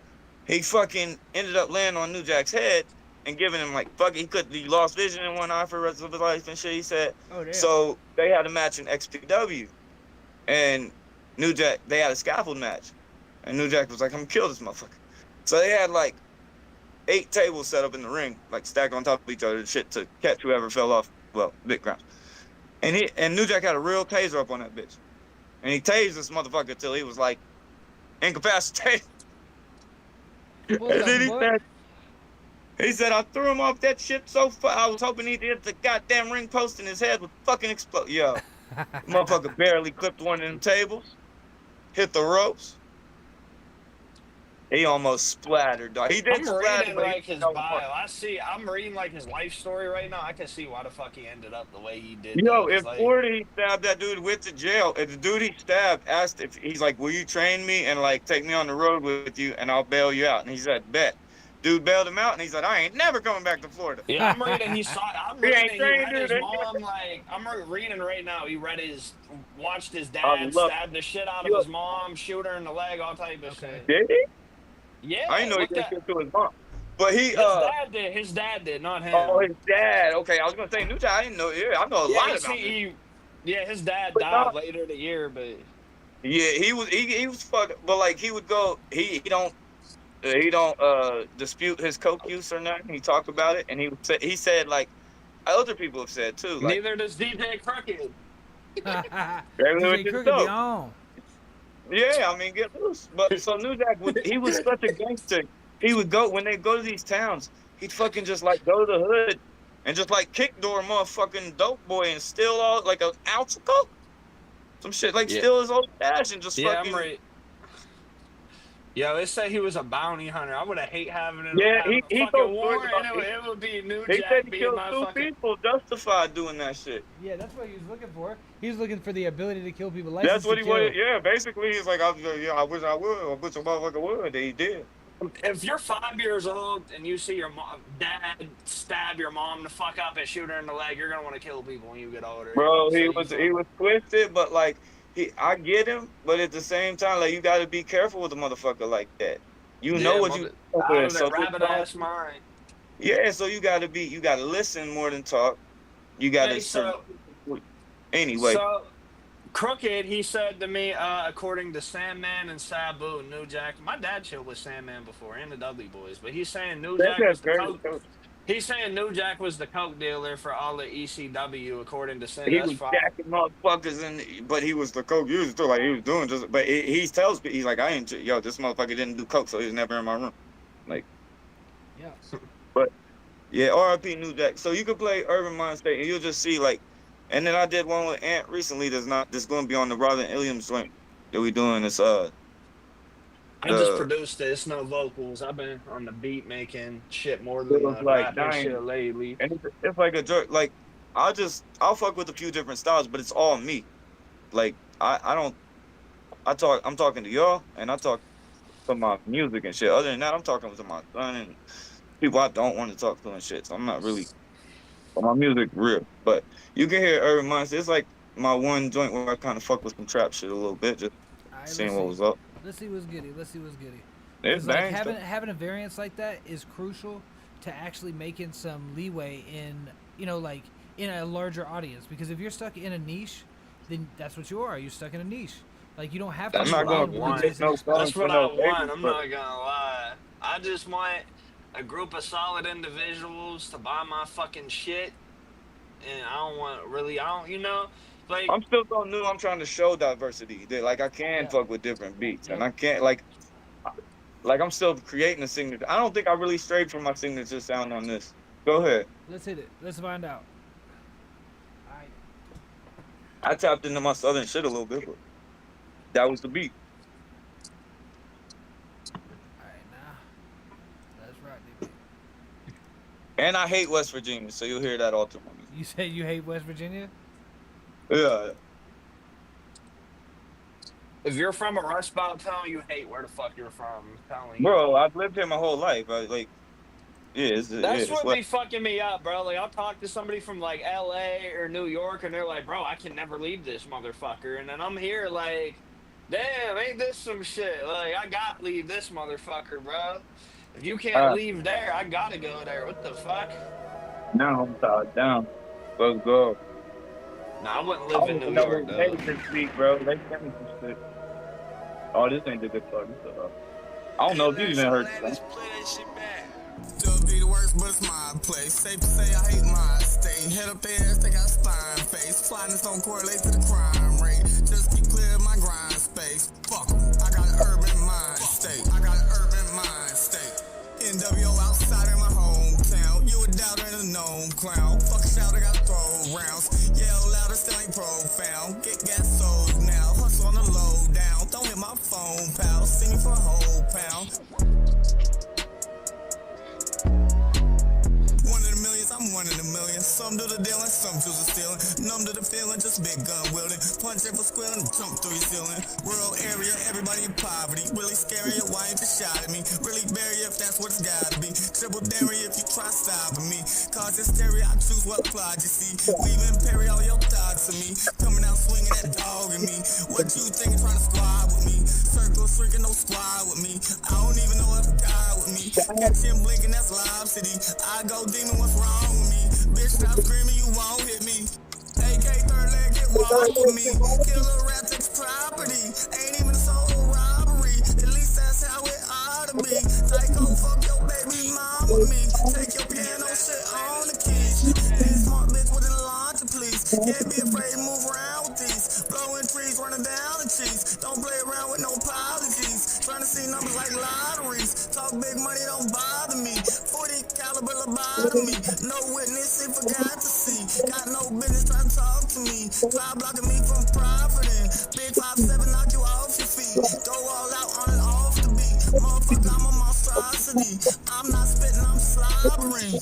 Speaker 1: he fucking ended up laying on New Jack's head and giving him, like, he lost vision in one eye for the rest of his life and shit, he said.
Speaker 2: Oh, damn.
Speaker 1: So they had a match in XPW. And New Jack, they had a scaffold match. And New Jack was like, I'm gonna kill this motherfucker. So they had like 8 tables set up in the ring, like stacked on top of each other, shit to catch whoever fell off. Well, Vic Grimes. And New Jack had a real taser up on that bitch. And he tased this motherfucker till he was like incapacitated. And then he said, I threw him off that shit so far. I was hoping he did the goddamn ring post in his head would fucking explode. Yo, motherfucker barely clipped one of them tables, hit the ropes. He almost splattered, dog. He did
Speaker 3: I'm
Speaker 1: splatter,
Speaker 3: reading
Speaker 1: but
Speaker 3: like his
Speaker 1: no
Speaker 3: bio. I'm reading like his life story right now. I can see why the fuck he ended up the way he did.
Speaker 1: Yo,
Speaker 3: though.
Speaker 1: if
Speaker 3: Like,
Speaker 1: 40 stabbed that dude, went to jail. If the dude he stabbed asked if he's like, will you train me and like take me on the road with you and I'll bail you out? And he said, bet. Dude bailed him out and he said, I ain't never coming back to Florida.
Speaker 3: yeah, I'm reading. I'm
Speaker 1: He ain't
Speaker 3: reading. He
Speaker 1: trained,
Speaker 3: read his
Speaker 1: dude.
Speaker 3: mom. Like, I'm reading right now. He watched his
Speaker 1: I
Speaker 3: dad
Speaker 1: love
Speaker 3: stab the shit out of his mom, shoot her in the leg, all type of shit.
Speaker 1: Did he?
Speaker 3: Yeah,
Speaker 1: I didn't know he did shit to his mom. But he
Speaker 3: his dad did, not him.
Speaker 1: Oh, his dad. Okay, I was gonna say New Jack. I didn't know. Yeah, I know a lot about him.
Speaker 3: His dad
Speaker 1: But
Speaker 3: died later in the year, but
Speaker 1: Yeah, he was fucked. But like he would go. He don't dispute his coke use or nothing. He talked about it, and he said like other people have said too. Like,
Speaker 3: neither does DJ Crooked.
Speaker 2: DJ Crooked be on.
Speaker 1: Yeah, I mean, get loose. But so New Jack, he was such a gangster. He would go when they go to these towns. He'd fucking just like go to the hood and just like kick door a motherfucking dope boy and steal all like an ounce of coke, some shit like steal his old stash and just fucking.
Speaker 3: I'm right. Yo, they say he was a bounty hunter. I would have hate having it.
Speaker 1: Yeah, he
Speaker 3: fucking war. It would be New
Speaker 1: They
Speaker 3: Jack
Speaker 1: said he
Speaker 3: being
Speaker 1: killed
Speaker 3: my
Speaker 1: 2
Speaker 3: fucking.
Speaker 1: people, justified doing that shit.
Speaker 2: Yeah, that's what he was looking for. He was looking for the ability to kill people.
Speaker 1: That's what he wanted. Yeah, basically, he's like, I wish I would. I wish a motherfucker would. He did.
Speaker 3: If you're 5 years old and you see your dad stab your mom to fuck up and shoot her in the leg, you're gonna want to kill people when you get older.
Speaker 1: Bro, he was twisted, but like I get him, but at the same time, like you got to be careful with a motherfucker like that. You know what you
Speaker 3: out of that rabbit ass mind.
Speaker 1: Yeah, so you gotta listen more than talk. You gotta anyway.
Speaker 3: So Crooked, he said to me, according to Sandman and Sabu, New Jack. My dad chilled with Sandman before and the Dudley Boys, but he's saying New Jack was the coke. He's saying New Jack was the coke dealer for all the ECW, according to Sam.
Speaker 1: He was jacking motherfuckers, but he was the coke user too. Like he was doing just, but he tells me, he's like, I ain't, yo, this motherfucker didn't do coke, so he was never in my room. Like,
Speaker 2: yeah.
Speaker 1: But yeah, R.I.P. New Jack. So you can play Urban Mind State, and you'll just see like, and then I did one with Ant recently. That's going to be on the Robin Williams joint that we doing. This
Speaker 3: I just produced it. It's no vocals. I've been on the beat making shit more than rapping shit lately.
Speaker 1: And it's like a joke. Like I'll fuck with a few different styles, but it's all me. Like I'm talking to y'all, and I talk to my music and shit. Other than that, I'm talking to my son and people I don't want to talk to and shit. So I'm not really my music real. But you can hear Urban Mindset. It's like my one joint where I kind of fuck with some trap shit a little bit, just seeing what was up.
Speaker 2: Let's see what's goody.
Speaker 1: It's
Speaker 2: like having a variance like that is crucial to actually making some leeway in, like in a larger audience. Because if you're stuck in a niche, then that's what you are. You're stuck in a niche. Like you don't have to.
Speaker 3: That's what I want. That's what I want. I'm not gonna lie. I just want a group of solid individuals to buy my fucking shit, and like
Speaker 1: I'm still so new. I'm trying to show diversity. Like I can fuck with different beats, and I can't like I'm still creating a signature. I don't think I really strayed from my signature sound on this. Go ahead.
Speaker 2: Let's hit it. Let's find out. All right.
Speaker 1: I tapped into my southern shit a little bit, but that was the beat.
Speaker 2: All right, now that's right, nigga.
Speaker 1: And I hate West Virginia, so you'll hear that all too much.
Speaker 2: You say you hate West Virginia?
Speaker 1: Yeah.
Speaker 3: If you're from a Rust Belt town, you hate where the fuck you're from. I'm telling you.
Speaker 1: Bro, I've lived here my whole life. That's
Speaker 3: what be fucking me up, bro. Like I'll talk to somebody from like LA or New York, and they're like, "Bro, I can never leave this motherfucker." And then I'm here like, "Damn, ain't this some shit?" Like I gotta leave this motherfucker, bro. If you can't leave there, I gotta go there. What the fuck?
Speaker 1: Now I'm tied down. Let's go.
Speaker 3: Nah, I wouldn't live in New York though.
Speaker 1: This week, bro. They sent me some shit. Oh, this ain't the good fucking stuff. I don't know if you even heard that.
Speaker 6: Still be the worst, but it's my place. Safe to say I hate my state. Head up there, they got spine face. Flyness don't correlate to the crime rate. Just keep clear of my grind space. Fuck 'em. I got an urban mind state. NWO outside in my hometown. You a doubter and a known clown. Fuck a shout, I gotta throw rounds. Yell louder, still ain't profound. Get gas sold now. Hustle on the low down. Don't hit my phone, pal. Sing for a whole pound. one in a million. Some do the dealing, some choose the stealing. Numb to the feeling, just big gun wielding. Punch it for squealing, jump through your ceiling. Rural area, everybody in poverty. Really scary, why ain't you shot at me? Really bury if that's what it's gotta be. Triple dairy if you try stopping me. Cause hysteria, I choose what plot you see. Leaving Perry all your thoughts of me. Coming out swinging that dog in me. What you think trying to squad with me? Circle shrinking, no squad with me. I don't even know if God with me. Catch him blinking, that's Live City. I go demon, what's wrong with me? Bitch, stop screaming, you won't hit me. AK third leg, get walk with me. Kill a rat, takes property. Ain't even a soul robbery. At least that's how it ought to be. Psycho, fuck your baby mom with me. Take your piano shit on the keys. Hey, smart bitch with a launch, please. Can't be afraid to move around with these. Blowing trees, running down the cheese. Don't play around with no apologies. Trying to see numbers like lotteries. Talk big money, don't bother me. 40 caliber lobotomy. No witness, he forgot to see. Got no business trying to talk to me. Try blocking me from profiting. Big 5'7", knock you off your feet. Go all out on and off the beat. Motherfucker, I'm a monstrosity. I'm not spitting, I'm slobbering.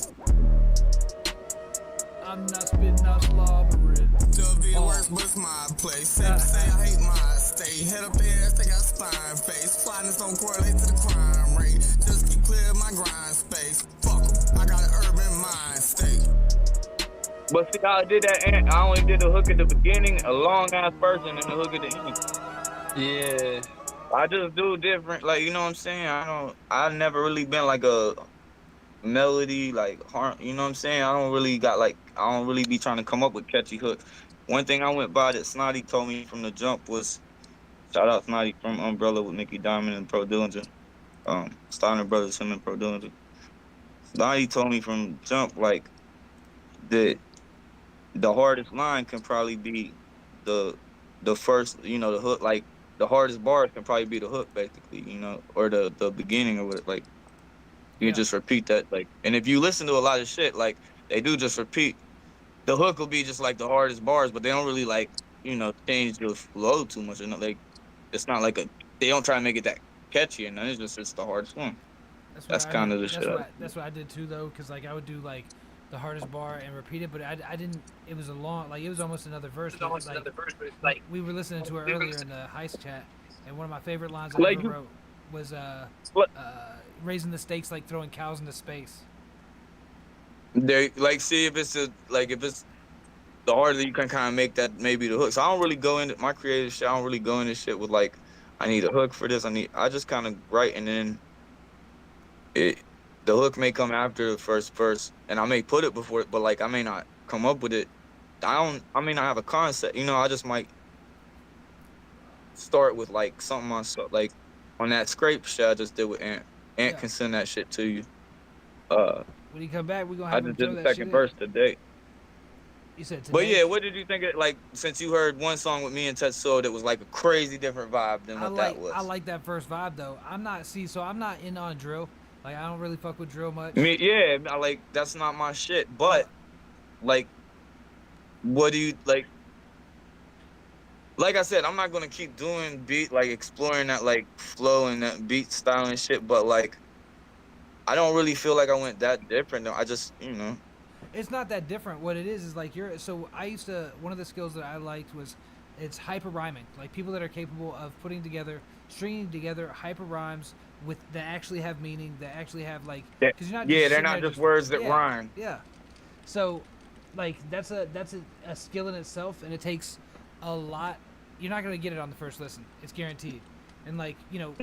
Speaker 2: I'm not spitting, I'm slobbering.
Speaker 6: Still be the worst, but it's my place. Safe to say I hate my state. Head up there, they got spine face. Flatness don't correlate to the crime rate. Just keep clear of my grind space. Fuck 'em, I got an urban mind state.
Speaker 1: But see how I did that, and I only did the hook at the beginning, a long ass person, and the hook at the end.
Speaker 8: Yeah.
Speaker 1: I just do different, like, you know what I'm saying? I've never really been like a melody, like, you know what I'm saying? I don't really be trying to come up with catchy hooks. One thing I went by that Snotty told me from the jump was, shout out Snotty from Umbrella with Mickey Diamond and Pro Dillinger, Steiner Brothers, him and Pro Dillinger. Snotty told me from jump, like, that the hardest line can probably be the first, you know, the hook, like, the hardest bars can probably be the hook, basically, you know, or the beginning of it, like, you just repeat that, like, and if you listen to a lot of shit, like, they do just repeat, the hook will be just, like, the hardest bars, but they don't really, like, you know, change the flow too much, you know, like, it's not like they don't try to make it that catchy, and it's the hardest one. That's kind of the shit.
Speaker 2: That's what I did too, though, because, like, I would do, like, the hardest bar and repeat it, but I didn't, it was a long, like, it was almost another verse. Like, we were listening to it earlier in the heist chat, and one of my favorite lines I ever wrote was, raising the stakes like throwing cows into space.
Speaker 1: They, like, see, if it's the harder you can kind of make that maybe the hook. So I don't really go into my creative shit. I don't really go into shit with, like, I need a hook for this. I just kind of write, and then the hook may come after the first verse, and I may put it before it, but, like, I may not come up with it. I may not have a concept, you know. I just might start with, like, something like on that scrape shit I just did with Ant. Ant can send that shit to you.
Speaker 2: When you come back, we gonna have
Speaker 1: I just did the second verse today.
Speaker 2: You said today?
Speaker 1: But yeah, what did you think of, like, since you heard one song with me and Tetsuo that was like a crazy different vibe than what that was?
Speaker 2: I like that first vibe though. I'm not in on drill. Like, I don't really fuck with drill much.
Speaker 1: Like, that's not my shit. But, like, what do you, like I said, I'm not gonna keep doing beat, like, exploring that, like, flow and that beat style and shit, but, like, I don't really feel like I went that different. I just, you know.
Speaker 2: It's not that different. What it is like one of the skills that I liked was it's hyper rhyming. Like, people that are capable of stringing together hyper rhymes that actually have meaning, that actually have, like, because you're not
Speaker 1: they're not just words that rhyme.
Speaker 2: Yeah. So, like, that's a skill in itself, and it takes a lot. You're not gonna get it on the first listen. It's guaranteed. And, like, you know,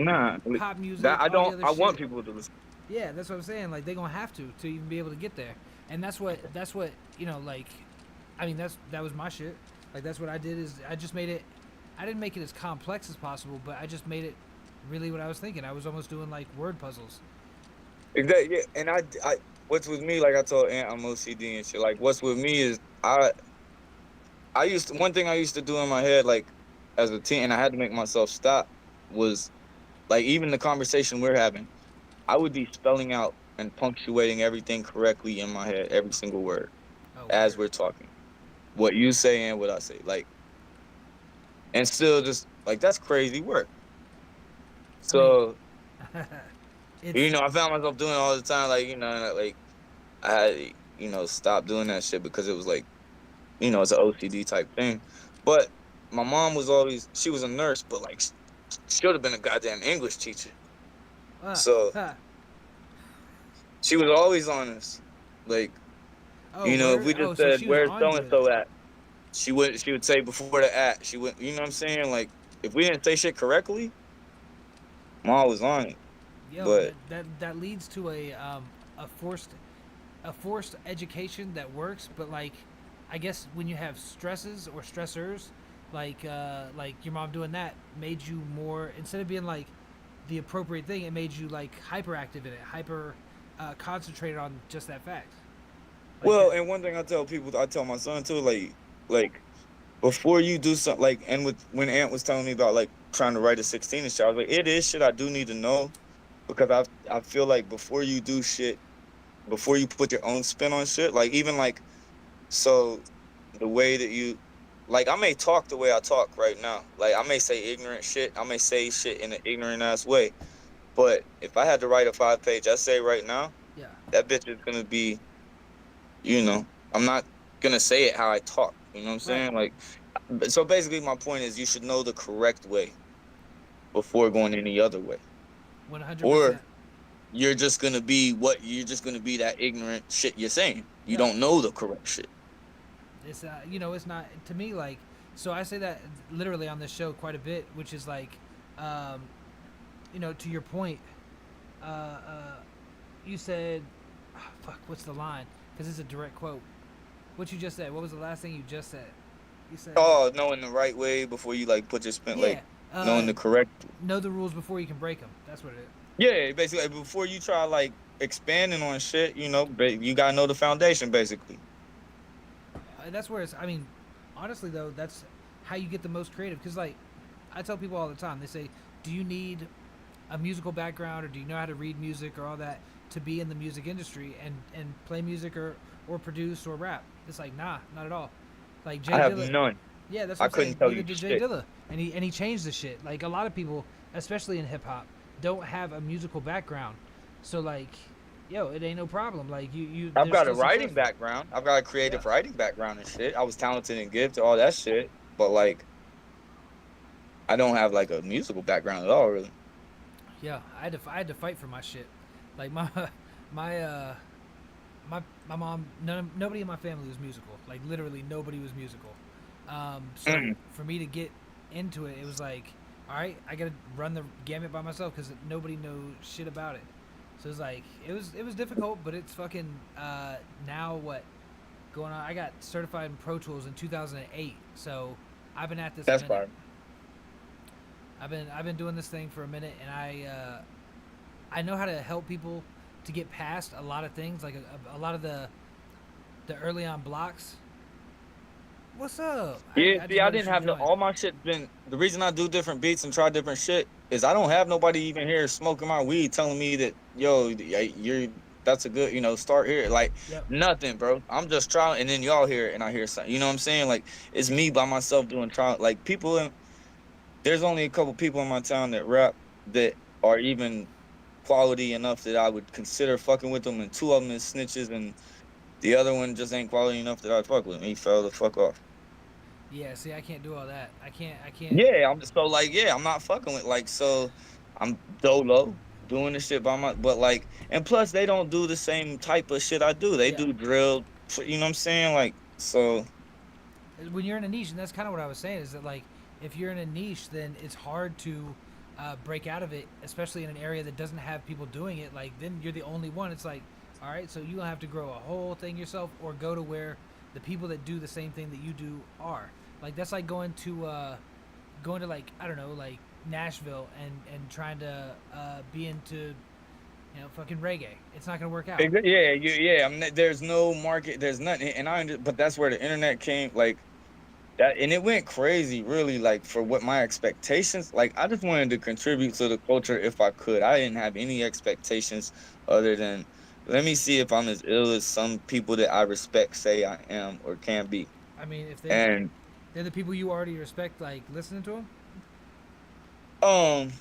Speaker 2: pop music.
Speaker 1: I want people to listen.
Speaker 2: Yeah, that's what I'm saying. Like, they're gonna have to even be able to get there. And that's what you know. Like, I mean, that was my shit. Like, that's what I did. Is I just made it. I didn't make it as complex as possible, but I just made it really what I was thinking. I was almost doing, like, word puzzles.
Speaker 1: Exactly. Yeah. And I what's with me, like I told Ant, I'm OCD and shit. Like, what's with me is one thing I used to do in my head, like, as a teen, and I had to make myself stop, was, like, even the conversation we're having, I would be spelling out and punctuating everything correctly in my head, every single word, as we're talking. What you say and what I say, like, and still just, like, that's crazy work. So, you know, I found myself doing it all the time, like, you know, like, you know, stop doing that shit because it was like, you know, it's an OCD type thing. But my mom was always, she was a nurse, but like should have been a goddamn English teacher. So
Speaker 2: Huh.
Speaker 1: she was always on us. Like,
Speaker 2: Oh,
Speaker 1: you know, if
Speaker 2: word?
Speaker 1: we
Speaker 2: Oh,
Speaker 1: just
Speaker 2: so
Speaker 1: said
Speaker 2: she was
Speaker 1: where's
Speaker 2: on
Speaker 1: so
Speaker 2: you
Speaker 1: and
Speaker 2: with it.
Speaker 1: so at, she would say before the at. She would, you know what I'm saying? Like, if we didn't say shit correctly, mom was on it.
Speaker 2: Yo,
Speaker 1: But
Speaker 2: that leads to a forced education that works, but like, I guess when you have stresses or stressors, like your mom doing that made you more, instead of being like the appropriate thing, it made you like hyperactive in it, hyper concentrated on just that fact. Like
Speaker 1: well,
Speaker 2: that.
Speaker 1: and one thing I tell people, I tell my son too, like before you do something, like, and with when Aunt was telling me about like trying to write a 16 and shit, I was like, it is shit I do need to know because I feel like before you do shit, before you put your own spin on shit, like even like so the way that you, like, I may talk the way I talk right now, like I may say ignorant shit, I may say shit in an ignorant ass way, but if I had to write a 5-page essay right now,
Speaker 2: Yeah.
Speaker 1: that bitch is gonna be, you know, I'm not gonna say it how I talk. You know what I'm
Speaker 2: Right.
Speaker 1: saying? Like, so basically, my point is you should know the correct way before going any other way,
Speaker 2: 100%.
Speaker 1: or you're just gonna be that ignorant shit you're saying. You
Speaker 2: Yeah.
Speaker 1: don't know the correct shit.
Speaker 2: It's you know, it's not to me like, so I say that literally on this show quite a bit, which is like, um, you know, to your point, uh, uh, you said, fuck, what's the line? Because it's a direct quote. What you just said. What was the last thing you just said? You said,
Speaker 1: Oh, knowing the right way before you like put your spin,
Speaker 2: yeah,
Speaker 1: like knowing the correct.
Speaker 2: know the rules before you can break them. That's what it is.
Speaker 1: Yeah, basically, like, before you try like expanding on shit, you know, you gotta know the foundation, basically.
Speaker 2: That's where it's. I mean, honestly though, that's how you get the most creative. Because like, I tell people all the time, they say, "Do you need a musical background, or do you know how to read music, or all that to be in the music industry and play music or produce or rap?" It's like, nah, not at all. Like Jay
Speaker 1: I have
Speaker 2: Dilla.
Speaker 1: none.
Speaker 2: Yeah, that's
Speaker 1: I
Speaker 2: what I'm saying.
Speaker 1: couldn't tell
Speaker 2: Neither
Speaker 1: you
Speaker 2: did Jay
Speaker 1: shit.
Speaker 2: Dilla, and he changed the shit. Like a lot of people, especially in hip hop, don't have a musical background, so like, yo, it ain't no problem. Like
Speaker 1: I've
Speaker 2: they're
Speaker 1: got a
Speaker 2: still
Speaker 1: writing
Speaker 2: successful.
Speaker 1: background. I've got a creative
Speaker 2: Yeah.
Speaker 1: writing background and shit. I was talented and gifted, all that shit. But like, I don't have like a musical background at all, really.
Speaker 2: Yeah, I had to fight for my shit. Like my my mom, nobody in my family was musical. Like literally nobody was musical. So
Speaker 1: Mm.
Speaker 2: for me to get into it, it was like, all right, I gotta run the gamut by myself because nobody knows shit about it. So it's like it was difficult, but it's fucking now what going on. I got certified in Pro Tools in 2008, so I've been at this.
Speaker 1: That's
Speaker 2: A minute.
Speaker 1: fine.
Speaker 2: I've been doing this thing for a minute, and I know how to help people to get past a lot of things, like a lot of the early on blocks. What's up?
Speaker 1: Yeah, see,
Speaker 2: just
Speaker 1: I
Speaker 2: noticed
Speaker 1: didn't
Speaker 2: you
Speaker 1: have no.
Speaker 2: joined.
Speaker 1: All my shit's been. The reason I do different beats and try different shit is I don't have nobody even here smoking my weed telling me that, yo, you're that's a good, you know, start here. Like
Speaker 2: Yep.
Speaker 1: nothing, bro. I'm just trying, and then y'all hear it, and I hear something. You know what I'm saying? Like it's me by myself doing trial. Like people in, there's only a couple people in my town that rap that are even quality enough that I would consider fucking with them, and two of them is snitches, and the other one just ain't quality enough that I fuck with him. He fell the fuck off.
Speaker 2: Yeah. See, I can't do all that. I can't.
Speaker 1: Yeah, I'm so like, yeah, I'm not fucking with like, so I'm dolo doing this shit by my, but like, and plus they don't do the same type of shit I do. They
Speaker 2: Yeah.
Speaker 1: do drill, you know what I'm saying? Like, so
Speaker 2: When you're in a niche, and that's kind of what I was saying, is that like if you're in a niche, then it's hard to break out of it, especially in an area that doesn't have people doing it. Like then you're the only one. It's like, all right, so you gonna have to grow a whole thing yourself, or go to where the people that do the same thing that you do are. Like that's like going to like, I don't know, like Nashville and trying to be into, you know, fucking reggae. It's not gonna work out.
Speaker 1: yeah. There's no market, there's nothing, and but that's where the internet came, like that, and it went crazy, really, like for what my expectations. Like I just wanted to contribute to the culture if I could. I didn't have any expectations other than let me see if I'm as ill as some people that I respect say I am or can be.
Speaker 2: I mean, if
Speaker 1: And
Speaker 2: they're the people you already respect, like listening to them,
Speaker 1: um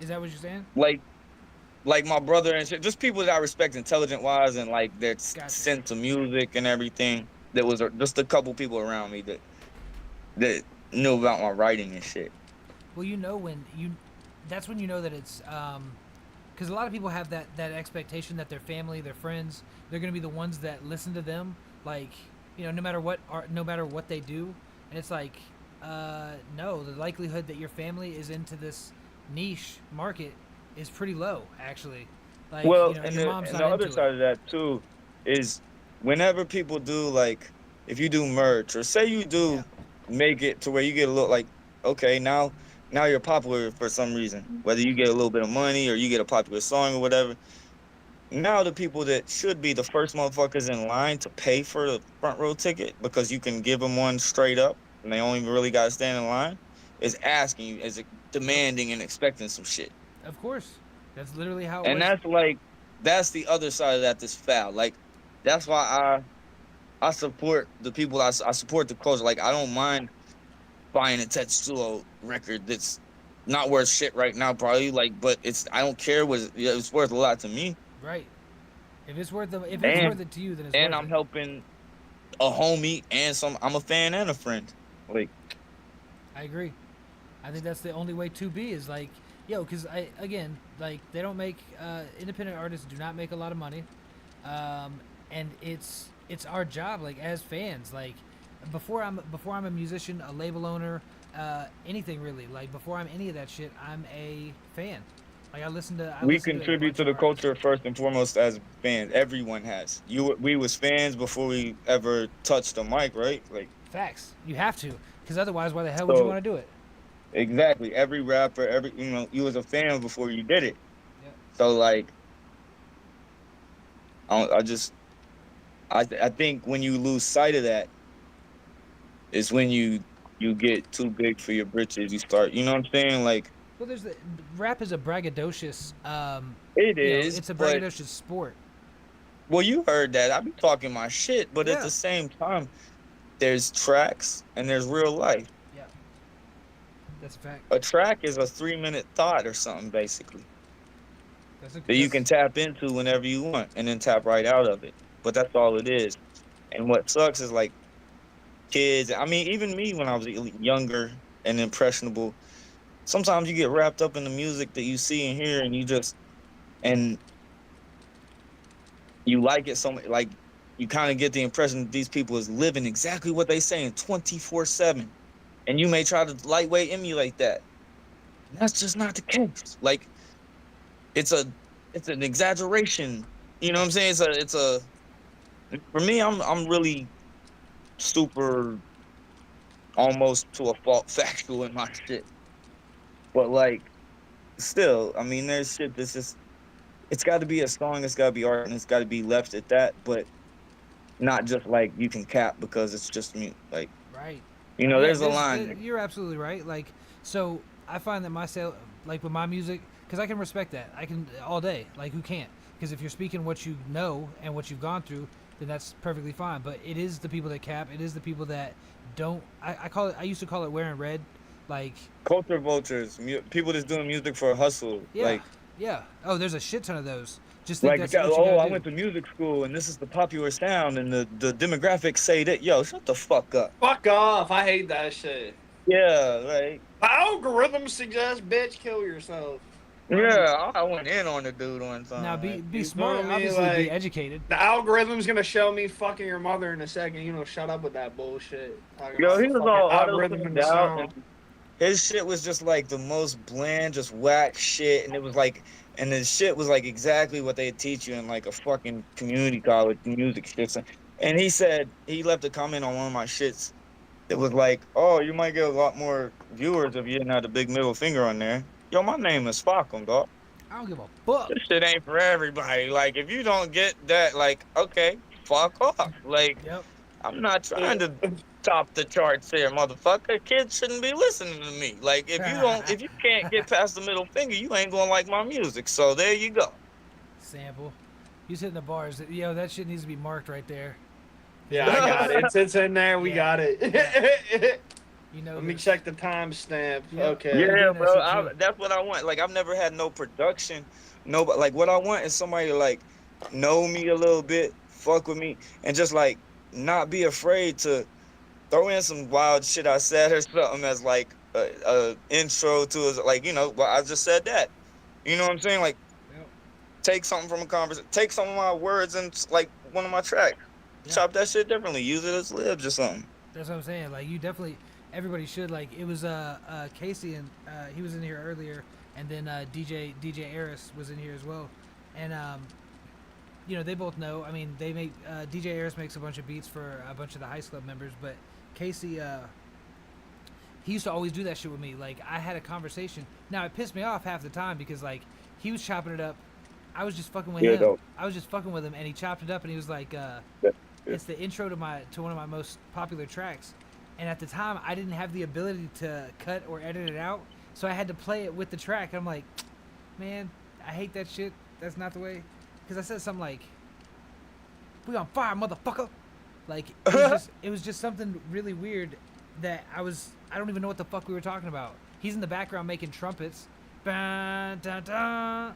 Speaker 2: is that what you're saying?
Speaker 1: like like my brother and shit, just people that I respect intelligent wise and like their
Speaker 2: Gotcha.
Speaker 1: sense of music and everything. There was just a couple people around me that knew about my writing and shit.
Speaker 2: Well, that's when you know that it's because a lot of people have that expectation that their family, their friends, they're gonna be the ones that listen to them, like, you know, no matter what they do, and it's like, no, the likelihood that your family is into this niche market is pretty low, actually. Like,
Speaker 1: Well,
Speaker 2: you know,
Speaker 1: and
Speaker 2: your
Speaker 1: the,
Speaker 2: mom's
Speaker 1: and
Speaker 2: not
Speaker 1: the other
Speaker 2: into
Speaker 1: side
Speaker 2: it.
Speaker 1: of that too is whenever people do, like, if you do merch or say you do make it to where you get a little like, okay, now you're popular for some reason, whether you get a little bit of money or you get a popular song or whatever. Now the people that should be the first motherfuckers in line to pay for the front row ticket because you can give them one straight up and they only really got to stand in line is asking you, is demanding and expecting some shit.
Speaker 2: Of course, that's literally how it
Speaker 1: And
Speaker 2: was.
Speaker 1: that's the other side of that. This foul. Like, that's why I support the people. I support the culture. Like, I don't mind buying a Tetsuo record that's not worth shit right now, probably. Like, but I don't care. It's worth a lot to me.
Speaker 2: Right. If it's worth it to you, then it's
Speaker 1: and
Speaker 2: worth
Speaker 1: I'm
Speaker 2: it.
Speaker 1: helping a homie and I'm a fan and a friend. Like,
Speaker 2: I agree. I think that's the only way to be is like, yo, because again, like, they don't make independent artists do not make a lot of money, and it's our job, like, as fans, like, before I'm a musician, a label owner, anything really, like, before I'm any of that shit, I'm a fan. Like,
Speaker 1: we contribute to the culture first and foremost as fans. Everyone has. We was fans before we ever touched the mic, right? Like,
Speaker 2: facts. You have to, because otherwise, why the hell would you want to do it?
Speaker 1: Exactly. Every rapper, you was a fan before you did it.
Speaker 2: Yeah.
Speaker 1: So, like, I think when you lose sight of that is when you get too big for your britches. You start, you know what I'm saying? Like,
Speaker 2: well, rap is a braggadocious.
Speaker 1: It is.
Speaker 2: It's a braggadocious sport.
Speaker 1: Well, you heard that. I be talking my shit, but at the same time, there's tracks and there's real life.
Speaker 2: Yeah. That's a fact.
Speaker 1: A track is a 3-minute thought or something, basically. That you can tap into whenever you want and then tap right out of it. But that's all it is. And what sucks is, like, kids, I mean, even me when I was younger and impressionable, sometimes you get wrapped up in the music that you see and hear and you like it so much, like, you kind of get the impression that these people is living exactly what they saying 24/7. And you may try to lightweight emulate that. And that's just not the case. Like, it's an exaggeration. You know what I'm saying? For me, I'm really super, almost to a fault, factual in my shit. But, like, still, I mean, there's shit that's just, it's got to be a song, it's got to be art, and it's got to be left at that, but not just, like, you can cap because it's just me. Like,
Speaker 2: right.
Speaker 1: You know, there's a line.
Speaker 2: You're absolutely right. Like, so I find that like, with my music, because I can respect that. I can all day. Like, who can't? Because if you're speaking what you know and what you've gone through, then that's perfectly fine. But it is the people that cap. It is the people that don't. I used to call it wearing red. Like,
Speaker 1: culture vultures, people that's doing music for a hustle.
Speaker 2: Yeah.
Speaker 1: Like,
Speaker 2: yeah. Oh, there's a shit ton of those. Just think
Speaker 1: like,
Speaker 2: that's what you gotta
Speaker 1: I
Speaker 2: do.
Speaker 1: went to music school and this is the popular sound and the demographics say that. Yo, shut the fuck up.
Speaker 3: Fuck off. I hate that shit.
Speaker 1: Yeah, like,
Speaker 3: the algorithm suggests, bitch, kill yourself.
Speaker 1: Yeah, I went in on the dude one time.
Speaker 2: Now, be
Speaker 3: You
Speaker 2: smart,
Speaker 3: feel me?
Speaker 2: obviously,
Speaker 3: Like,
Speaker 2: be educated.
Speaker 3: The algorithm's gonna show me fucking your mother in a second. You know, shut up with that bullshit.
Speaker 1: Yo, he was all
Speaker 3: algorithm in the sound.
Speaker 1: His shit was just like the most bland, just whack shit, and it was like, and the shit was like exactly what they teach you in like a fucking community college music shit. And he said he left a comment on one of my shits. It was like, oh, you might get a lot more viewers if you didn't have the big middle finger on there. Yo, my name is Falcon, dog.
Speaker 2: I don't give a fuck.
Speaker 1: This shit ain't for everybody. Like, if you don't get that, like, okay, fuck off. Like,
Speaker 2: Yep.
Speaker 1: I'm not trying to top the charts here, motherfucker. Kids shouldn't be listening to me. Like, if you can't get past the middle finger, you ain't gonna like my music. So there you go.
Speaker 2: Sample. You hitting the bars. Yo, that shit needs to be marked right there.
Speaker 3: Yeah, I got it. It's in there. We got it.
Speaker 2: You know.
Speaker 3: Let me check the timestamp.
Speaker 2: Yeah.
Speaker 3: Okay.
Speaker 1: Yeah, bro. That's what I want. Like, I've never had no production No, but like what I want is somebody to like know me a little bit, fuck with me, and just like not be afraid to throw in some wild shit I said or something as like a intro to us, like, you know, well, I just said that. You know what I'm saying? Like,
Speaker 2: Yep.
Speaker 1: take something from a conversation, take some of my words and like one of my tracks,
Speaker 2: Yeah.
Speaker 1: chop that shit differently, use it as libs or something.
Speaker 2: That's what I'm saying. Like you definitely, everybody should. Like it was Casey and he was in here earlier, and then DJ Eris was in here as well, and you know they both know. I mean they make DJ Eris makes a bunch of beats for a bunch of the Heist Club members, but Casey he used to always do that shit with me. Like I had a conversation. Now it pissed me off half the time because like he was chopping it up. I was just fucking with him.
Speaker 1: Dope.
Speaker 2: I was just fucking with him, and he chopped it up, and he was like, "It's the intro to one of my most popular tracks." And at the time, I didn't have the ability to cut or edit it out, so I had to play it with the track. I'm like, man, I hate that shit. That's not the way. Because I said something like, "We on fire, motherfucker!" Like it was just something really weird that I don't even know what the fuck we were talking about. He's in the background making trumpets. Bah, da, da.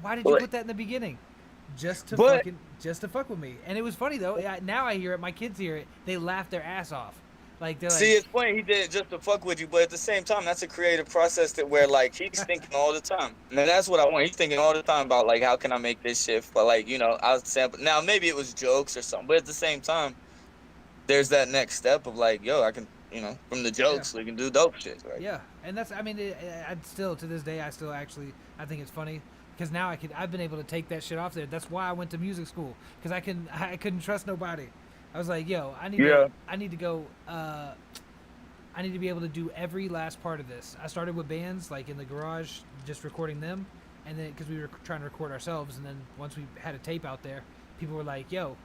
Speaker 2: Why did you put that in the beginning? Just to fuck with me. And it was funny though. Now I hear it. My kids hear it. They laugh their ass off. Like they're
Speaker 1: See,
Speaker 2: like,
Speaker 1: it's funny. He did it just to fuck with you, but at the same time, that's a creative process that where like he's thinking all the time. And that's what I want. He's thinking all the time about like how can I make this shit. But like, you know, I'll sample. Now maybe it was jokes or something, but at the same time, there's that next step of like, yo, I can, you know, from the jokes we can do dope shit. Right?
Speaker 2: Yeah, and that's. I mean, I'd still to this day, I think it's funny. Because now I've been able to take that shit off there. That's why I went to music school. Because I couldn't trust nobody. I was like, yo, I need to go. I need to be able to do every last part of this. I started with bands, like in the garage, just recording them, and then because we were trying to record ourselves, and then once we had a tape out there, people were like, yo,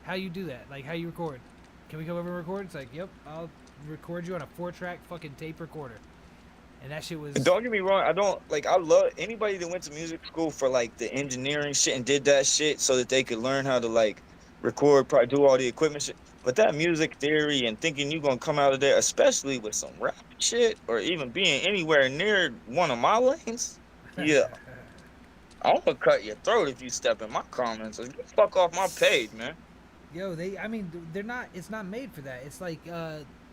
Speaker 2: how you do that? Like, how you record? Can we come over and record? It's like, yep, I'll record you on a 4-track fucking tape recorder. And that shit was.
Speaker 1: Don't get me wrong. I love anybody that went to music school for like the engineering shit and did that shit so that they could learn how to like record, probably do all the equipment shit. But that music theory and thinking you're gonna come out of there, especially with some rap shit or even being anywhere near one of my lanes, yeah, I'm gonna cut your throat if you step in my comments. Get the fuck off my page, man.
Speaker 2: Yo, they're not. It's not made for that. It's like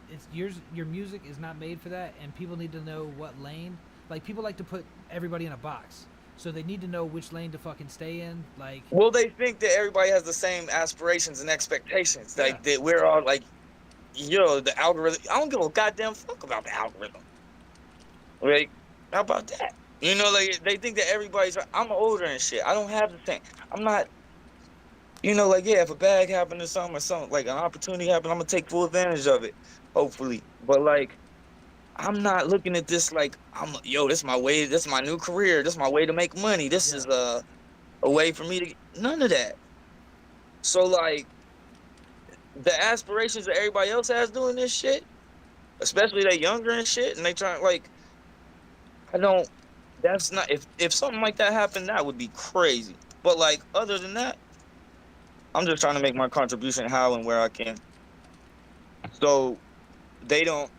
Speaker 2: it's your music is not made for that, and people need to know what lane. Like people like to put everybody in a box, so they need to know which lane to fucking stay in. Like,
Speaker 1: well, they think that everybody has the same aspirations and expectations. Like that we're all like, yo, the algorithm. I don't give a goddamn fuck about the algorithm. Like, how about that? You know, like they think that everybody's. I'm older and shit. I don't have the thing. I'm not. You know, like if a bag happened or something like an opportunity happened, I'm gonna take full advantage of it. Hopefully, but like, I'm not looking at this like this is my way. This is my new career. This is my way to make money. This is a way for me to none of that. So like, the aspirations that everybody else has doing this shit, especially they younger and shit, and they trying like, I don't. That's not if something like that happened, that would be crazy. But like, other than that, I'm just trying to make my contribution how and where I can. So. They don't.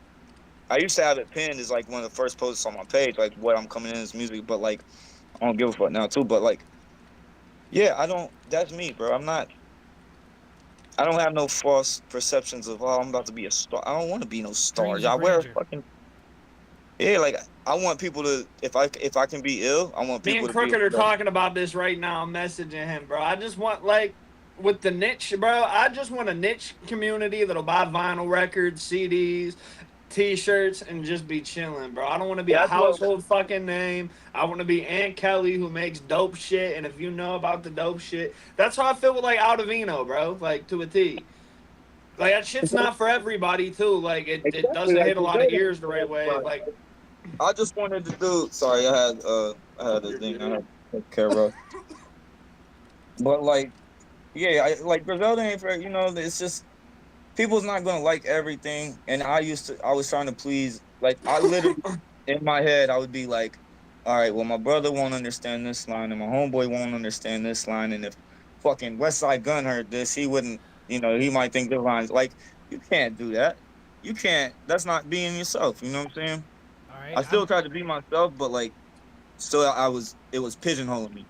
Speaker 1: I used to have it pinned as like one of the first posts on my page, like what I'm coming in as music, but like I don't give a fuck now too. But like, yeah, I don't. That's me, bro. I don't have no false perceptions of I'm about to be a star. I don't want to be no star. I wear a fucking. Yeah, like I want people to. If I can be ill, I want people.
Speaker 3: Me and Crooked are talking about this right now. I'm messaging him, bro. I just want like. With the niche, bro, I just want a niche community that'll buy vinyl records, CDs, T-shirts, and just be chilling, bro. I don't want to be a household fucking name. I want to be Aunt Kelly who makes dope shit, and if you know about the dope shit, that's how I feel with, like, Aldovino, bro, like, to a T. Like, that shit's not for everybody, too. Like, it doesn't hit a lot of ears the right way. Like,
Speaker 1: I just wanted to do... Sorry, I had a thing I had to take care of. But, like... Yeah, like Griselda ain't for, you know, it's just people's not gonna like everything, and I was trying to please, like I literally in my head I would be like, all right, well my brother won't understand this line, and my homeboy won't understand this line, and if fucking Westside Gun heard this, he wouldn't, you know, he might think the line's like, you can't do that, you can't. That's not being yourself. You know what I'm saying?
Speaker 2: All right.
Speaker 1: I still try to be myself, but like, still it was pigeonholing me.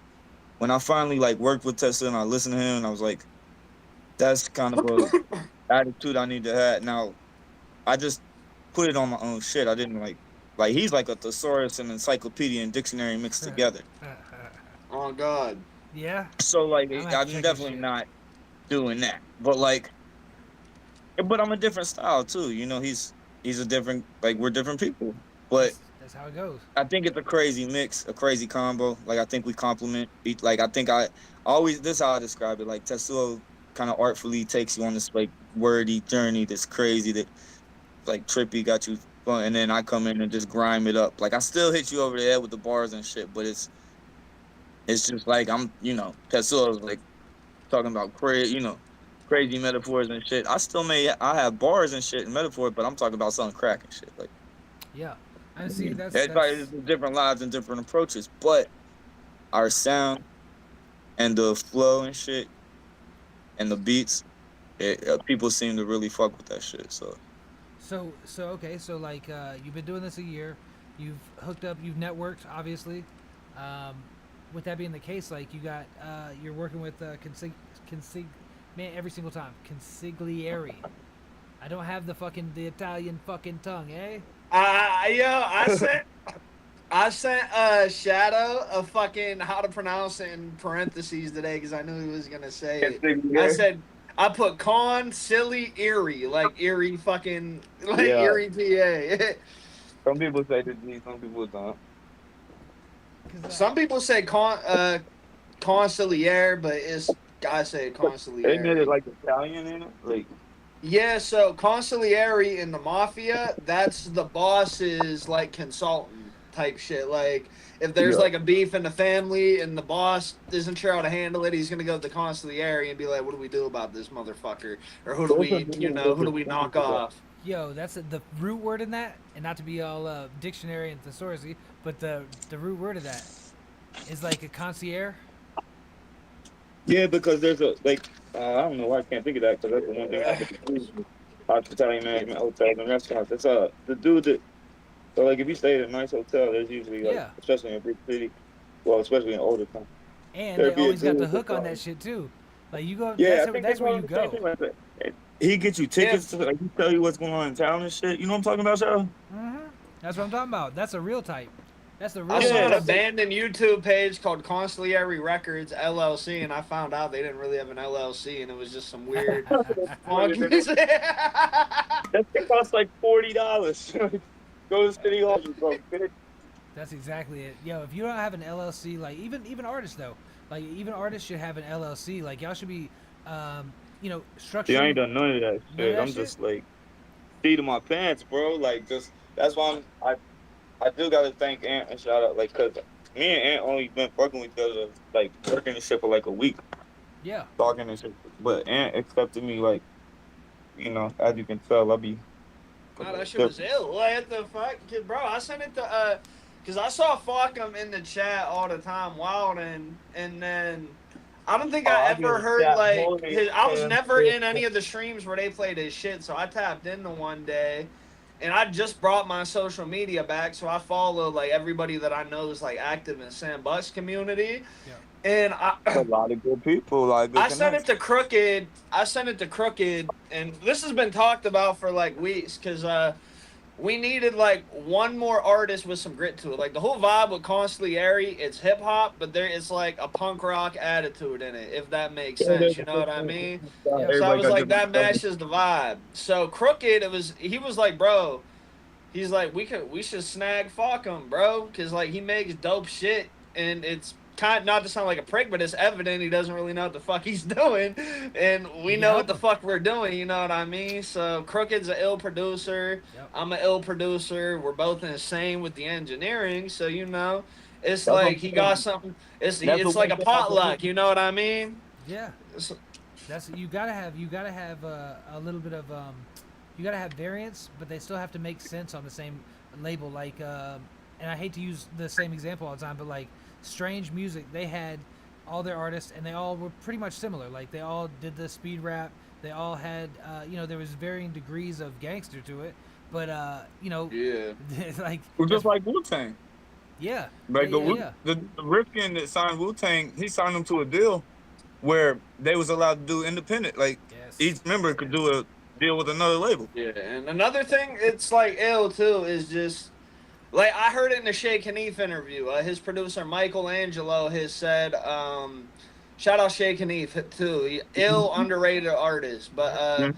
Speaker 1: When I finally like worked with Tesla and I listened to him, and I was like, that's kind of a attitude I need to have. Now I just put it on my own shit. I didn't like he's like a thesaurus and encyclopedia and dictionary mixed together.
Speaker 3: Oh God.
Speaker 2: Yeah.
Speaker 1: So like
Speaker 2: I'm
Speaker 1: I'm definitely not doing that. But I'm a different style too. You know, he's a different, like, we're different people. But
Speaker 2: that's how it goes.
Speaker 1: I think it's a crazy mix, a crazy combo. Like I think we complement. Like I think I always, this is how I describe it. Like Tetsuo kind of artfully takes you on this like wordy journey that's crazy, that like trippy, got you fun, and then I come in and just grime it up. Like I still hit you over the head with the bars and shit, but it's just like I'm, you know, Tetsuo's like talking about crazy metaphors and shit. I have bars and shit and metaphors, but I'm talking about something crack and shit. Like,
Speaker 2: yeah, I see.
Speaker 1: Everybody's different lives and different approaches, but our sound and the flow and shit and the beats, people seem to really fuck with that shit.
Speaker 2: So okay, so like you've been doing this a year, you've hooked up, you've networked, obviously. With that being the case, like you got you're working with man, every single time consigliere. I don't have the Italian fucking tongue, eh?
Speaker 3: I sent Shadow a fucking how to pronounce it in parentheses today because I knew he was gonna say it. I said I put consigliere, like Erie fucking like Erie PA.
Speaker 1: Some people say the G, some people don't.
Speaker 3: Some people say consigliere, but I say consigliere.
Speaker 1: They made it like Italian in it, like.
Speaker 3: Yeah, so consigliere in the mafia, that's the boss's like consultant type shit. Like if there's like a beef in the family and the boss isn't sure how to handle it, he's gonna go to the consigliere and be like, "What do we do about this motherfucker?" Or who do we knock off?
Speaker 2: Yo, that's the root word in that, and not to be all dictionary and thesaurousy, but the root word of that is like a concierge.
Speaker 1: Yeah, because there's a I don't know why I can't think of that, because that's the one thing I could do. Hospitality management, hotels and restaurants. It's the dude that, so like if you stay at a nice hotel, there's usually especially in a big city, well, especially in older countries.
Speaker 2: And they always got the hook on that shit too. Like you go, that's where you go.
Speaker 1: He gets you tickets to, like, he tell you what's going on in town and shit. You know what I'm talking about, Cheryl?
Speaker 2: That's what I'm talking about. That's a real type. That's the real.
Speaker 3: I saw an abandoned YouTube page called Consigliere Records LLC, and I found out they didn't really have an LLC, and it was just some weird.
Speaker 1: That shit costs like $40. Go to City Hall, bro.
Speaker 2: That's exactly it. Yo, if you don't have an LLC, like even artists though, like even artists should have an LLC. Like y'all should be, structured.
Speaker 1: See, I ain't done none of that shit. I'm just like feeding my pants, bro. Like just that's why I do gotta thank Ant and shout out, like, cause me and Ant only been fucking with each other, like working and shit for like a week.
Speaker 2: Yeah.
Speaker 1: Talking and shit, but Ant accepted me, like, as you can tell, I be.
Speaker 3: Nah, that shit was ill. What the fuck, bro? I sent it to cause I saw Falcom in the chat all the time, wilding, and then I don't think I ever heard like I was never in any of the streams where they played his shit, so I tapped into one day. And I just brought my social media back, so I follow like everybody that I know is like active in Sam Buck's community. Yeah. And
Speaker 1: a lot of good people.
Speaker 3: I sent it to Crooked. And this has been talked about for like weeks because we needed like one more artist with some grit to it. Like the whole vibe with Consigliere, it's hip hop, but there is like a punk rock attitude in it, if that makes sense. You know what I mean? Yeah. So I was like, that matches the vibe. So Crooked, he was like, bro, he's like, we should snag Falcom, bro, because like he makes dope shit, and it's kind of, not to sound like a prick, but it's evident he doesn't really know what the fuck he's doing, and we know what the fuck we're doing, you know what I mean? So Crooked's an ill producer, I'm an ill producer, we're both insane with the engineering, so it's like he got something, it's like a potluck, you know what I mean?
Speaker 2: Yeah. That's you gotta have a little bit of you gotta have variance, but they still have to make sense on the same label. Like and I hate to use the same example all the time, but like Strange Music, they had all their artists and they all were pretty much similar. Like they all did the speed rap, they all had there was varying degrees of gangster to it, but like
Speaker 1: just like Wu-Tang.
Speaker 2: Yeah.
Speaker 1: Like
Speaker 2: Yeah.
Speaker 1: the Rifkin that signed Wu-Tang, he signed them to a deal where they was allowed to do independent. Like each member could do a deal with another label.
Speaker 3: Yeah, and another thing, it's like ill too, is just like I heard it in the SHxTiN interview. His producer Michelangelo has said, shout out SHxTiN too, ill underrated artist, but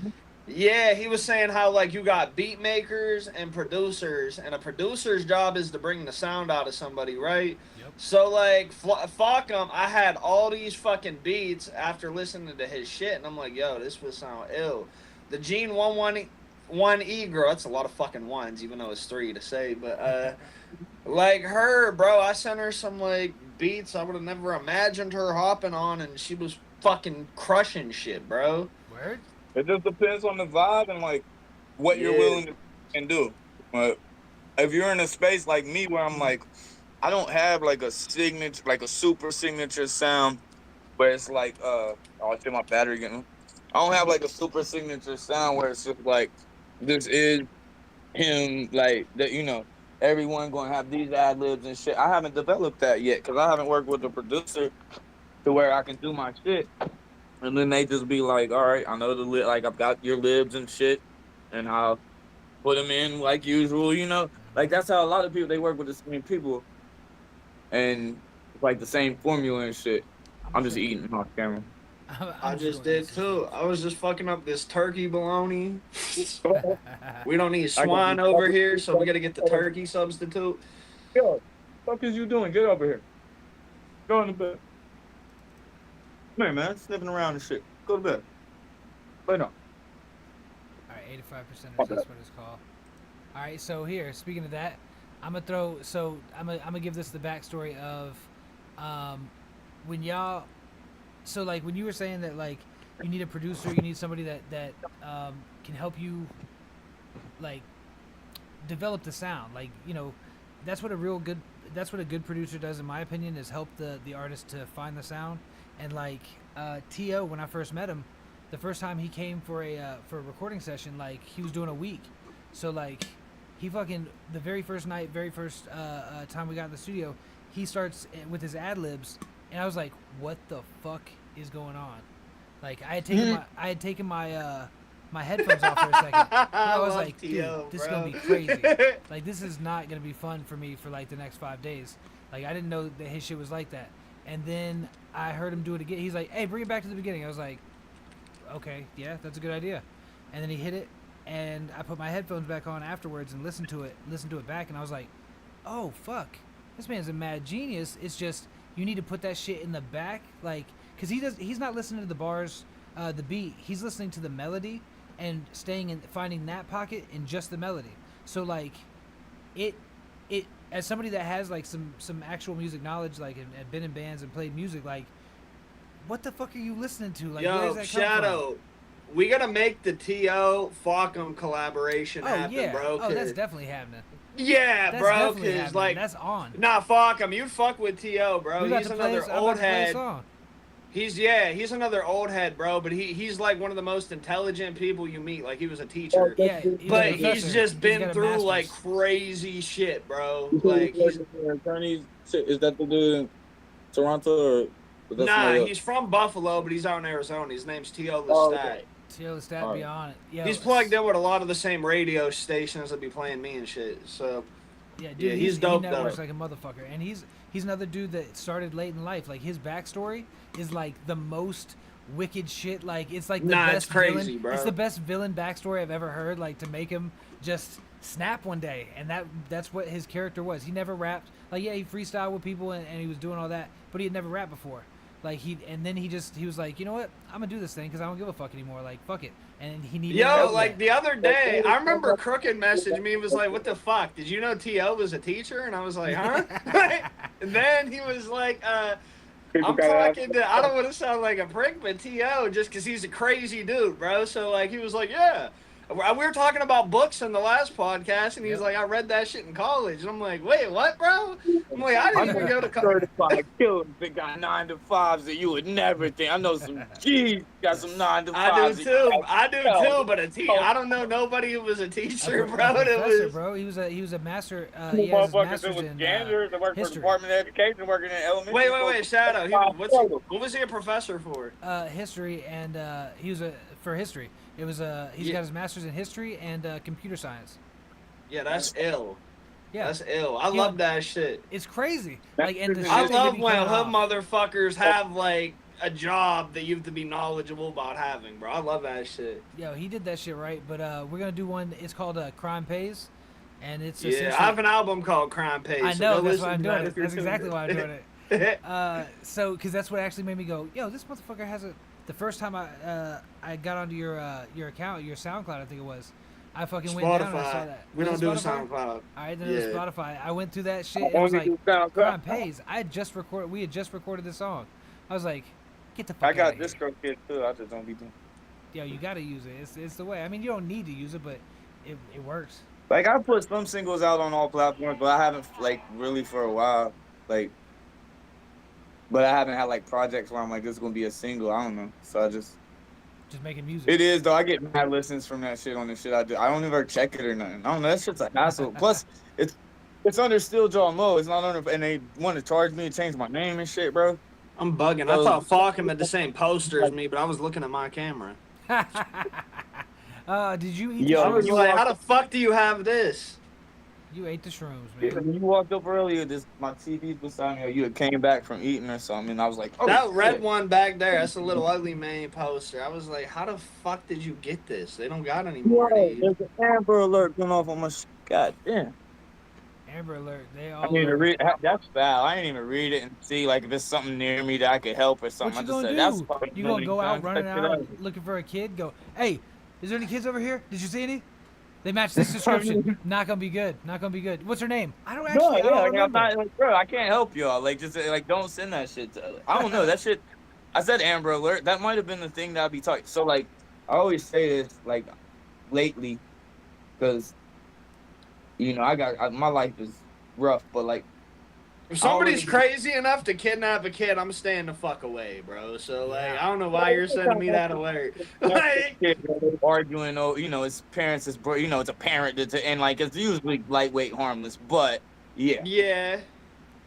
Speaker 3: yeah, he was saying how like you got beat makers and producers, and a producer's job is to bring the sound out of somebody, right? Yep. So like, fuck him. I had all these fucking beats after listening to his shit, and I'm like, yo, this would sound ill. The Gene 111E girl, that's a lot of fucking ones, even though it's 3 to say, but like her, bro, I sent her some like beats I would have never imagined her hopping on, and she was fucking crushing shit, bro.
Speaker 2: Word?
Speaker 1: It just depends on the vibe and like what you're willing to and do. But if you're in a space like me where I'm like, I don't have like a signature, like a super signature sound, where it's like, oh, I feel my battery getting. I don't have like a super signature sound where it's just like, this is him, like that. You know, everyone gonna have these ad libs and shit. I haven't developed that yet because I haven't worked with a producer to where I can do my shit. And then they just be like, all right, I know the like I've got your libs and shit, and I'll put them in like usual, you know? Like that's how a lot of people, they work with the same people and like the same formula and shit. I'm just eating off camera.
Speaker 3: I just did too. I was just fucking up this turkey bologna. We don't need swine over here, so we gotta get the turkey substitute.
Speaker 1: Yo, what the fuck is you doing? Get over here. Go in the bed. Come here, man. Sniffing around and shit. Go to bed. Lay down.
Speaker 2: All right, 85% that's what it's called. All right, so here, speaking of that, I'm gonna give this the backstory of when y'all, so like when you were saying that like you need a producer, you need somebody that can help you like develop the sound, like, you know, that's what a good producer does, in my opinion, is help the artist to find the sound. And like T.O., when I first met him, the first time he came for a recording session, like he was doing a week. So like he fucking, the very first night, time we got in the studio, he starts with his ad libs, and I was like, what the fuck is going on? Like I had taken my my headphones off for a second. I was like, dude, this is gonna be crazy. Like this is not gonna be fun for me for like the next 5 days. Like I didn't know that his shit was like that. And then I heard him do it again. He's like, hey, bring it back to the beginning. I was like, okay, yeah, that's a good idea. And then he hit it, and I put my headphones back on afterwards and listened to it back, and I was like, oh, fuck. This man's a mad genius. It's just, you need to put that shit in the back, like, because he's not listening to the bars, the beat. He's listening to the melody and finding that pocket in just the melody. So, like, it as somebody that has like some actual music knowledge, like and been in bands and played music, like what the fuck are you listening to? Like,
Speaker 3: yo, Shadow, we gotta make the T.O. Falcom collaboration happen, bro.
Speaker 2: Oh, that's definitely happening.
Speaker 3: Yeah, bro, because like
Speaker 2: that's on.
Speaker 3: Nah, Falcom, you'd fuck with T.O., bro. He's another old head. He's another old head, bro, but he's like one of the most intelligent people you meet. Like he was a teacher.
Speaker 2: Yeah,
Speaker 3: but he's just been through like crazy shit, bro. Like
Speaker 1: he's attorney. Is that the dude in Toronto or?
Speaker 3: Nah, he's from Buffalo, but he's out in Arizona. His name's T.O. Lestat.
Speaker 2: T.O. Lestat be on it. Yeah,
Speaker 3: he's plugged in with a lot of the same radio stations that be playing me and shit. So
Speaker 2: yeah, dude,
Speaker 3: yeah, he's dope.
Speaker 2: He networks like a motherfucker, and he's another dude that started late in life. Like his backstory is like the most wicked shit. Like it's like the best
Speaker 3: it's crazy,
Speaker 2: villain.
Speaker 3: Bro.
Speaker 2: It's the best villain backstory I've ever heard. Like to make him just snap one day, and that's what his character was. He never rapped. Like yeah, he freestyled with people and he was doing all that, but he had never rapped before. Like he was like, you know what, I'm gonna do this thing because I don't give a fuck anymore. Like fuck it, and he needed.
Speaker 3: Yo, like the other day, I remember Crooked messaged me and was like, "What the fuck? Did you know T.O. was a teacher?" And I was like, "Huh?" And then he was like, "I'm talking to. I don't want to sound like a prick, but T.O. just because he's a crazy dude, bro. So like he was like, yeah." We were talking about books in the last podcast, and he's like, I read that shit in college. And I'm like, wait, what, bro? I'm like, I didn't even go to college.
Speaker 1: Certified killers that got 9 to 5s that you would never think. I know some G's got some 9 to 5s.
Speaker 3: I do too, but I don't know nobody who was a teacher, bro.
Speaker 2: Bro. He was a master.
Speaker 1: He has his
Speaker 2: master's
Speaker 1: that was
Speaker 2: in
Speaker 1: janitors that worked for the
Speaker 2: history.
Speaker 1: Department of Education, working in elementary.
Speaker 3: Wait, Shadow. What was he a professor for?
Speaker 2: History, and he was for history. It was he's got his master's in history and computer science.
Speaker 3: Yeah, that's ill.
Speaker 2: Yeah,
Speaker 3: that's ill. I love that shit.
Speaker 2: It's crazy. Like, and
Speaker 3: I love when hood motherfuckers have like a job that you have to be knowledgeable about having, bro. I love that shit.
Speaker 2: Yo, he did that shit right. But we're gonna do one. It's called Crime Pays, and it's
Speaker 3: I have an album called Crime Pays.
Speaker 2: I know,
Speaker 3: so
Speaker 2: that's why I'm doing it. That's exactly why I'm doing it. So, because that's what actually made me go, yo, this motherfucker has a. The first time I got onto your account, your SoundCloud, I think it was, I fucking went down and I saw that.
Speaker 3: We don't do SoundCloud.
Speaker 2: All right, then it was Spotify. I went through that shit. And I was like, Crime Pays. We had just recorded this song. I was like, get the fuck out of here.
Speaker 1: I got Distro Kid too. I just don't be doing.
Speaker 2: Yo, you gotta use it. It's the way. I mean, you don't need to use it, but it works.
Speaker 1: Like, I put some singles out on all platforms, but I haven't like really for a while. Like. But I haven't had like projects where I'm like, this is gonna be a single. I don't know. So I just
Speaker 2: making music.
Speaker 1: It is though. I get mad listens from that shit on the shit I do. I don't even check it or nothing. I don't know. That shit's a hassle. Plus, it's under Still Jaw Mo. It's not under, and they want to charge me to change my name and shit, bro.
Speaker 3: I'm bugging. I thought Falcon had the same poster as me, but I was looking at my camera.
Speaker 2: Did you eat?
Speaker 3: I was like, how the fuck do you have this?
Speaker 2: You ate the shrooms, man.
Speaker 1: When you walked up earlier, my TV's beside me, or you had came back from eating or something, and I was like, oh,
Speaker 3: that red one back there, that's a little ugly man poster. I was like, how the fuck did you get this? They don't got any more.
Speaker 1: There's an Amber Alert going off on my God damn.
Speaker 2: Amber Alert, they all.
Speaker 1: I need to read. That's foul. I ain't even read it and see like if there's something near me that I could help or something.
Speaker 2: What you gonna do? You gonna go out running out looking for a kid? Go, hey, is there any kids over here? Did you see any? They match this description. Not gonna be good. Not gonna be good. What's her name? I don't actually. I don't remember.
Speaker 1: Bro, I can't help y'all. Like, just like, don't send that shit. I don't know that shit. I said Amber Alert. That might have been the thing that I'd be talking. So like, I always say this like, lately, because, you know, my life is rough, but like.
Speaker 3: If somebody's crazy enough to kidnap a kid, I'm staying the fuck away, bro. So, like, I don't know why you're sending me that alert. Like,
Speaker 1: arguing, you know, his parents, it's a parent, and, like, it's usually lightweight, harmless, but, yeah.
Speaker 3: Yeah.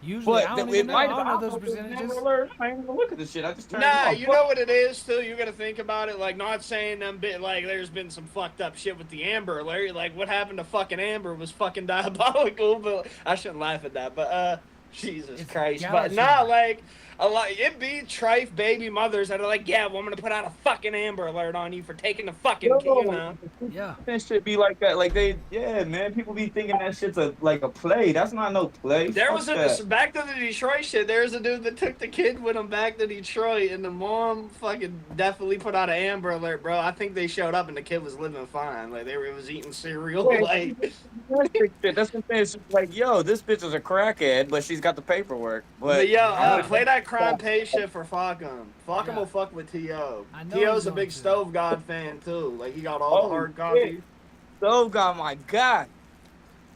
Speaker 2: Usually, I don't know those percentages.
Speaker 1: I ain't even look at this shit. I just turned
Speaker 3: you know what it is, too? You gotta think about it. Like, not saying like, there's been some fucked up shit with the Amber Alert. Like, what happened to fucking Amber was fucking diabolical, but I shouldn't laugh at that. But, Jesus Christ. But not like a lot. It be trife baby mothers that are like, yeah, well, I'm gonna put out a fucking Amber Alert on you for taking the fucking kid, you know?
Speaker 2: Yeah.
Speaker 1: That shit be like that. Like man, people be thinking that shit's like a play. That's not no play.
Speaker 3: There was back to the Detroit shit. There's a dude that took the kid with him back to Detroit, and the mom fucking definitely put out an Amber Alert, bro. I think they showed up and the kid was living fine. Like they was eating cereal. Like
Speaker 1: that's the thing. It's like, yo, this bitch is a crackhead, but she's got the paperwork. But
Speaker 3: yo, play that Crime Pay shit for Falcon. Falcon will fuck with T.O. T.O.'s a big Stove God fan too. Like he got all the hard copies.
Speaker 1: Stove God, my God.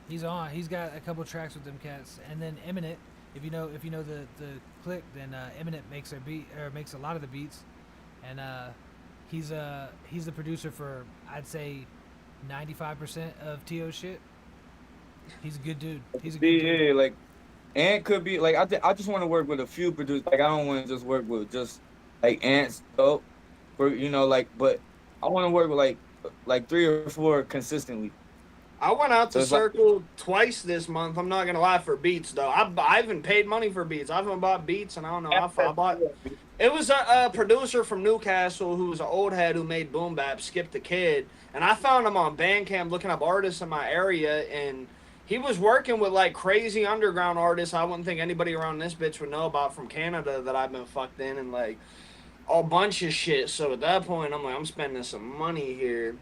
Speaker 2: He's on. He's got a couple tracks with them cats, and then Eminent. If you know the click, then Eminent makes makes a lot of the beats, and he's the producer for, I'd say, 95% of T.O.'s shit. He's a good dude. He's a good dude.
Speaker 1: Like, Ant could be like, I just want to work with a few producers. Like, I don't want to just work with just like Ant's dope, for, you know, like, but I want to work with like 3 or 4 consistently.
Speaker 3: I went out to Circle twice this month. I'm not gonna lie, for beats though. I haven't paid money for beats. I haven't bought beats, and I don't know. I bought. It was a producer from Newcastle who was an old head who made boom bap, Skip the Kid, and I found him on Bandcamp looking up artists in my area, and he was working with like crazy underground artists I wouldn't think anybody around this bitch would know about from Canada that I've been fucked in, and like a bunch of shit. So at that point, I'm like, I'm spending some money here.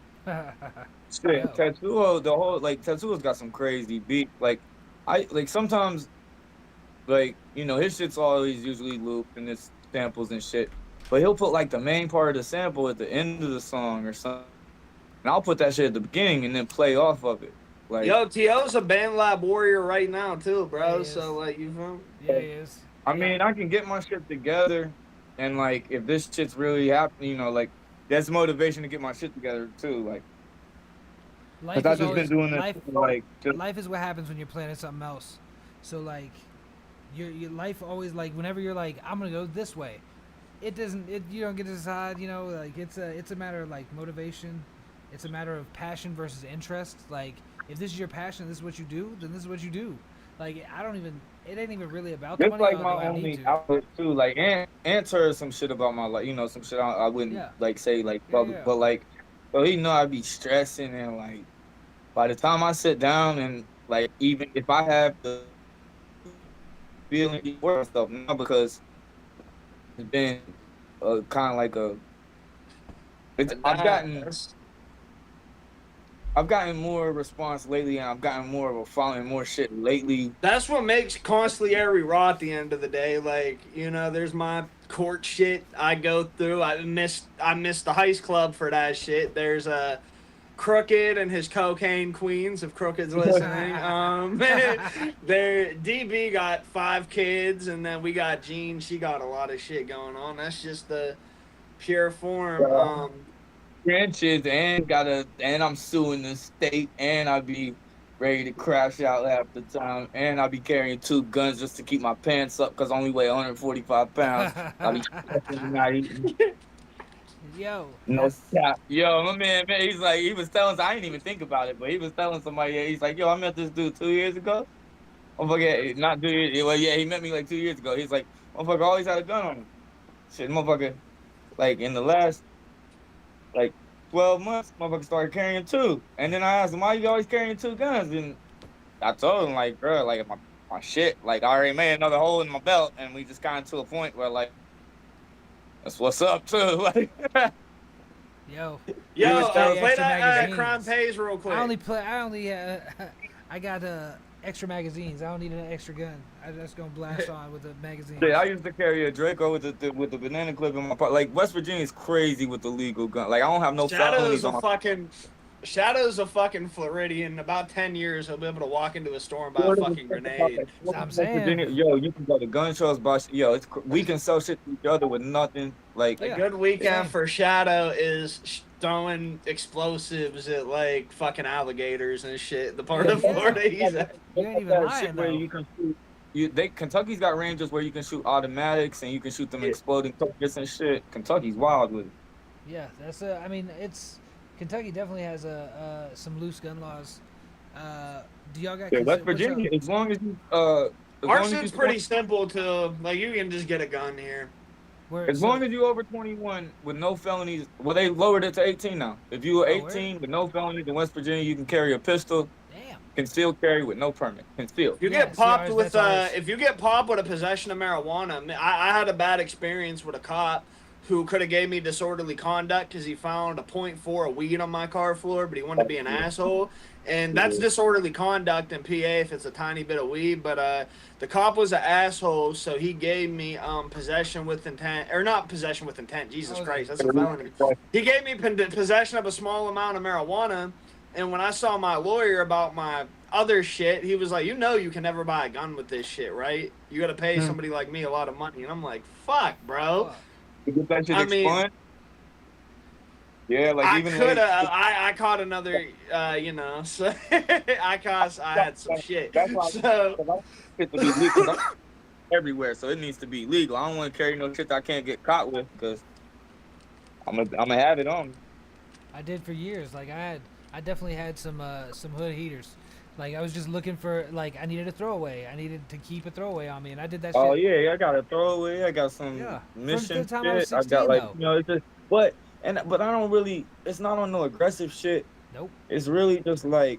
Speaker 1: Shit, Tetsuo, the whole Tetsuo's got some crazy beat. Like, sometimes, like, you know, his shit's always usually looped and it's samples and shit. But he'll put like the main part of the sample at the end of the song or something. And I'll put that shit at the beginning and then play off of it. Like,
Speaker 3: yo, T.O.'s a band lab warrior right now too, bro.
Speaker 2: Yeah,
Speaker 3: So like, you feel?
Speaker 2: Yeah, he is.
Speaker 1: I mean, I can get my shit together, and like, if this shit's really happening, you know, like, that's motivation to get my shit together too. Like,
Speaker 2: Life
Speaker 1: because
Speaker 2: is
Speaker 1: I've just
Speaker 2: always,
Speaker 1: been doing this,
Speaker 2: life,
Speaker 1: like, just,
Speaker 2: life is what happens when you're planning something else. So like, your life always, like, whenever you're like, I'm gonna go this way, it doesn't. You don't get to decide. You know, like, it's a matter of like motivation. It's a matter of passion versus interest. Like, if this is your passion, this is what you do, then this is what you do. Like, it ain't even really about the
Speaker 1: it's
Speaker 2: money.
Speaker 1: like
Speaker 2: although
Speaker 1: my
Speaker 2: I
Speaker 1: only
Speaker 2: need to.
Speaker 1: outlet too. Like, Ant heard some shit about my life, you know, some shit I wouldn't
Speaker 2: Yeah.
Speaker 1: like say like
Speaker 2: Yeah,
Speaker 1: public,
Speaker 2: yeah.
Speaker 1: but like, so he know I'd be stressing, and like, by the time I sit down and like, even if I have the feeling for stuff now, because it's been kind of like a, it's I've gotten more response lately, and I've gotten more of a following, more shit lately.
Speaker 3: That's what makes consigliere raw at the end of the day. Like, you know, there's my court shit I go through. I missed the Heist Club for that shit. There's Crooked and his cocaine queens, if Crooked's listening. DB got 5 kids, and then we got Jean. She got a lot of shit going on. That's just the pure form.
Speaker 1: Grandkids, and I'm suing the state, and I'll be ready to crash out half the time, and I'll be carrying 2 guns just to keep my pants up because I only weigh 145 pounds. I'll be not eating.
Speaker 2: Yo.
Speaker 1: No cap. Yo, my man, he's like, he was telling, I didn't even think about it, but he was telling somebody, he's like, yo, I met this dude 2 years ago. Motherfucker, not 2 years, well, yeah, he met me like 2 years ago. He's like, motherfucker always had a gun on him. Shit, motherfucker, like, in the last, like, 12 months, motherfucker started carrying 2. And then I asked him, why you always carrying 2 guns? And I told him, like, bro, like, my shit, like, I already made another hole in my belt, and we just got to a point where, like, that's what's up, too. Like,
Speaker 2: Yo,
Speaker 3: play that Crime Pays real quick.
Speaker 2: I got extra magazines. I don't need an extra gun. I just gonna blast on with the magazines.
Speaker 1: Yeah, I used to carry a Draco with the banana clip in my pocket. Like, West Virginia's crazy with the legal gun. Like, I don't have no felonies on my...
Speaker 3: Shadow's a fucking Floridian. In about 10 years, he'll be able to walk into a store and buy a fucking grenade.
Speaker 2: That's what I'm saying.
Speaker 1: Yo, you can go to gun shows, but yo, we can sell shit to each other with nothing. Like,
Speaker 3: a good weekend for Shadow is throwing explosives at like fucking alligators and shit. The part of Florida he's at.
Speaker 2: You ain't even lying,
Speaker 1: where you can shoot. Kentucky's got ranges where you can shoot automatics and you can shoot them exploding targets and shit. Kentucky's wild with it.
Speaker 2: Yeah, that's I mean, Kentucky definitely has some loose gun laws. Do y'all got?
Speaker 1: Yeah, West Virginia, as long as you
Speaker 3: our shit's pretty simple to like. You can just get a gun here.
Speaker 1: As long as you over 21 with no felonies, well, they lowered it to 18 now. If you were 18 with no felonies in West Virginia, you can carry a pistol.
Speaker 2: Damn.
Speaker 1: Conceal carry with no permit. Conceal.
Speaker 3: If you get popped with a possession of marijuana, I had a bad experience with a cop who could have gave me disorderly conduct because he found a .4 of weed on my car floor, but he wanted to be an asshole. And that's disorderly conduct in PA if it's a tiny bit of weed. But the cop was an asshole, so he gave me possession with intent, or not possession with intent. Jesus Christ, that's a felony. He gave me possession of a small amount of marijuana. And when I saw my lawyer about my other shit, he was like, you know you can never buy a gun with this shit, right? You got to pay somebody like me a lot of money. And I'm like, fuck, bro.
Speaker 1: You get that shit expunged? Yeah, like
Speaker 3: I
Speaker 1: even
Speaker 3: could have. I caught another, you know. So I had some shit.
Speaker 1: That's why
Speaker 3: so
Speaker 1: it to be legal. I'm everywhere, so it needs to be legal. I don't want to carry no shit that I can't get caught with because I'm gonna have it on me.
Speaker 2: I did for years. Like I definitely had some hood heaters. Like I was just looking for I needed a throwaway. I needed to keep a throwaway on me, and I did that shit.
Speaker 1: Oh yeah, I got a throwaway. I got some mission shit. I got it's just but I don't really. It's not on no aggressive shit.
Speaker 2: Nope.
Speaker 1: It's really just like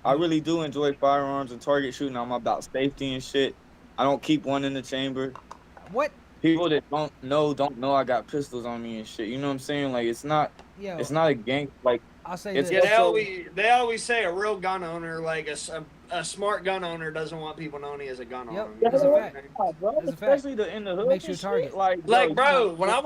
Speaker 1: I really do enjoy firearms and target shooting. I'm about safety and shit. I don't keep one in the chamber.
Speaker 2: What?
Speaker 1: People that don't know I got pistols on me and shit. You know what I'm saying? Like it's not a gang. Like
Speaker 2: I'll say
Speaker 1: it's
Speaker 2: this.
Speaker 3: They always say a real gun owner, like a smart gun owner, doesn't want people knowing he is a gun owner.
Speaker 2: That's a fact.
Speaker 1: Especially in the hood.
Speaker 2: Makes you a target.
Speaker 3: Like bro, when I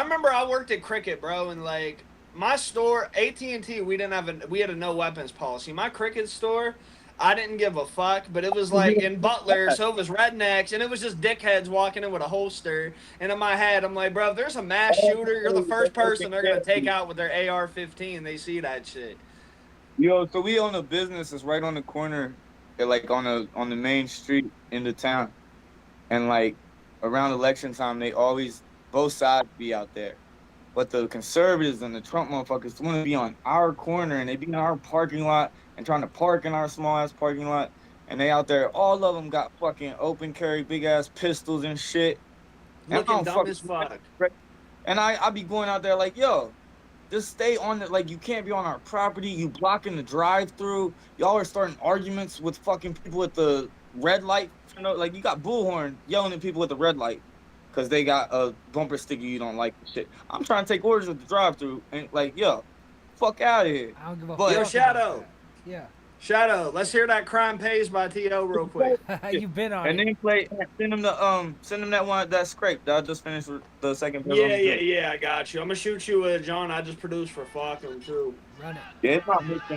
Speaker 3: remember I worked at Cricket, bro, and like my store, AT&T, we had a no weapons policy. My Cricket store, I didn't give a fuck, but it was like in Butler, so it was rednecks, and it was just dickheads walking in with a holster. And in my head, I'm like, bro, if there's a mass shooter, you're the first person they're gonna take out with their AR-15. They see that shit.
Speaker 1: Yo, so we own a business that's right on the corner, like on the main street in the town, and like around election time, they always both sides be out there. But the conservatives and the Trump motherfuckers want to be on our corner, and they be in our parking lot and trying to park in our small ass parking lot. And they out there, all of them got fucking open carry, big ass pistols and shit.
Speaker 3: Looking dumb as fuck.
Speaker 1: And I be going out there like, yo, just stay on the, like, you can't be on our property. You blocking the drive through. Y'all are starting arguments with fucking people at the red light. You know, like, you got Bullhorn yelling at people at the red light because they got a bumper sticker you don't like and shit. I'm trying to take orders at the drive-through and like, yo, fuck out of here.
Speaker 2: I don't give a
Speaker 1: But,
Speaker 3: Yo, Shadow.
Speaker 2: Yeah.
Speaker 3: Shadow, let's hear that Crime Pays by T.O. real quick.
Speaker 2: You've been on
Speaker 1: and
Speaker 2: it.
Speaker 1: then play, send them that one that scrape that I just finished with the second.
Speaker 3: Yeah, I got you. I'm gonna shoot you a John I just produced for fucking too.
Speaker 2: Run it.
Speaker 1: Yeah, it's not mixed.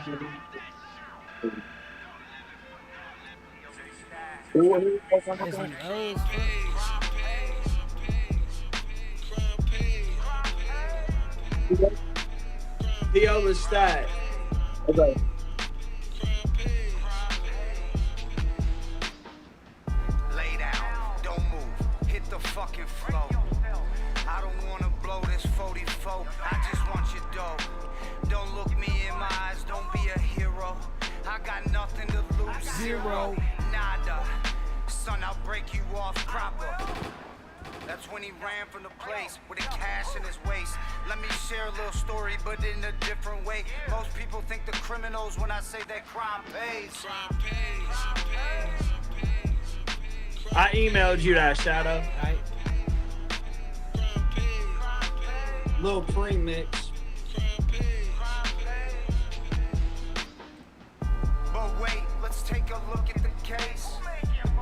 Speaker 2: Listen,
Speaker 3: T.O. the stat.
Speaker 1: Okay.
Speaker 8: Lay down, don't move, hit the fucking flow. I don't wanna blow this 44, I just want your dough. Don't look me in my eyes, don't be a hero. I got nothing to lose, zero, nada. Son, I'll break you off proper. That's when he ran from the place with the cash in his waist. Let me share a little story, but in a different way. Most people think the criminals when I say that crime pays.
Speaker 3: I emailed you that, Shadow.
Speaker 2: Right.
Speaker 3: Little pre-mix.
Speaker 8: But wait, let's take a look at the case.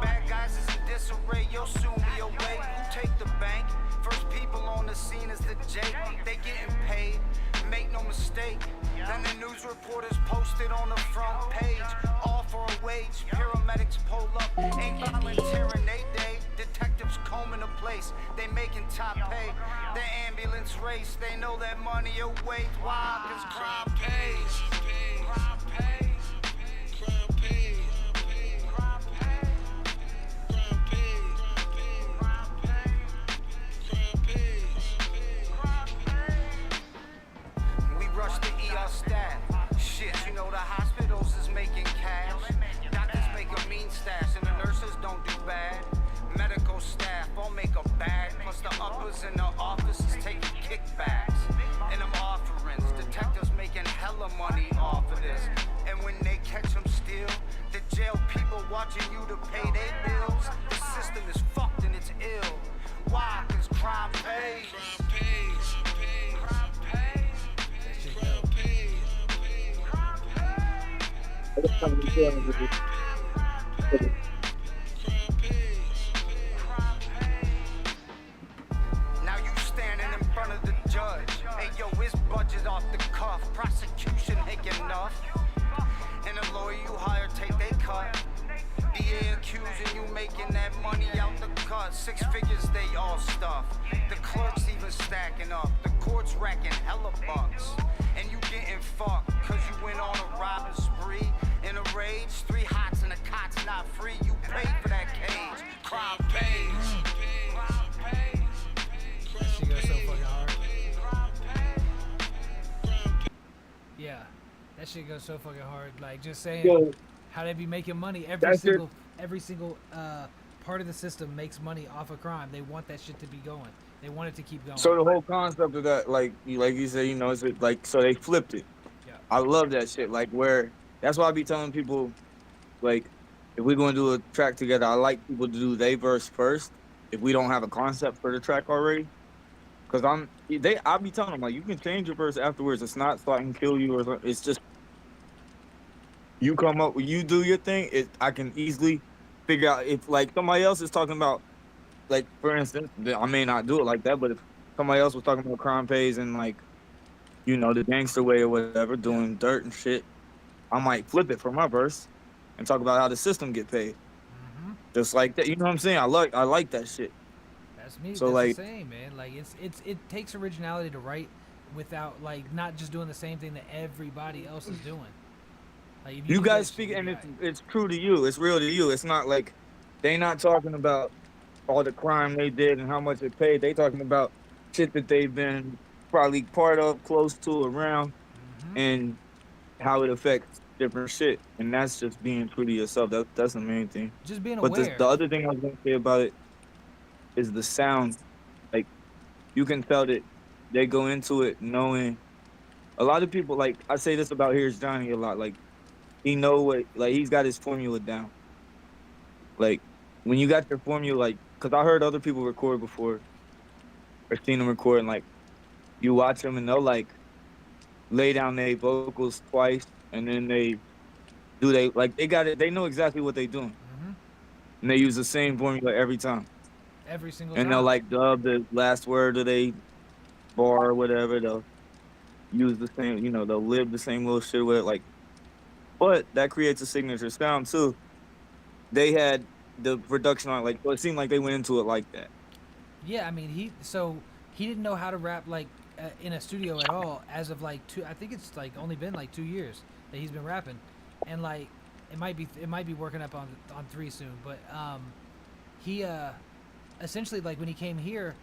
Speaker 8: Bad guys is in disarray, you'll soon be away. Who take the bank? First people on the scene is the J. They getting paid, make no mistake. Then the news reporters posted on the front page. All for a wage, paramedics pull up. Ain't volunteering, they day. Detectives combing the place, they making top pay. The ambulance race, they know that money awaits. Why? Cause crime pays. Crime pays. Crime pays. Rush the ER staff. Shit, you know the hospitals is making cash. Doctors make a mean stash and the nurses don't do bad. Medical staff all make a bag. Plus the uppers in the offices taking kickbacks. And them offerings, detectives making hella money off of this. And when they catch them still, the jail people watching you to pay their bills. The system is fucked and it's ill. Why? Cause crime pays. Crime pays. Crime pays. Now you standing in front of the judge. Hey yo, it's budget off the cuff. Prosecution ain't enough. And the lawyer you hire take they cut. DA accusing you making that money out the cut. 6 figures they all stuff. The clerks even stacking up. The court's racking hella bucks. And you getting fucked cause you went on a robbing spree. In a rage, 3 hots and a cot's not free. You paid for that cage. Crime pays. Crime pays.
Speaker 2: That shit goes so fucking hard. Yeah, that shit goes so fucking hard. Like, just saying
Speaker 1: Yo,
Speaker 2: how they be making money.
Speaker 1: That's
Speaker 2: Every single part of the system makes money off of crime. They want that shit to be going. They want it to keep going.
Speaker 1: so the whole concept of that, like you said, you know, it's like, so they flipped it.
Speaker 2: Yeah.
Speaker 1: I love that shit. Like, where that's why I be telling people, like, if we're gonna do a track together, I like people to do they verse first if we don't have a concept for the track already. Cause I'll be telling them, like, you can change your verse afterwards. It's not so I can kill you or something. It's just you come up, you do your thing. I can easily figure out if, like, somebody else is talking about, like, for instance, I may not do it like that, but if somebody else was talking about crime pays and, like, you know, the gangster way or whatever, doing dirt and shit, I might flip it for my verse and talk about how the system get paid. Just like that, you know what I'm saying? I like that shit.
Speaker 2: That's me.
Speaker 1: So,
Speaker 2: That's
Speaker 1: like,
Speaker 2: the same, man. Like it takes originality to write without like not just doing the same thing that everybody else is doing. Like if
Speaker 1: you
Speaker 2: do
Speaker 1: guys
Speaker 2: that
Speaker 1: speak,
Speaker 2: shit,
Speaker 1: and
Speaker 2: you
Speaker 1: it's true to you. It's real to you. It's not like they not talking about all the crime they did and how much it paid. They talking about shit that they've been probably part of, close to, around, and how it affects different shit. And that's just being true to yourself. That's the main thing.
Speaker 2: just being
Speaker 1: But
Speaker 2: aware.
Speaker 1: the other thing I was gonna say about it is the sound. Like, you can tell that they go into it knowing. A lot of people, like, I say this about Here's Johnny a lot. Like, he know what, like, he's got his formula down. Like, when you got your formula, like, because I heard other people record before, or seen them record, and, like, you watch them and they'll, like, lay down their vocals twice, and then they got it, they know exactly what they're doing. And they use the same formula every time.
Speaker 2: Every single
Speaker 1: and
Speaker 2: time.
Speaker 1: they'll, like, dub the last word of they bar or whatever. They'll use the same, you know, they'll live the same little shit with it, like, but that creates a signature sound too. They had the production on, like, well, it seemed like they went into it like that.
Speaker 2: Yeah, I mean, he didn't know how to rap like in a studio at all as of like I think it's like only been like 2 years that he's been rapping, and like it might be working up on 3 soon, but he essentially, like, when he came here,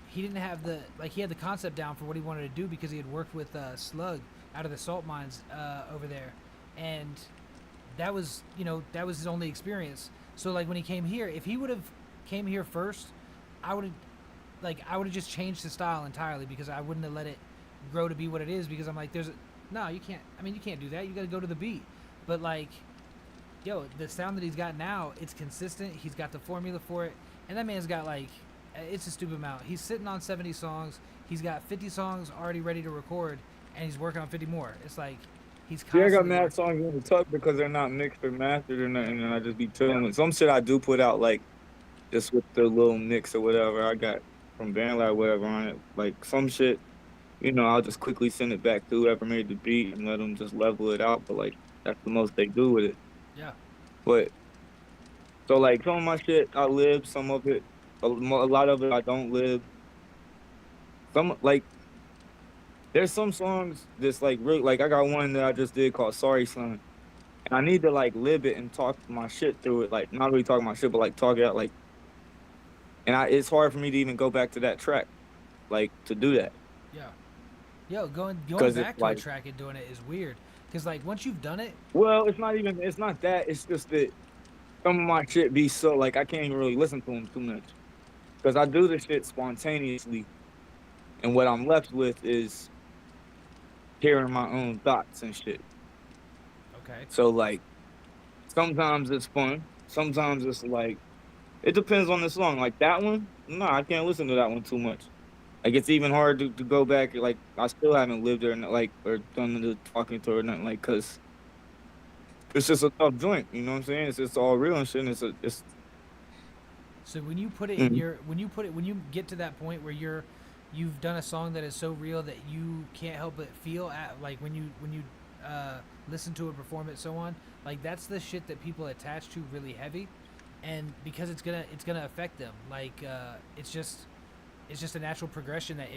Speaker 2: he didn't have he had the concept down for what he wanted to do because he had worked with Slug out of the salt mines over there, and that was his only experience. So like when he came here, if he would have came here first, I would have just changed the style entirely, because I wouldn't have let it grow to be what it is, because I'm like, you can't do that. You got to go to the beat. But like, yo, the sound that he's got now, it's consistent. He's got the formula for it, and that man's got like, it's a stupid amount. He's sitting on 70 songs. He's got 50 songs already ready to record, and he's working on 50 more. It's like he's constantly.
Speaker 1: Yeah, I got mad songs in the tuck because they're not mixed or mastered or nothing, and I just be chilling with some shit I do put out, like, just with the little mix or whatever I got from BandLab, whatever on it. Like, some shit, you know, I'll just quickly send it back to whoever made the beat and let them just level it out. But, like, that's the most they do with it.
Speaker 2: Yeah.
Speaker 1: But, so, like, some of my shit I live, some of it, a lot of it I don't live. Some, like, there's some songs that's, like, really, like, I got one that I just did called Sorry Son. And I need to, like, live it and talk my shit through it. Like, not really talk my shit, but, like, talk it out, like. And it's hard for me to even go back to that track, like, to do that.
Speaker 2: Yeah. Yo, going back to a track and doing it is weird. Because, like, once you've done it.
Speaker 1: Well, it's not that. It's just that some of my shit be so, like, I can't even really listen to them too much. Because I do this shit spontaneously. And what I'm left with is hearing my own thoughts and shit.
Speaker 2: Okay.
Speaker 1: So, like, sometimes it's fun. Sometimes it's, like, it depends on the song. Like, that one, no, I can't listen to that one too much. Like, it's even hard to go back. Like, I still haven't lived there, like, or done the talking to her or nothing, like, because it's just a tough joint, you know what I'm saying? It's all real and shit, and it's.
Speaker 2: So when you put it in when you get to that point where you've done a song that is so real that you can't help but feel like when you listen to it, perform it, so on, like, that's the shit that people attach to really heavy. And because it's gonna affect them, like, it's just a natural progression that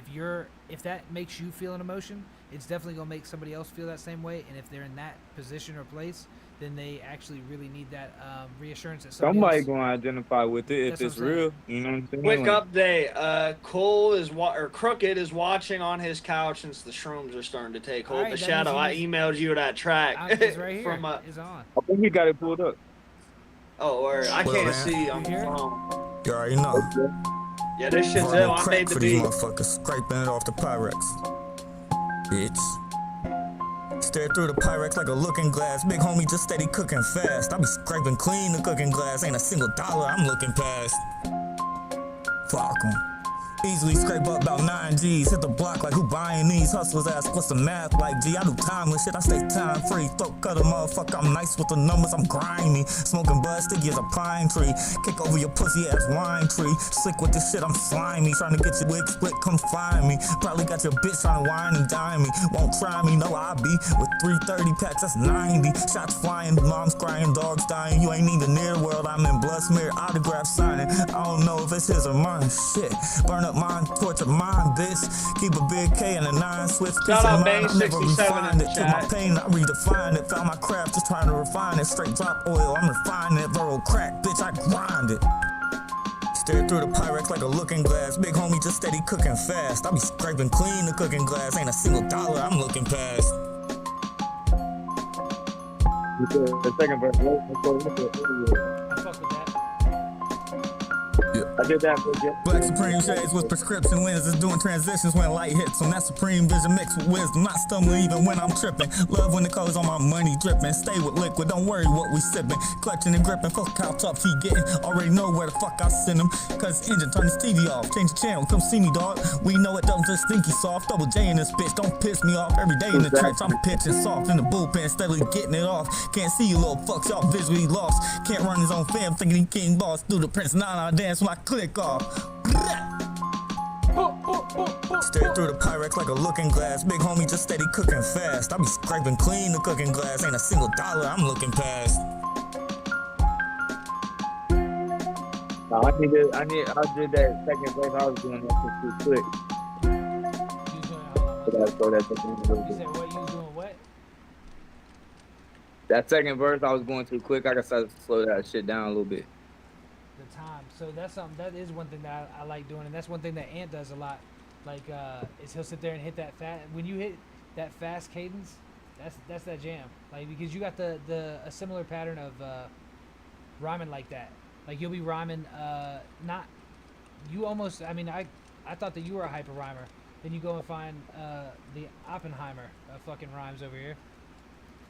Speaker 2: if that makes you feel an emotion, it's definitely gonna make somebody else feel that same way. And if they're in that position or place, then they actually really need that reassurance that
Speaker 1: somebody gonna identify with it if it's real. You know what I'm saying?
Speaker 3: Quick update: Cole Crooked is watching on his couch since the shrooms are starting to take hold.
Speaker 2: Right,
Speaker 3: the Shadow, I emailed you that track.
Speaker 2: It's right here.
Speaker 3: From,
Speaker 2: is on.
Speaker 1: I think he got it pulled up.
Speaker 3: Oh, word. I can't
Speaker 6: man.
Speaker 3: see on the phone.
Speaker 6: You already know.
Speaker 3: Yeah, this shit's ill. I made the
Speaker 6: for
Speaker 3: beat.
Speaker 6: these motherfuckers, scraping it off the Pyrex. Bitch. Stare through the Pyrex like a looking glass. Big homie just steady cooking fast. I be scraping clean the cooking glass. Ain't a single dollar I'm looking past. Fuck 'em. Easily scrape up about 9 G's. Hit the block like who buying these? Hustlers ask what's the math like? G, I do timeless shit, I stay time free. Throat cutter, motherfucker, I'm nice with the numbers, I'm grimy. Smoking bud, sticky as a pine tree. Kick over your pussy ass wine tree. Slick with this shit, I'm slimy. Trying to get your wig split, come find me. Probably got your bitch trying to wine and dine me. Won't try me, no, I be with 330 packs, that's 90. Shots flying, mom's crying, dogs dying. You ain't even near the world, I'm in blood smear, autograph signing. I don't know if it's his or mine, shit. Burn up mine, torture mine, bitch. Keep a big K and a 9 switch.
Speaker 3: Shout out
Speaker 6: I never
Speaker 3: 67
Speaker 6: refined
Speaker 3: in
Speaker 6: it.
Speaker 3: the
Speaker 6: Took my
Speaker 3: chat.
Speaker 6: pain, I redefined it. Found my craft, just trying to refine it. Straight drop oil, I'm refining it. Thorough crack, bitch, I grind it. Stare through the Pyrex like a looking glass. Big homie just steady cooking fast. I be scraping clean the cooking glass. Ain't a single dollar I'm looking past.
Speaker 1: The second verse.
Speaker 2: I fuck with that.
Speaker 1: I did that for you.
Speaker 6: Black Supreme shades with prescription lenses, doing transitions when light hits them. That Supreme vision mixed with wisdom, not stumbling even when I'm tripping. Love when the colors on my money dripping. Stay with liquid, don't worry what we sipping. Clutching and gripping, fuck how tough he getting. Already know where the fuck I send him. Cause engine turn his TV off, change the channel, come see me dog. We know it don't just stinky soft. Double J in this bitch, don't piss me off. Every day in the trench, I'm pitching soft in the bullpen, steadily getting it off. Can't see you little fucks, y'all visually lost. Can't run his own fam, thinking he king boss. Do the Prince Nana dance when I click off. Stare through the Pyrex like a looking glass. Big homie just steady cooking fast. I be scraping clean the cooking glass. Ain't a single dollar I'm looking past.
Speaker 1: No, I did that second verse. I was doing that too quick.
Speaker 2: You was doing, hold on,
Speaker 1: So that's so that's the thing.
Speaker 2: you said what? You was doing what?
Speaker 1: That second verse, I was going too quick. I decided to slow that shit down a little bit.
Speaker 2: The time. So that's something. That is one thing that I like doing, and that's one thing that Ant does a lot. Like, is he'll sit there and hit that when you hit that fast cadence, that's that jam. Like, because you got a similar pattern of rhyming like that. Like, you'll be rhyming, not, you almost, I mean, I thought that you were a hyper rhymer. Then you go and find the Oppenheimer of fucking rhymes over here.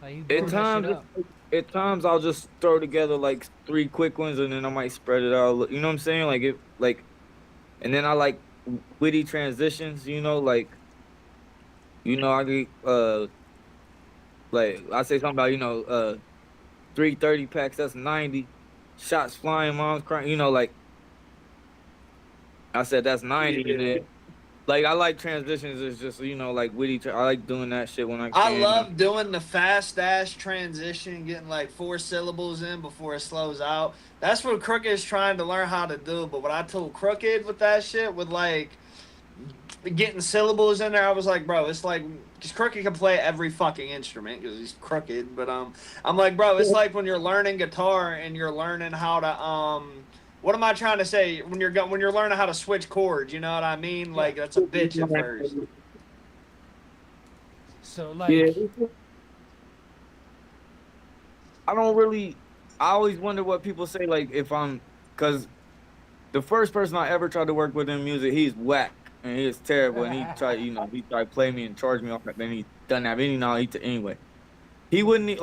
Speaker 2: Like, you blow that shit up.
Speaker 1: At times I'll just throw together like 3 quick ones and then I might spread it out. You know what I'm saying? And then I like witty transitions. You know, I get like I say something about 330 packs. That's 90 shots flying. Mom's crying. You know, like I said, that's 90. And then, like, I like transitions. It's just, like witty. I like doing that shit when I can.
Speaker 3: I love doing the fast ass transition, getting like 4 syllables in before it slows out. That's what Crooked is trying to learn how to do. But what I told Crooked with that shit, with like getting syllables in there, I was like, bro, it's like, because Crooked can play every fucking instrument because he's crooked. But I'm like, bro, it's like when you're learning guitar and you're learning how to what am I trying to say? When you're learning how to switch chords, you know what I mean? Like, that's a bitch at first.
Speaker 2: So, like,
Speaker 1: Yeah. I always wonder what people say, like, because the first person I ever tried to work with in music, he's whack and he's terrible, and he tried to play me and charge me off, but then he doesn't have any knowledge anyway. He wouldn't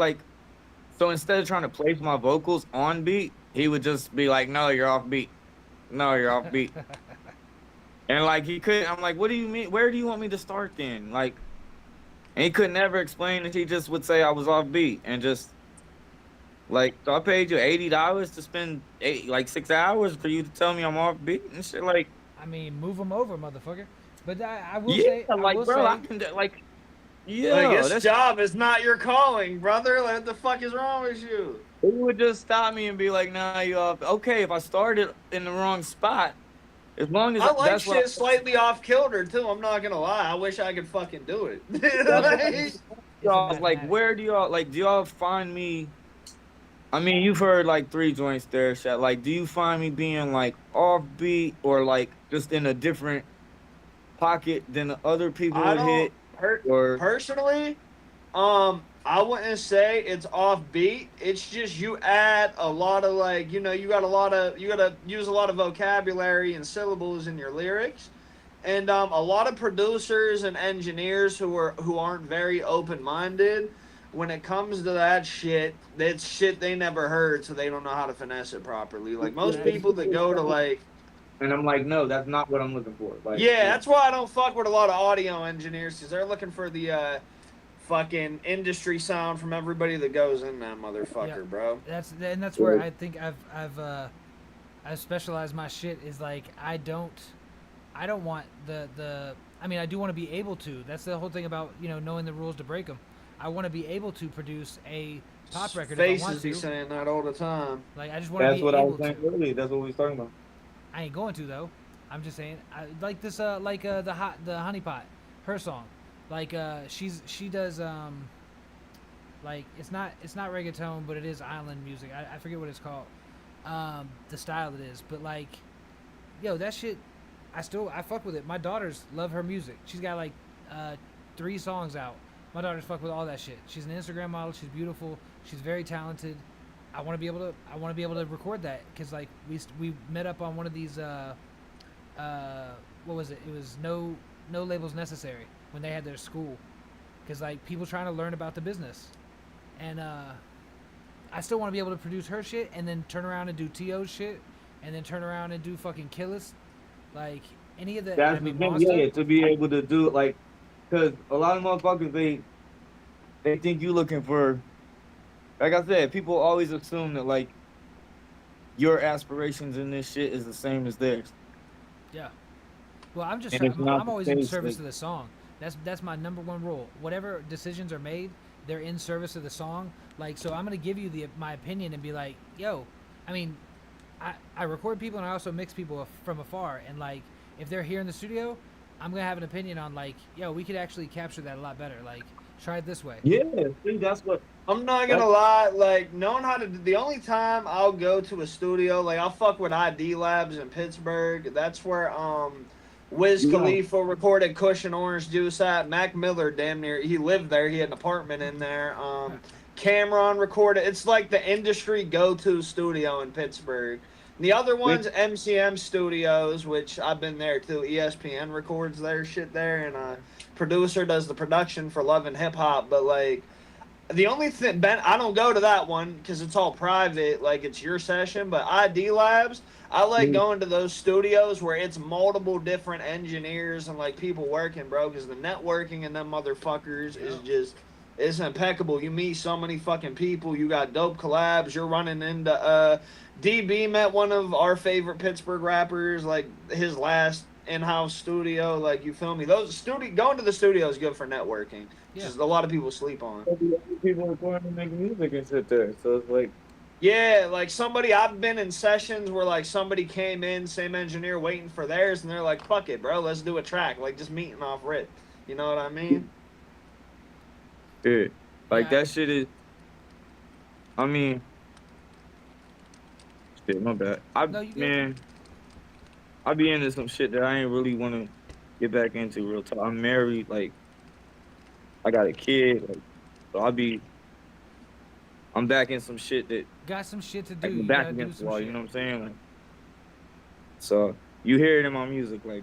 Speaker 1: so instead of trying to place my vocals on beat, he would just be like, no, you're off beat. No, you're off beat. And like he couldn't, I'm like, what do you mean? Where do you want me to start then? Like, and he could never explain it. He just would say I was off beat and just like, so I paid you $80 to spend 6 hours for you to tell me I'm off beat and shit. Like,
Speaker 2: I mean, move them over, motherfucker. But I will
Speaker 1: yeah,
Speaker 2: say,
Speaker 1: like, bro, I can like, yeah,
Speaker 3: like, this job is not your calling, brother. Like, what the fuck is wrong with you?
Speaker 1: He would just stop me and be like, nah, you off. Okay, if I started in the wrong spot, as long as
Speaker 3: I like
Speaker 1: that's
Speaker 3: shit slightly off kilter too. I'm not gonna lie. I wish I could fucking do it.
Speaker 1: y'all, like, where do y'all, like, do y'all find me? I mean, you've heard like 3 joints there, Shat. Like, do you find me being like offbeat or like just in a different pocket than the other people would hit?
Speaker 3: Personally, I wouldn't say it's offbeat. It's just you add a lot of, like, you gotta use a lot of vocabulary and syllables in your lyrics. And a lot of producers and engineers who aren't very open-minded, when it comes to that shit, that's shit they never heard, so they don't know how to finesse it properly. Like, most people that go to, like,
Speaker 1: And I'm like, no, that's not what I'm looking for. Like,
Speaker 3: yeah, that's why I don't fuck with a lot of audio engineers, because they're looking for the fucking industry sound from everybody that goes in that motherfucker, bro.
Speaker 2: That's where I think I've specialized my shit is like I don't want the I mean I do want to be able to. That's the whole thing about knowing the rules to break them. I want to be able to produce a pop record if I want to.
Speaker 3: Be saying that all the time.
Speaker 2: Like I just want to be able to.
Speaker 1: That's what I was saying earlier. That's what we was talking about.
Speaker 2: I ain't going to though. I'm just saying. I like this. The honeypot, her song. Like she does like it's not reggaeton, but it is island music. I forget what it's called. The style it is, but like, yo, that shit. I fuck with it. My daughters love her music. She's got like 3 songs out. My daughters fuck with all that shit. She's an Instagram model. She's beautiful. She's very talented. I want to be able to record that because like we met up on one of these what was it? It was no labels necessary when they had their school, because like people trying to learn about the business, and I still want to be able to produce her shit and then turn around and do T.O.'s shit and then turn around and do fucking Killis, like any of the.
Speaker 1: That's the thing, yeah, to be able to do it, like, because a lot of motherfuckers they think you looking for. Like I said, people always assume that like your aspirations in this shit is the same as theirs.
Speaker 2: Yeah. Well, I'm always in service of the song. That's my number one rule. Whatever decisions are made, they're in service of the song. Like, so I'm gonna give you my opinion and be like, yo, I mean, I record people and I also mix people from afar. And like, if they're here in the studio, I'm gonna have an opinion on like, yo, we could actually capture that a lot better. Like, try it this way.
Speaker 1: Yeah, see, that's what.
Speaker 3: I'm not gonna lie, like, knowing how to, the only time I'll go to a studio, like, I'll fuck with ID Labs in Pittsburgh. That's where, Wiz Khalifa recorded Kush and Orange Juice at. Mac Miller, damn near, he lived there, he had an apartment in there. Cameron recorded, it's like the industry go-to studio in Pittsburgh. The other one's MCM Studios, which I've been there too. ESPN records their shit there, and producer does the production for Love and Hip Hop, but like, the only thing, Ben, I don't go to that one because it's all private, like it's your session. But ID Labs, I like going to those studios where it's multiple different engineers and like people working, bro. Because the networking and them motherfuckers is just, it's impeccable. You meet so many fucking people. You got dope collabs. You're running into DB met one of our favorite Pittsburgh rappers, like his last in-house studio. Like, you feel me? Going to the studio is good for networking. Just a lot of people sleep on.
Speaker 1: People recording and making music and shit there, so it's like.
Speaker 3: Yeah, like I've been in sessions where like somebody came in, same engineer waiting for theirs, and they're like, "Fuck it, bro, let's do a track." Like just meeting off rip. You know what I mean?
Speaker 1: Dude, like that shit is. I mean. Shit, my bad. I be into some shit that I ain't really want to get back into real talk. I'm married, like. I got a kid, like, so I'm back in some shit that
Speaker 2: got some shit to do.
Speaker 1: Back against the wall, you know what I'm saying? Like, so you hear it in my music, like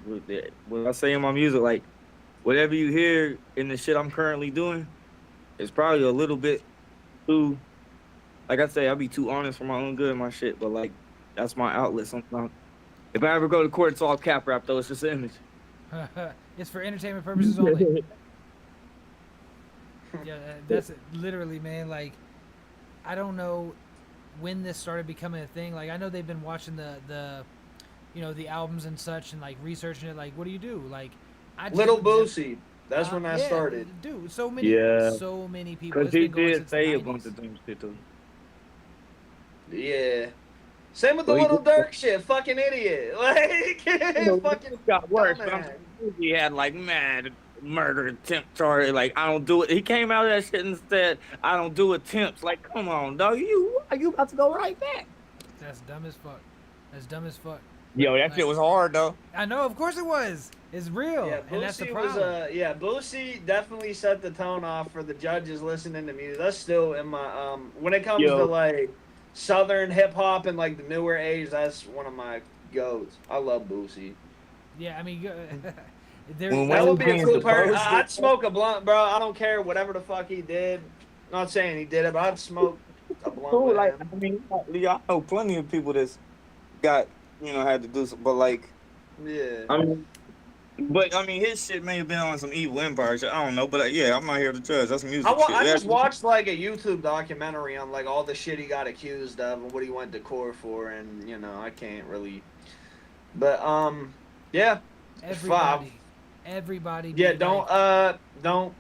Speaker 1: when I say in my music, like whatever you hear in the shit I'm currently doing, it's probably a little bit too. Like I say, I be too honest for my own good in my shit, but like that's my outlet sometimes. If I ever go to court, it's all cap rap though. It's just an image.
Speaker 2: It's for entertainment purposes only. Yeah, that's literally, man. Like, I don't know when this started becoming a thing. Like, I know they've been watching the the albums and such and like researching it. Like, what do you do? Like,
Speaker 3: Little Boosie. That's when that started.
Speaker 2: Dude, so many people.
Speaker 1: Because he did say a bunch of things too.
Speaker 3: Yeah. Same with the Little Dirk shit. Fucking idiot. Like, fucking
Speaker 1: got worse. He had like mad murder attempt charge. Like, I don't do it. He came out of that shit and said, I don't do attempts. Like, come on, dog. You about to go right back.
Speaker 2: That's dumb as fuck. That's dumb as fuck.
Speaker 1: Yo, that shit was hard though.
Speaker 2: I know, of course it was. It's real.
Speaker 3: Yeah,
Speaker 2: and that's the problem.
Speaker 3: Boosie definitely set the tone off for the judges listening to music. That's still in my when it comes to like Southern hip hop and like the newer age, that's one of my goats. I love Boosie.
Speaker 2: Yeah, I mean,
Speaker 3: that would be a cool person. I'd smoke a blunt, bro. I don't care whatever the fuck he did. Not saying he did it, but I'd smoke a blunt.
Speaker 1: Cool, like, I mean, I know plenty of people that's got had to do some, but like,
Speaker 3: Yeah.
Speaker 1: I mean, his shit may have been on some Evil Empire shit. I don't know, but yeah, I'm not here to judge. That's music shit.
Speaker 3: I just watched like a YouTube documentary on like all the shit he got accused of and what he went to court for, and I can't really. But yeah.
Speaker 2: Everybody.
Speaker 3: Yeah, don't.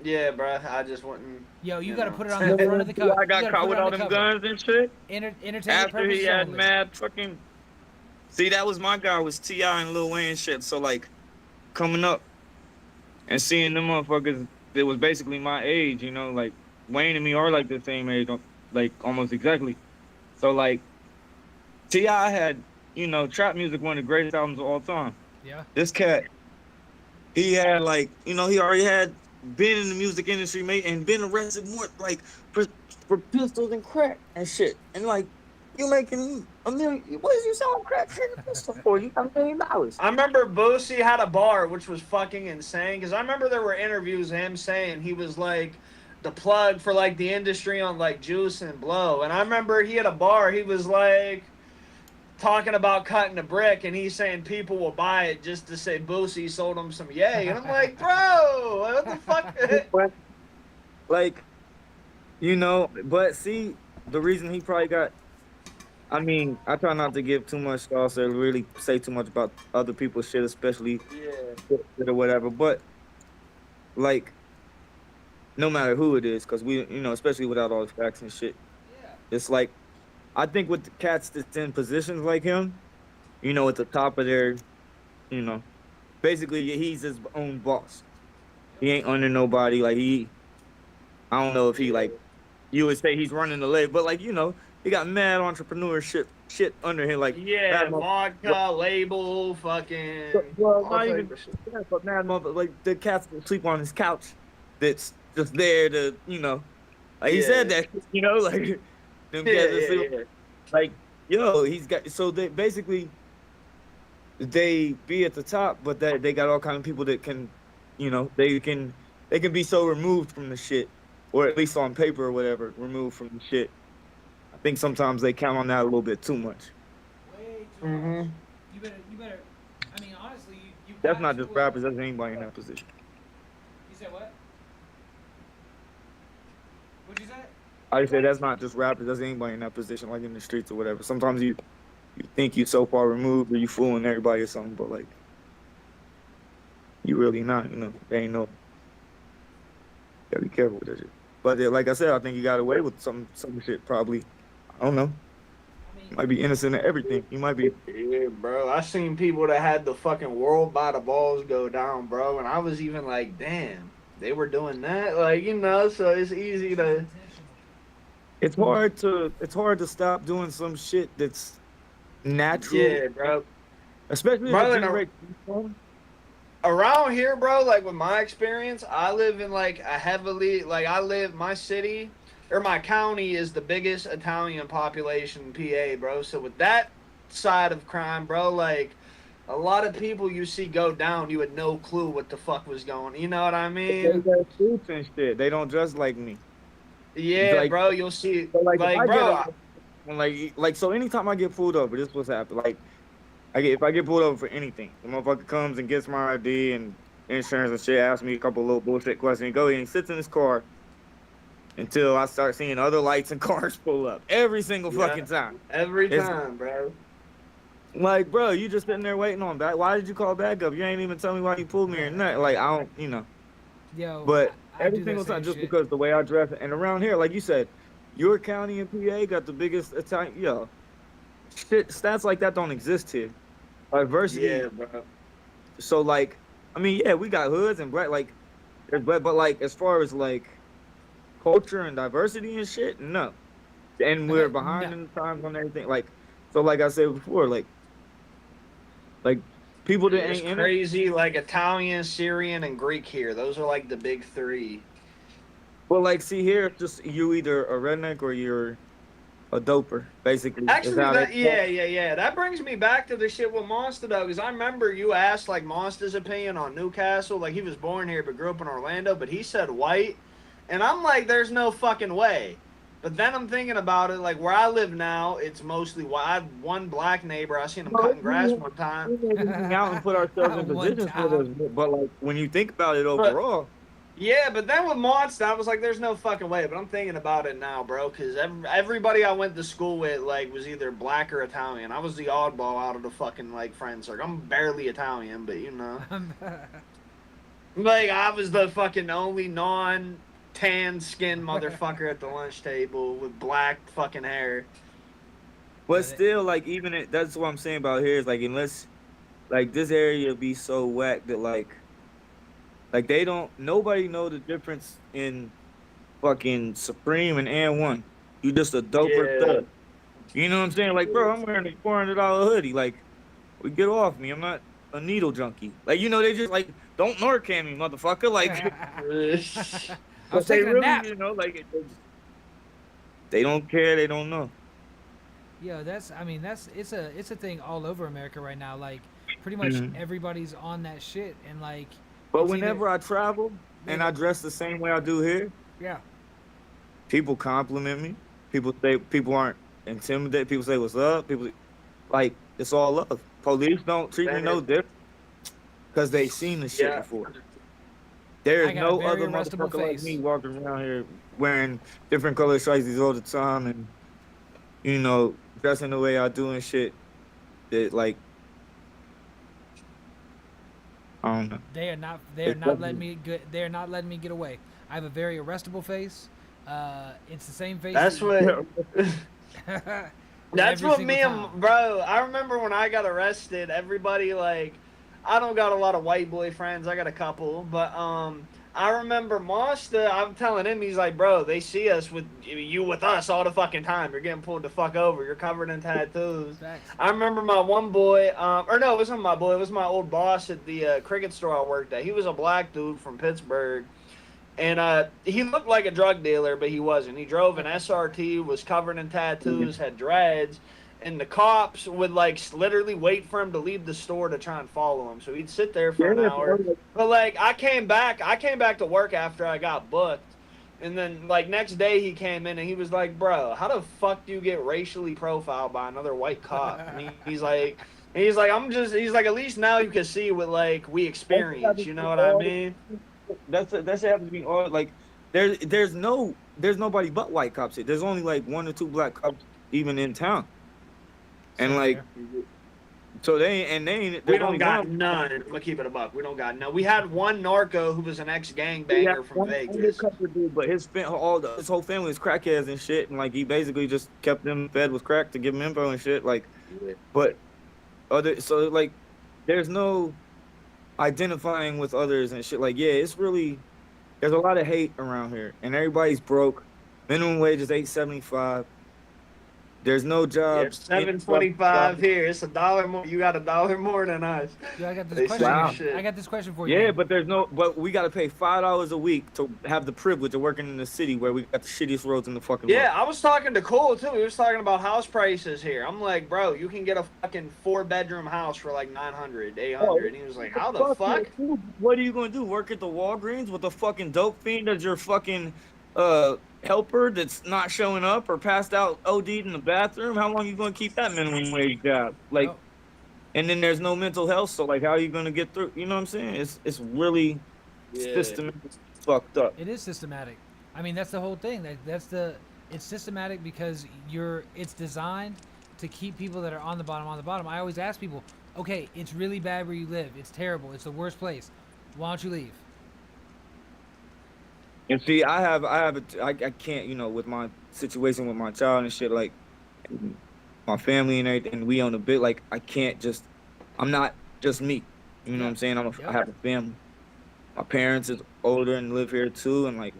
Speaker 3: Yeah, bruh. I just wouldn't.
Speaker 2: Yo, you gotta put it on the front of the cover.
Speaker 1: I got caught with all them guns and shit.
Speaker 2: Entertainment
Speaker 1: After he had
Speaker 2: only.
Speaker 1: mad fucking. See, that was my guy, was T.I. and Lil Wayne shit. So like, coming up and seeing them motherfuckers that was basically my age, like Wayne and me are like the same age, like almost exactly. So like, T.I. had, trap music, one of the greatest albums of all time.
Speaker 2: Yeah.
Speaker 1: This cat, he had like, he already had been in the music industry, mate, and been arrested more like for pistols and crack and shit. And like, you making $1 million? What is you selling crack shit and pistol for? You got $1 million.
Speaker 3: I remember Boosie had a bar, which was fucking insane. Because I remember there were interviews of him saying he was like the plug for like the industry on like Juice and Blow. And I remember he had a bar. He was like talking about cutting a brick, and he's saying people will buy it just to say Boosie sold him some yay. And I'm like, bro, what the fuck?
Speaker 1: Like, but see, the reason he probably got. I mean, I try not to give too much sauce or really say too much about other people's shit, especially shit or whatever. But like, no matter who it is, because we, especially without all the facts and shit, it's like, I think with the cats that's in positions like him, at the top of their, basically he's his own boss. He ain't under nobody. Like I don't know if he like, you would say he's running the label, but like, he got mad entrepreneurship shit under him, like
Speaker 3: vodka label, fucking.
Speaker 1: Well, not even but mad mother, like the cats that sleep on his couch, that's just there to, like he said that, like them cats that sleep, like he's got. So they basically they be at the top, but that they got all kind of people that can, they can be so removed from the shit, or at least on paper or whatever, removed from the shit. I think sometimes they count on that a little bit too much.
Speaker 2: Way too much. You better. I mean, honestly, you.
Speaker 1: That's not just rappers. That's anybody in that position.
Speaker 2: You said what? What'd you say?
Speaker 1: I say that's not just rappers. That's anybody in that position, like in the streets or whatever. Sometimes you think you so far removed, or you fooling everybody or something, but like you really not. There ain't no. Gotta be careful with that shit. But like I said, I think he got away with some shit probably. I don't know. He might be innocent of everything. He might be.
Speaker 3: Yeah, bro. I seen people that had the fucking world by the balls go down, bro. And I was even like, damn, they were doing that. Like, so it's easy to.
Speaker 1: It's hard to stop doing some shit that's natural.
Speaker 3: Yeah, bro.
Speaker 1: Especially
Speaker 3: around here, bro, like with my experience, I live in like a heavily, my city or my county is the biggest Italian population in PA, bro. So with that side of crime, bro, like a lot of people you see go down, you had no clue what the fuck was going. You know what I mean?
Speaker 1: They got suits and shit. They don't dress like me.
Speaker 3: Yeah, like, bro, you'll see.
Speaker 1: So like
Speaker 3: bro.
Speaker 1: So anytime I get pulled over, this what's happened. Like, if I get pulled over for anything, the motherfucker comes and gets my ID and insurance and shit, asks me a couple of little bullshit questions, and go in and sits in his car until I start seeing other lights and cars pull up. Every single fucking time.
Speaker 3: Every time, bro.
Speaker 1: Like, bro, you just sitting there waiting on back. Why did you call back up? You ain't even tell me why you pulled me or nothing. Like, I don't,
Speaker 2: Yo,
Speaker 1: but
Speaker 2: I
Speaker 1: every single time, just
Speaker 2: shit.
Speaker 1: because the way I dress, and around here, like you said, your county in PA got the biggest Italian, shit, stats like that don't exist here. Diversity.
Speaker 3: Yeah, bro.
Speaker 1: So like, I mean, yeah, we got hoods and black, like, but like as far as like culture and diversity and shit, no. And we're behind in the times on everything. Like, so like I said before, like people that
Speaker 3: it's
Speaker 1: ain't
Speaker 3: crazy, like Italian, Syrian, and Greek here. Those are like the big three.
Speaker 1: Well, like, see here, just you either a redneck or you're a doper, basically.
Speaker 3: Actually, that brings me back to the shit with Monster, though, because I remember you asked, like, Monster's opinion on Newcastle. Like, he was born here but grew up in Orlando, but he said white. And I'm like, there's no fucking way. But then I'm thinking about it, like where I live now, it's mostly white. I had one black neighbor. I seen him cutting grass one time.
Speaker 1: We hang out and put ourselves in
Speaker 2: One
Speaker 1: positions
Speaker 2: time.
Speaker 1: for this, but like when you think about it overall,
Speaker 3: Yeah, but then with Monster, I was like, there's no fucking way. But I'm thinking about it now, bro, because everybody I went to school with, like, was either black or Italian. I was the oddball out of the fucking, like, friend circle. I'm barely Italian, but, you know. Like, I was the fucking only non-tan skin motherfucker at the lunch table with black fucking hair.
Speaker 1: but still, like that's what I'm saying about here is like unless like this area be so whack that like nobody know the difference in fucking Supreme and N1. You just a doper thug. You know what I'm saying? Like, bro, I'm wearing a $400 hoodie. Like, get off me. I'm not a needle junkie. Like, you know, they just like don't Narcan me, motherfucker. Like,
Speaker 2: I was taking a nap.
Speaker 1: You know, like they don't care. They don't know.
Speaker 2: Yo, it's a thing all over America right now. Like, pretty much everybody's on that shit, and like.
Speaker 1: But whenever I travel and I dress the same way I do here, people compliment me. People say people aren't intimidated. People say what's up. People like it's all love. Police don't treat me no different because they seen the shit before. There's no other motherfucker like me walking around here wearing different color shirts all the time and you know dressing the way I do and shit. That like. I don't know.
Speaker 2: They are not letting me get away. I have a very arrestable face. It's the same face.
Speaker 3: That's what. That's what me and bro. I remember when I got arrested. Everybody like, I don't got a lot of white boy friends. I got a couple, but I remember Monster. I'm telling him, he's like, bro, they see us with us all the fucking time. You're getting pulled the fuck over. You're covered in tattoos. I remember my one boy, or no, it wasn't my boy. It was my old boss at the cricket store I worked at. He was a black dude from Pittsburgh, and he looked like a drug dealer, but he wasn't. He drove an SRT, was covered in tattoos, had dreads. And the cops would like literally wait for him to leave the store to try and follow him. So he'd sit there for an hour. But like I came back to work after I got booked. And then like next day he came in and he was like, bro, how the fuck do you get racially profiled by another white cop? And he's like, at least now you can see what like we experience, you know what I mean?
Speaker 1: That's happens to be all like there's nobody but white cops here. There's only like 1 or 2 black cops even in town. And like, so they
Speaker 3: don't got none. I'm gonna keep it a buck. We don't got none. We had one narco who was an ex-gangbanger from Vegas.
Speaker 1: Dude, but his whole family was crackheads and shit, and like he basically just kept them fed with crack to give them info and shit. Like, but so like, there's no identifying with others and shit. Like, yeah, it's really there's a lot of hate around here, and everybody's broke. Minimum wage is $8.75. There's no jobs.
Speaker 3: $7.25 here. It's $1 more. You got $1 more than us.
Speaker 2: Yeah, I got this question. I got this question for you.
Speaker 1: Yeah, but but we got to pay $5 a week to have the privilege of working in the city where we got the shittiest roads in the fucking world.
Speaker 3: I was talking to Cole too. He was talking about house prices here. I'm like, bro, you can get a fucking 4-bedroom house for like $900, $800. And he was like, how the fuck?
Speaker 1: What are you gonna do? Work at the Walgreens with a fucking dope fiend as your fucking helper that's not showing up or passed out OD'd in the bathroom? How long are you going to keep that minimum wage job? Like, and then there's no mental health, so like, how are you going to get through? You know what I'm saying? It's really systematic, fucked up.
Speaker 2: It is systematic. I mean, that's the whole thing. It's systematic because it's designed to keep people that are on the bottom. I always ask people, okay, it's really bad where you live. It's terrible. It's the worst place. Why don't you leave?
Speaker 1: And see, I can't, you know, with my situation with my child and shit, like my family and everything, we own a bit, like I'm not just me. You know what I'm saying? I have a family. My parents is older and live here too, and like,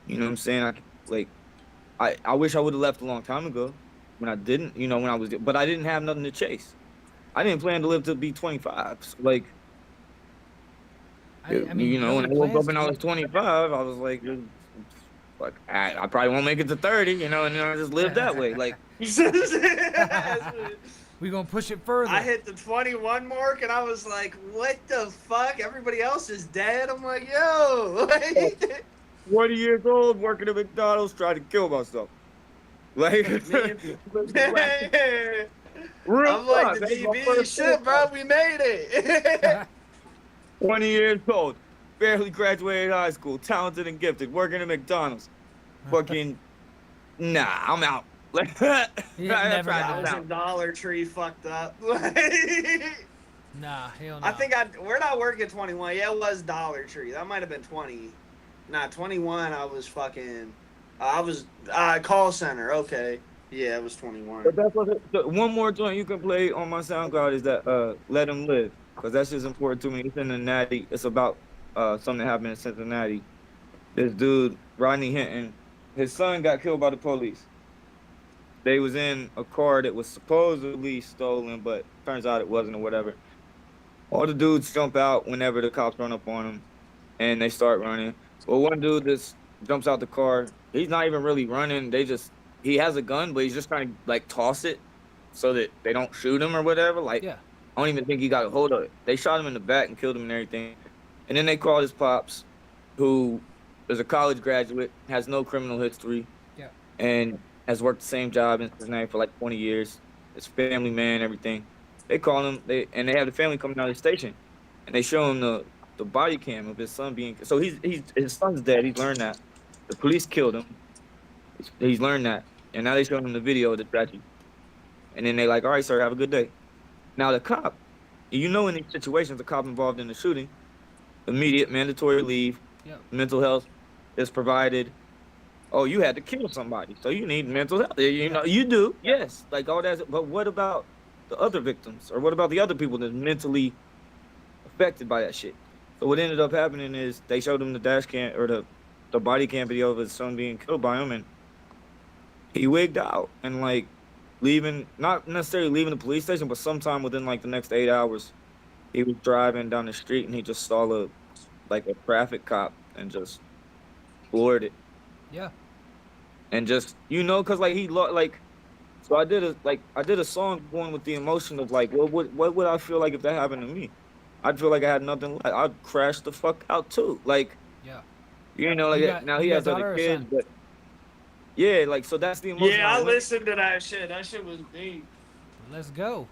Speaker 1: you know what I'm saying? I wish I would have left a long time ago when I didn't, you know, but I didn't have nothing to chase. I didn't plan to live to be 25. So like, I mean, you know, when I woke up and I was 25, I was like, I probably won't make it to 30, you know, and then I just live that way. Like,
Speaker 2: we gonna push it further.
Speaker 3: I hit the 21 mark and I was like, what the fuck? Everybody else is dead. I'm like, yo.
Speaker 1: 20 years old, working at McDonald's, trying to kill myself. Like, real
Speaker 3: I'm like
Speaker 1: talk,
Speaker 3: the
Speaker 1: that's my
Speaker 3: DB.
Speaker 1: first
Speaker 3: Shit,
Speaker 1: film.
Speaker 3: bro, we made it.
Speaker 1: 20 years old, barely graduated high school, talented and gifted, working at McDonald's. Fucking, nah, I'm out. Like,
Speaker 2: never
Speaker 3: I was
Speaker 2: out.
Speaker 3: in Dollar Tree fucked up.
Speaker 2: Nah, hell no.
Speaker 3: I think we're not working 21. Yeah, it was Dollar Tree. That might have been 20. Nah, 21. I was fucking. I was call center. Okay. Yeah, it was 21.
Speaker 1: But that's what one more joint you can play on my SoundCloud is that Let Him Live, because that's just important to me. It's in the Natty. It's about something that happened in Cincinnati. This dude, Rodney Hinton, his son got killed by the police. They was in a car that was supposedly stolen, but turns out it wasn't or whatever. All the dudes jump out whenever the cops run up on them, and they start running. Well, one dude just jumps out the car. He's not even really running. He has a gun, but he's just trying to like toss it so that they don't shoot him or whatever. Like,
Speaker 2: Yeah.
Speaker 1: I don't even think he got a hold of it. They shot him in the back and killed him and everything. And then they called his pops, who is a college graduate, has no criminal history,
Speaker 2: Yeah.
Speaker 1: and has worked the same job in Cincinnati for like 20 years. It's family man, everything. They call him, they have the family coming out of the station, and they show him the body cam of his son being. So his son's dead. He's learned that the police killed him. He's learned that, and now they show him the video of the tragedy. And then they like, all right, sir, have a good day. Now the cop, in these situations, the cop involved in the shooting, immediate mandatory leave,
Speaker 2: Yep.
Speaker 1: mental health is provided. Oh, you had to kill somebody, so you need mental health. You do, yes, like all that. But what about the other victims, or what about the other people that's mentally affected by that shit? So what ended up happening is they showed him the dash cam or the body cam video of his son being killed by him, and he wigged out and like not necessarily leaving the police station, but sometime within like the next 8 hours, he was driving down the street and he just saw a traffic cop and just floored it.
Speaker 2: Yeah.
Speaker 1: And just cause like so I did a song going with the emotion of like, what would I feel like if that happened to me? I'd feel like I had nothing left. I'd crash the fuck out too. Like,
Speaker 2: Yeah.
Speaker 1: Now he has other kids, but yeah, like, so that's the emotion.
Speaker 3: Yeah, I listened to that shit. That shit was deep.
Speaker 2: Let's go.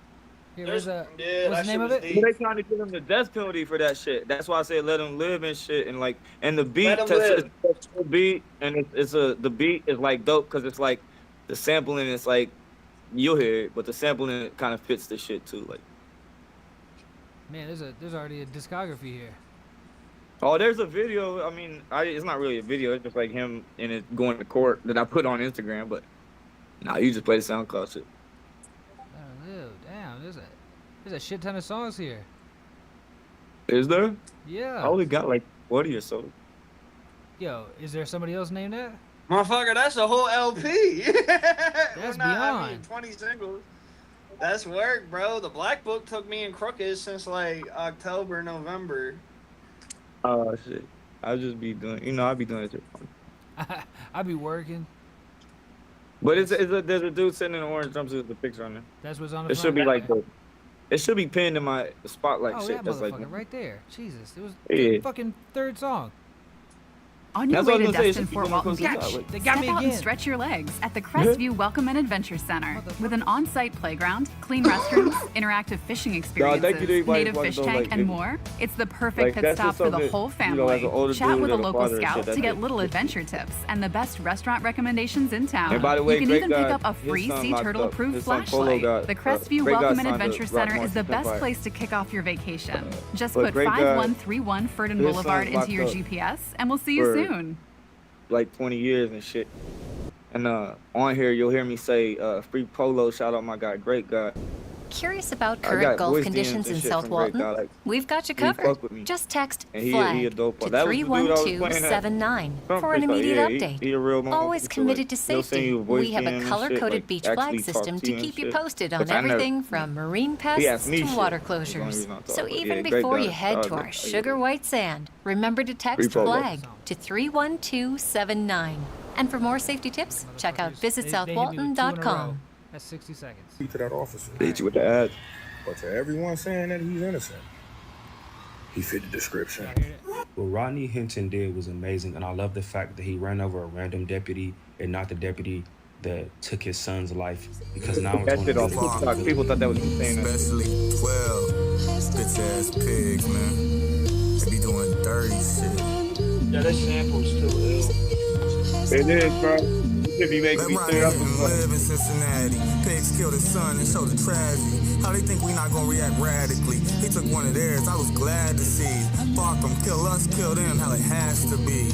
Speaker 2: Here,
Speaker 3: What's
Speaker 2: what's
Speaker 3: that
Speaker 2: the name of
Speaker 3: was
Speaker 2: it?
Speaker 3: deep.
Speaker 1: They trying to give him the death penalty for that shit. That's why I say let him live and shit. And like, and the beat,
Speaker 3: Let 'em live.
Speaker 1: the beat, and the beat is like dope because it's like the sampling. It's like you'll hear it, but the sampling kind of fits the shit too. Like,
Speaker 2: Man, there's already a discography here.
Speaker 1: oh, there's a video. I mean, it's not really a video. It's just like him and it going to court that I put on Instagram. But nah, you just play the SoundCloud shit.
Speaker 2: Damn, there's a shit ton of songs here.
Speaker 1: Is there?
Speaker 2: Yeah.
Speaker 1: I only got like 40 or so.
Speaker 2: Yo, is there somebody else named that?
Speaker 3: Motherfucker, that's a whole LP.
Speaker 2: That's
Speaker 3: I mean,
Speaker 2: beyond.
Speaker 3: 20 singles. That's work, bro. The Black Book took me and Crooked since like October, November.
Speaker 1: Oh shit! I'll just be doing. I'll be doing it.
Speaker 2: I be working.
Speaker 1: But there's a dude sitting in an orange jumpsuit with a picture on there.
Speaker 2: That's what's on the
Speaker 1: It should be
Speaker 2: front?
Speaker 1: like it should be pinned in my spotlight
Speaker 2: Oh,
Speaker 1: shit.
Speaker 2: that
Speaker 1: That's
Speaker 2: motherfucker
Speaker 1: like
Speaker 2: right there. Jesus, it was
Speaker 1: Yeah.
Speaker 2: the fucking third song.
Speaker 7: On your
Speaker 1: That's
Speaker 7: way
Speaker 1: what I
Speaker 7: to
Speaker 1: was gonna say,
Speaker 7: Destin
Speaker 1: it should
Speaker 7: Fort
Speaker 1: be
Speaker 7: Walton
Speaker 1: close to
Speaker 7: Beach,
Speaker 1: that, like-
Speaker 2: They got
Speaker 7: step
Speaker 2: me
Speaker 7: out and
Speaker 2: again.
Speaker 7: stretch your legs at the Crestview Welcome and Adventure Center. With an on-site playground, clean restrooms, interactive fishing
Speaker 1: thank you to
Speaker 7: experiences,
Speaker 1: everybody
Speaker 7: native
Speaker 1: watching
Speaker 7: fish
Speaker 1: those,
Speaker 7: tank,
Speaker 1: like,
Speaker 7: and
Speaker 1: videos.
Speaker 7: more, it's the
Speaker 1: Like,
Speaker 7: perfect pit
Speaker 1: that's
Speaker 7: stop
Speaker 1: just
Speaker 7: for the
Speaker 1: something,
Speaker 7: whole
Speaker 1: as an
Speaker 7: family.
Speaker 1: older
Speaker 7: Chat
Speaker 1: dude
Speaker 7: with a
Speaker 1: and a
Speaker 7: local
Speaker 1: father and
Speaker 7: scout
Speaker 1: shit, that's
Speaker 7: to get
Speaker 1: it.
Speaker 7: little adventure tips and the best restaurant recommendations in town.
Speaker 1: And by the way,
Speaker 7: you can
Speaker 1: great
Speaker 7: even pick
Speaker 1: guy,
Speaker 7: up a
Speaker 1: his
Speaker 7: free
Speaker 1: son
Speaker 7: sea
Speaker 1: locked
Speaker 7: turtle
Speaker 1: up.
Speaker 7: approved
Speaker 1: His son Polo
Speaker 7: flashlight.
Speaker 1: got,
Speaker 7: The Crestview
Speaker 1: great guy
Speaker 7: Welcome and
Speaker 1: signed to
Speaker 7: Adventure
Speaker 1: Rock
Speaker 7: Center is
Speaker 1: Market
Speaker 7: the best
Speaker 1: Empire.
Speaker 7: place to kick off your vacation. Just
Speaker 1: but
Speaker 7: put
Speaker 1: great guy,
Speaker 7: 5131 Ferdinand
Speaker 1: his son
Speaker 7: Boulevard into
Speaker 1: locked
Speaker 7: your
Speaker 1: up
Speaker 7: GPS, and we'll see you
Speaker 1: for-
Speaker 7: soon.
Speaker 1: like 20 years and shit. And on here you'll hear me say free Polo. Shout out my guy, great guy.
Speaker 9: Curious about
Speaker 1: I
Speaker 9: current
Speaker 1: got
Speaker 9: Gulf
Speaker 1: voice
Speaker 9: conditions
Speaker 1: DMs and
Speaker 9: in
Speaker 1: shit
Speaker 9: South
Speaker 1: from great
Speaker 9: Walton?
Speaker 1: guy, like,
Speaker 9: We've got you
Speaker 1: he fuck
Speaker 9: covered.
Speaker 1: with me.
Speaker 9: Just text
Speaker 1: And he a
Speaker 9: FLAG
Speaker 1: dope
Speaker 9: to
Speaker 1: one. That was the dude I was playing at.
Speaker 9: 31279
Speaker 1: Some
Speaker 9: for an
Speaker 1: bitch, like,
Speaker 9: immediate
Speaker 1: yeah,
Speaker 9: update.
Speaker 1: he a real motherfucker,
Speaker 9: Always
Speaker 1: so,
Speaker 9: committed
Speaker 1: like,
Speaker 9: to
Speaker 1: he'll send
Speaker 9: safety.
Speaker 1: you a voice
Speaker 9: We have
Speaker 1: DM
Speaker 9: a
Speaker 1: and
Speaker 9: color-coded
Speaker 1: shit,
Speaker 9: beach
Speaker 1: like,
Speaker 9: flag
Speaker 1: actually talk
Speaker 9: system
Speaker 1: to
Speaker 9: to
Speaker 1: you and
Speaker 9: keep you
Speaker 1: shit.
Speaker 9: posted on
Speaker 1: 'Cause I never-
Speaker 9: everything from marine
Speaker 1: He asked
Speaker 9: pests
Speaker 1: me
Speaker 9: to
Speaker 1: shit.
Speaker 9: water
Speaker 1: That's the only
Speaker 9: closures.
Speaker 1: reason I talk,
Speaker 9: So
Speaker 1: but
Speaker 9: even
Speaker 1: yeah, great
Speaker 9: before
Speaker 1: guy.
Speaker 9: you head to our
Speaker 1: Like,
Speaker 9: sugar white sand, remember to text
Speaker 1: Free Polo.
Speaker 9: FLAG to 31279. And for more safety tips, check out
Speaker 2: They hit me with 2 in a row.
Speaker 9: visitsouthwalton.com.
Speaker 2: That's 60 seconds.
Speaker 10: Speak to that officer.
Speaker 1: Hit you with the ad.
Speaker 10: But to everyone saying that he's innocent, he fit the description.
Speaker 2: Y'all hear it?
Speaker 10: What Rodney Hinton did was amazing, and I love the fact that he ran over a random deputy and not the deputy that took his son's life, because now it's
Speaker 1: That
Speaker 10: going
Speaker 1: shit
Speaker 10: to
Speaker 1: on
Speaker 10: be
Speaker 1: TikTok. People thought that was insane.
Speaker 6: Especially 12 bitch ass pigs, man. They be doing dirty shit.
Speaker 3: Yeah, that sample's too ill.
Speaker 1: It is, bro. You should be making me tear up as fuck.
Speaker 6: Live in Cincinnati. Pigs killed his son and showed the tragedy. How they think we not gonna react radically? He took one of theirs, I was glad to see. Fuck them, kill us, kill them, how it has to be.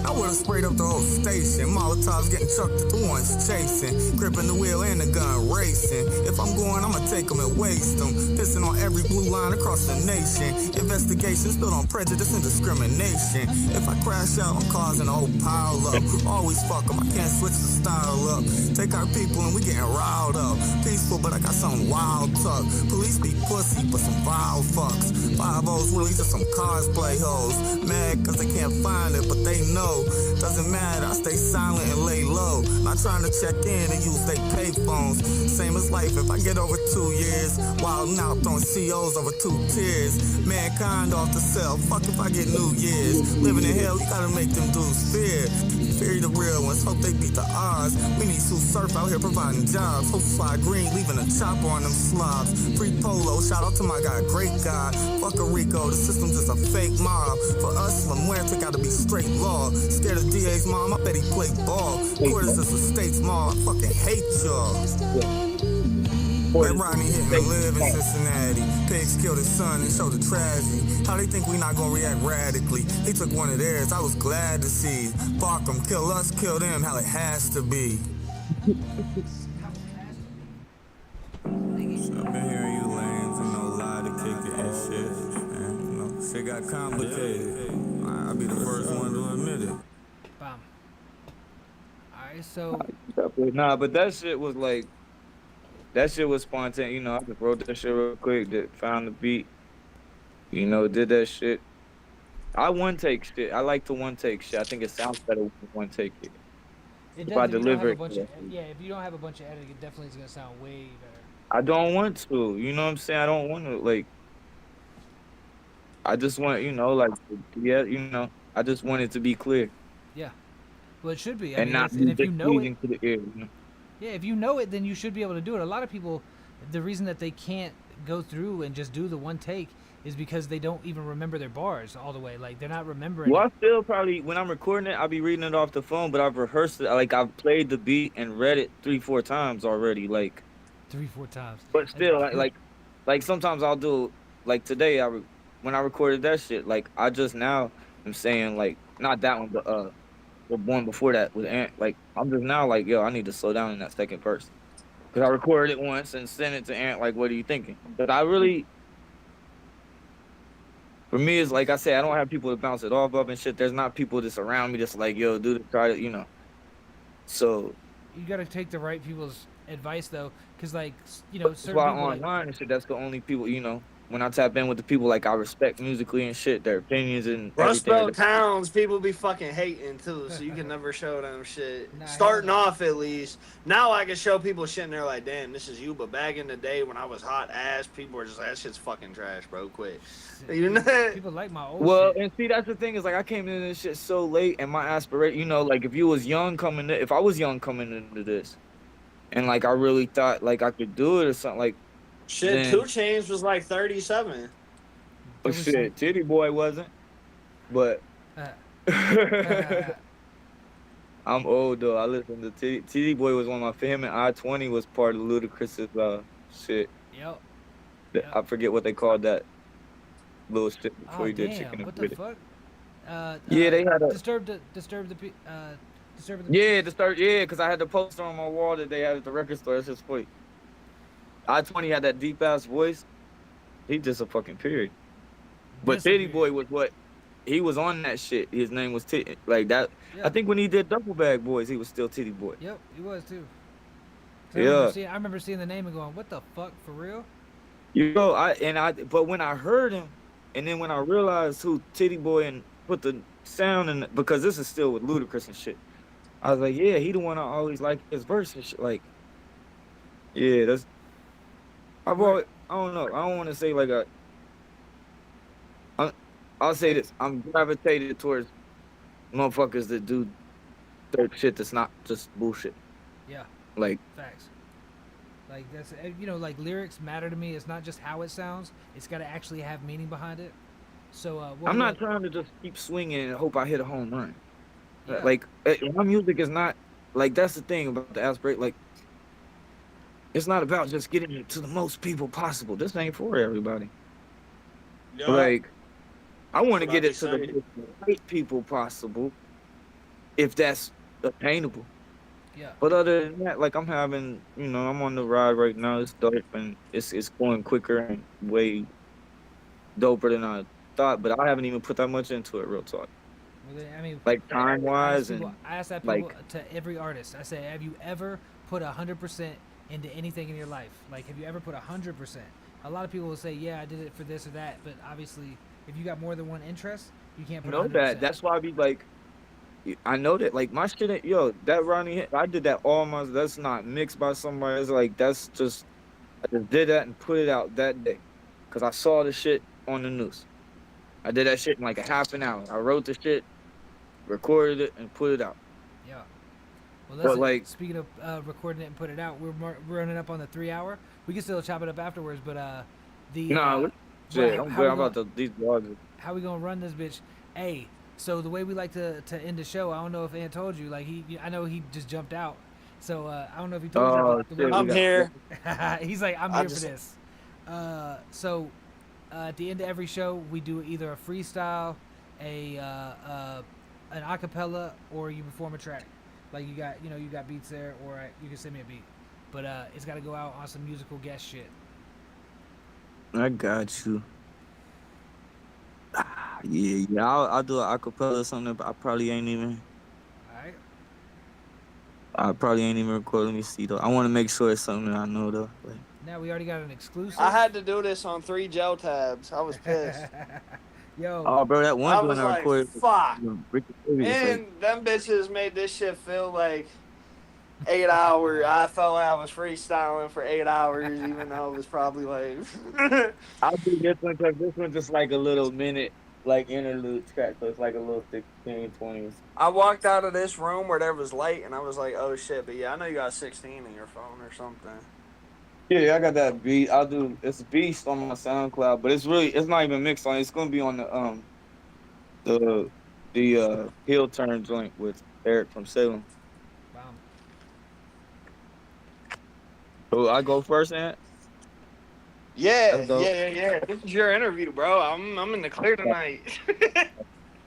Speaker 6: I would've sprayed up the whole station. Molotovs getting chucked at the ones chasing. Gripping the wheel and the gun racing. If I'm going, I'ma take them and waste them. Pissing on every blue line across the nation. Investigations built on prejudice and discrimination. If I crash out, I'm causing a whole pile up. Always fuck them, I can't switch the style up. Take our people and we getting riled up. Peaceful, but I got some wild tuck. Police be pussy, but some vile fucks. 5-0s really just some cosplay hoes. Mad cause they can't find it, but they know. Doesn't matter, I stay silent and lay low. Not trying to check in and use they pay phones. Same as life, if I get over 2 years. Wildin' out, throwing COs over 2 tiers. Mankind off the cell, fuck if I get New Year's. Living in hell, you gotta make them dudes fear. Fear the real ones, hope they beat the odds. We need Sue Surf out here providing jobs. Hope Fly Green leaving a chopper on them slobs. Free Polo, shout out to my guy, great God. Fuck a Rico, the system's just a fake mob. For us, La Muerte gotta be straight law. Scared of DA's mom, I bet he play ball. Quarters is a state's mall, I fucking hate y'all. Let Rodney Hitman live in Cincinnati. Pigs killed his son and showed the tragedy. How they think we not gonna react radically? He took one of theirs, I was glad to see. Fuck them, kill us, kill them, how it has to be. I've been hearing you lanes, you know, lie to kick it and shit. And, you know, shit got complicated. I'll be the first one to admit it.
Speaker 2: Bam. Alright, so.
Speaker 1: Nah, but that shit was like, that shit was spontaneous. You know, I just wrote that shit real quick, found the beat, you know, did that shit. I one take shit. I like to one take shit. I think it sounds better when you one take it.
Speaker 2: It
Speaker 1: If I
Speaker 2: does, if you don't
Speaker 1: deliver
Speaker 2: have a
Speaker 1: it.
Speaker 2: bunch of, yeah, if you don't have a bunch of editing, it definitely is gonna sound way better.
Speaker 1: I don't want to. You know what I'm saying? I don't want to, like, I just want, you know, like, yeah, you know, I just want it to be clear.
Speaker 2: Yeah. Well, it should be.
Speaker 1: And not
Speaker 2: and if you know it,
Speaker 1: to the ear, you know?
Speaker 2: yeah, if you know it, then you should be able to do it. A lot of people, the reason that they can't go through and just do the one take is because they don't even remember their bars all the way. Like, they're not remembering.
Speaker 1: Well, I still probably, when I'm recording it, I'll be reading it off the phone, but I've rehearsed it. Like, I've played the beat and read it 3-4 times already. Like,
Speaker 2: 3-4 times.
Speaker 1: but still, like sometimes I'll do, like today, when I recorded that shit, like, I just now am saying, like, not that one, but the one before that with Ant. Like, I'm just now like, yo, I need to slow down in that second verse. Because I recorded it once and sent it to Ant, like, what are you thinking? But I really, for me, it's like I said, I don't have people to bounce it off of and shit. There's not people that's around me that's like, yo, do this, try it, you know. So
Speaker 2: You gotta take the right people's advice, though, because, like, you know,
Speaker 1: that's
Speaker 2: certain
Speaker 1: why
Speaker 2: people, like,
Speaker 1: online and shit, that's the only people, you know, when I tap in with the people like I respect musically and shit, their opinions and
Speaker 3: Rust
Speaker 1: everything.
Speaker 3: Belt towns, people be fucking hating too, so you can never show them shit.
Speaker 2: Nah,
Speaker 3: Starting off, at least. Now I can show people shit and they're like, damn, this is you. But back in the day when I was hot ass, people were just like, that shit's fucking trash, bro. Quit. You know?
Speaker 2: people like my old
Speaker 1: Well,
Speaker 2: shit.
Speaker 1: and see, that's the thing is, like, I came into this shit so late, and my aspiration, you know, like, if you was young coming in, if I was young coming into this, and, like, I really thought, like, I could do it or something, like,
Speaker 3: Shit,
Speaker 1: then,
Speaker 3: 2 Chainz was like 37.
Speaker 1: oh, shit, Titty Boy wasn't, but I'm old, though. I listened to Titty Boy was one of my, him and I-20 was part of Ludacris's, shit.
Speaker 2: Yep.
Speaker 1: I forget what they called that little shit before
Speaker 2: Oh,
Speaker 1: he did
Speaker 2: damn.
Speaker 1: Chicken
Speaker 2: What
Speaker 1: and
Speaker 2: the
Speaker 1: With It.
Speaker 2: fuck?
Speaker 1: Yeah, they had a...
Speaker 2: Disturb the
Speaker 1: Yeah, because I had the poster on my wall that they had at the record store. That's just funny. I-20 had that deep ass voice. He just a fucking period. But Titty Boy was what he was on that shit. His name was Titty, like that.
Speaker 2: Yeah.
Speaker 1: I think when he did Double Bag Boys, he was still Titty Boy.
Speaker 2: Yep, he was too.
Speaker 1: Yeah.
Speaker 2: I remember seeing the name and going, "What the fuck, for real?"
Speaker 1: You know, but when I heard him, and then when I realized who Titty Boy and put the sound in, because this is still with Ludacris and shit. I was like, yeah, he the one I always like his verse and shit. Like, yeah, that's. I don't know. I don't want to say like I'll say this. I'm gravitated towards motherfuckers that do dirt shit that's not just bullshit.
Speaker 2: Yeah.
Speaker 1: Like
Speaker 2: facts. Like that's like lyrics matter to me. It's not just how it sounds. It's got to actually have meaning behind it. So
Speaker 1: I'm not trying to just keep swinging and hope I hit a home run.
Speaker 2: Yeah.
Speaker 1: Like my music is not like that's the thing about the aspirate. Like it's not about just getting it to the most people possible. This ain't for everybody.
Speaker 3: Yeah.
Speaker 1: Like I want to get it to the right people possible, if that's attainable.
Speaker 2: Yeah.
Speaker 1: But other than that, like I'm having, I'm on the ride right now. It's dope and it's going quicker and way doper than I thought. But I haven't even put that much into it. Real talk.
Speaker 2: Well, I mean,
Speaker 1: like time wise
Speaker 2: I ask that
Speaker 1: like
Speaker 2: to every artist. I say, have you ever put 100% into anything in your life? Like, have you ever put 100%? A lot of people will say, yeah, I did it for this or that. But obviously, if you got more than one interest, you can't put 100%.
Speaker 1: That. That's why I be like, I know that, like, my shit, that Ronnie, I did that that's not mixed by somebody. It's like, that's just, I just did that and put it out that day. Because I saw the shit on the news. I did that shit in like a half an hour. I wrote the shit, recorded it, and put it out.
Speaker 2: Yeah. Well,
Speaker 1: like,
Speaker 2: speaking of recording it and put it out, we're running up on the 3 hour. We can still chop it up afterwards, but these vlogs. How we gonna run this bitch? Hey, so the way we like to end the show, I don't know if Ant told you. Like I know he just jumped out, so I don't know if he told you.
Speaker 3: I'm here.
Speaker 2: He's like, I'm here for this. So at the end of every show, we do either a freestyle, an acapella, or you perform a track. Like you got beats there, or you can send me a beat, but it's got to go out on some musical guest shit.
Speaker 1: I got you. Yeah. I'll do an acapella or something, but I probably ain't even.
Speaker 2: Alright.
Speaker 1: I probably ain't even recording. Let me see though. I want to make sure it's something that I know though. Like,
Speaker 2: now we already got an exclusive.
Speaker 3: I had to do this on 3 gel tabs. I was pissed.
Speaker 2: Yo.
Speaker 1: Oh, bro, that one
Speaker 3: I was like,
Speaker 1: recorded.
Speaker 3: Fuck. And them bitches made this shit feel like 8 hours. I felt like I was freestyling for 8 hours, even though it was probably like.
Speaker 1: I'll do this one because this one's just like a little minute, like interlude track, so it's like a little 16, 20.
Speaker 3: I walked out of this room where there was light, and I was like, oh shit, but yeah, I know you got 16 in your phone or something.
Speaker 1: Yeah, I got that beat. It's Beast on my SoundCloud, but it's not even mixed on. It's gonna be on the Heel Turn joint with Eric from Salem.
Speaker 2: Wow.
Speaker 1: So I go first, Ant?
Speaker 3: Yeah. This is your interview, bro. I'm in the clear tonight.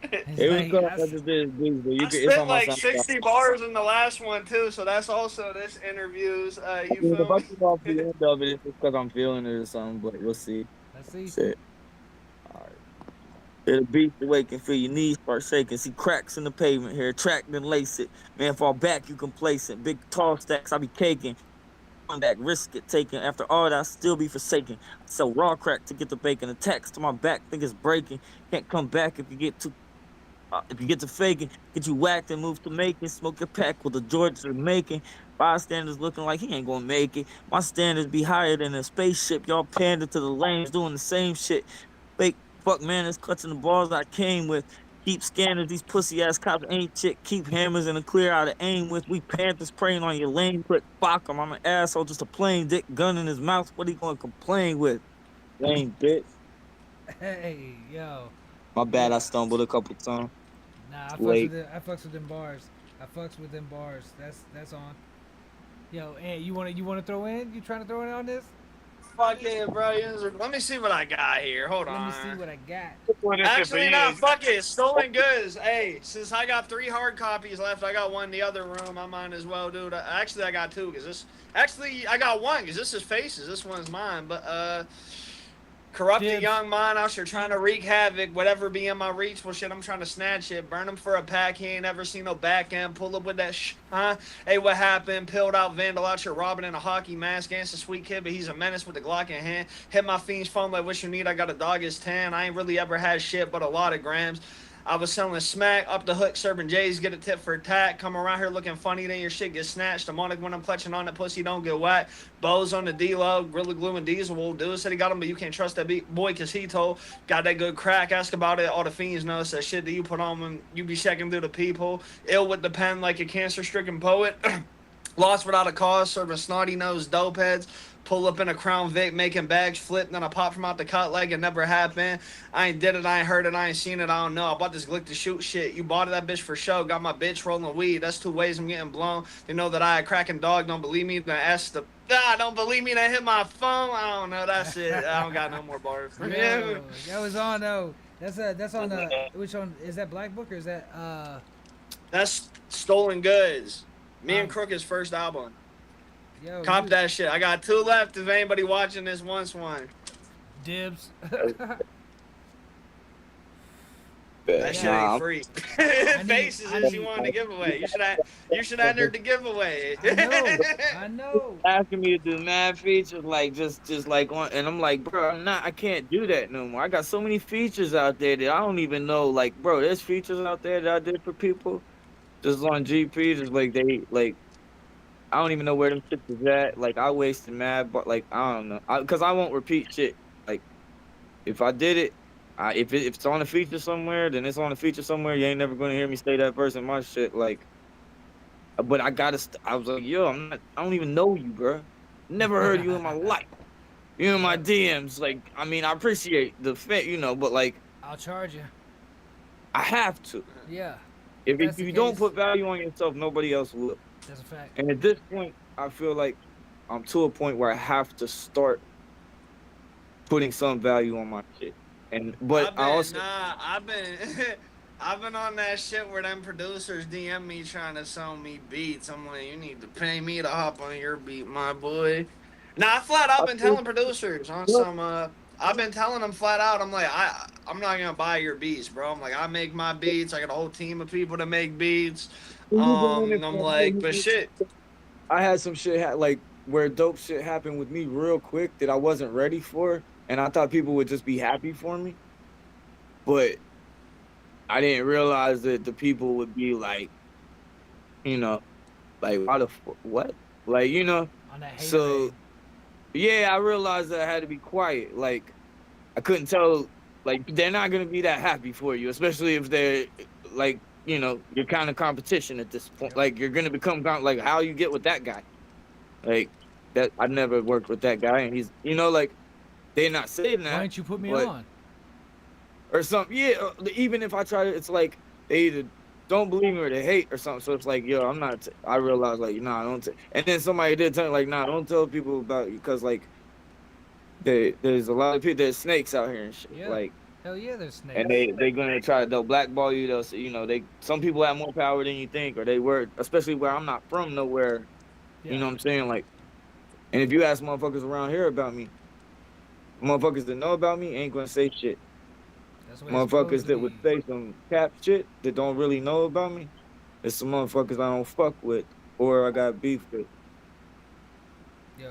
Speaker 1: It was good. I just did beats, but
Speaker 3: I spent like 60 bars in the last one too, so that's also this interview's. You feel me?
Speaker 1: Off the end of it, it's just because I'm feeling it or something, but we'll see.
Speaker 2: Let's see.
Speaker 1: Shit. All right. It'll beat the wake and feel your knees start shaking. See cracks in the pavement here, track then lace it. Man, fall back, you complacent. Big tall stacks, I be caking. Back, risk it taken. After all that, I still be forsaken. I sell raw crack to get the bacon. Attacks to my back, think it's breaking. Can't come back if you get to faking. Get you whacked and move to making. Smoke your pack with the George are making. Bystanders looking like he ain't gonna make it. My standards be higher than a spaceship. Y'all pander to the lanes doing the same shit. Fake fuck man is clutching the balls I came with. Keep scanners, these pussy ass cops ain't shit. Keep hammers in the clear out of aim with. We Panthers praying on your lane quick. Fuck him, I'm an asshole, just a plain dick gun in his mouth. What he gonna complain with? Lame bitch.
Speaker 2: Hey, yo.
Speaker 1: My bad, I stumbled a couple times.
Speaker 2: Nah, I fucks with them bars. That's on. Yo, and you wanna throw in? You trying to throw in on this?
Speaker 3: Fuck yeah, bro. Let me see what I got here. Hold on.
Speaker 2: Let me see what I got.
Speaker 3: Actually, no, fuck it. Stolen goods. Hey, since I got 3 hard copies left, I got one in the other room. I might as well, dude. Actually, I got 2 because this. Actually, I got 1 because this is Faces. This one's mine. But corrupted young mind out here trying to wreak havoc. Whatever be in my reach. Well, shit, I'm trying to snatch it. Burn him for a pack. He ain't ever seen no back end. Pull up with that huh? Hey, what happened? Pilled out vandal out here robbing in a hockey mask. Against a sweet kid, but he's a menace with the Glock in hand. Hit my fiend's phone like what you need. I got a dog is 10. I ain't really ever had shit but a lot of grams. I was selling smack, up the hook, serving J's, get a tip for attack. Come around here looking funny, then your shit gets snatched. Demonic when I'm clutching on the pussy, don't get whacked. Bows on the D-Lo, Gorilla Glue and Diesel. Well, dude said he got him, but you can't trust that boy because he told. Got that good crack, ask about it. All the fiends know it's that shit that you put on when you be checking through the people. Ill with the pen like a cancer-stricken poet. Lost without a cause, serving snotty nosed dope heads. Pull up in a Crown Vic, making bags flip, and then I pop from out the cut like it never happened. I ain't did it, I ain't heard it, I ain't seen it, I don't know. I bought this glick to shoot shit. You bought that bitch for show. Got my bitch rolling weed. That's 2 ways I'm getting blown. They know that I a cracking dog. Don't believe me? Then ask the. Don't believe me? Then hit my phone. I don't know. That's it. I don't got no more bars.
Speaker 2: Yo, that was on though. That's on the. Which one is that? Black Book or is that?
Speaker 3: That's Stolen Goods. Me and Crook's first album.
Speaker 2: Yo,
Speaker 3: Cop that shit. I got 2 left. If anybody watching this wants one.
Speaker 2: Dibs.
Speaker 3: That shit ain't free. Faces is you wanted to give away. You should have entered the giveaway.
Speaker 2: I know.
Speaker 1: Asking me to do mad features, like just like on, and I'm like, bro, I can't do that no more. I got so many features out there that I don't even know. Like, bro, there's features out there that I did for people, just on GP, just like I don't even know where them shit is at. Like, I wasted mad, but like I don't know, cause I won't repeat shit. Like, if I did it. If it's on a feature somewhere, then it's on a feature somewhere. You ain't never gonna hear me say that person my shit. Like, but I was like, yo, I don't even know you, bro. Never heard you in my life. You in my DMs. Like, I mean, I appreciate the fit, but like,
Speaker 2: I'll charge you.
Speaker 1: I have to.
Speaker 2: Yeah.
Speaker 1: If you don't put value on yourself, nobody else will.
Speaker 2: That's a fact.
Speaker 1: And at this point, I feel like I'm to a point where I have to start putting some value on my shit.
Speaker 3: I've been on that shit where them producers DM me trying to sell me beats. I'm like, you need to pay me to hop on your beat, my boy. Nah, I've been telling producers on some. I've been telling them flat out. I'm like, I'm not gonna buy your beats, bro. I'm like, I make my beats. I got a whole team of people to make beats. And I'm like, but shit.
Speaker 1: I had some shit like where dope shit happened with me real quick that I wasn't ready for. And I thought people would just be happy for me. But I didn't realize that the people would be like, like, what? Like,
Speaker 2: On that
Speaker 1: so, yeah, I realized that I had to be quiet. Like, I couldn't tell, like, they're not going to be that happy for you, especially if they're, like, you're kind of competition at this point. Like, you're going to become, like, how you get with that guy. Like, that I never worked with that guy, and he's, like, they're not saying that.
Speaker 2: Why didn't you put me on?
Speaker 1: Or something. Yeah, even if I try to, it's like they either don't believe me or they hate or something. So it's like, yo, I'm not. I realized, like, nah, don't. And then somebody did tell me, like, nah, don't tell people about you, because, like, there's a lot of people. There's snakes out here and shit.
Speaker 2: Yeah.
Speaker 1: Like,
Speaker 2: hell yeah, there's snakes.
Speaker 1: And they're gonna they'll blackball you. They'll some people have more power than you think, or they were, especially where I'm not from nowhere.
Speaker 2: Yeah.
Speaker 1: You know what I'm saying? Like, and if you ask motherfuckers around here about me. Motherfuckers that know about me ain't gonna say shit. Motherfuckers that would say some cap shit that don't really know about me, it's some motherfuckers I don't fuck with or I got beef with.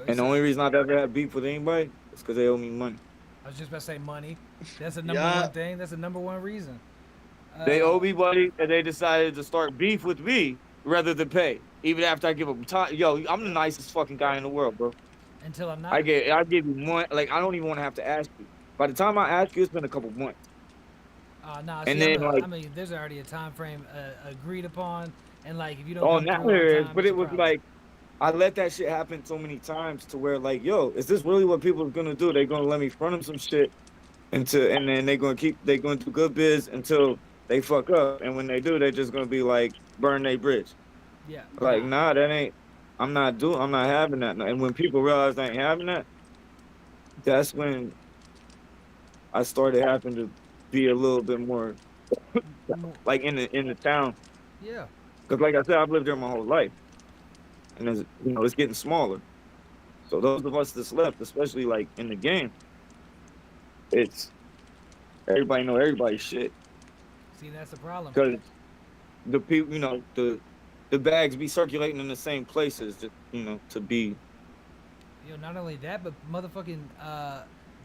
Speaker 1: And the only reason I've ever had beef with anybody is because they owe me money.
Speaker 2: I was just about to say money. That's the number one thing. That's the number one reason.
Speaker 1: They owe me money, and they decided to start beef with me rather than pay. Even after I give them time. Yo, I'm the nicest fucking guy in the world, bro.
Speaker 2: Until I'm not.
Speaker 1: I give you one. Like, I don't even want to have to ask you. By the time I ask you, it's been a couple months.
Speaker 2: Nah.
Speaker 1: And
Speaker 2: See,
Speaker 1: then,
Speaker 2: I mean, there's already a time frame agreed upon, and like if you don't.
Speaker 1: Oh, now there is. But it was like, I let that shit happen so many times to where, like, yo, is this really what people are gonna do? They're gonna let me front them some shit, and then they're gonna do good biz until they fuck up, and when they do, they're just gonna be like, burn their bridge.
Speaker 2: Yeah.
Speaker 1: Like, nah, that ain't. I'm not having that. And when people realize I ain't having that, that's when I started having to be a little bit more like in the town.
Speaker 2: Yeah.
Speaker 1: Because like I said, I've lived there my whole life. And it's getting smaller. So those of us that's left, especially like in the game, it's everybody know everybody's shit.
Speaker 2: See, that's the problem.
Speaker 1: Because the people, the bags be circulating in the same places, to be.
Speaker 2: Not only that, but motherfucking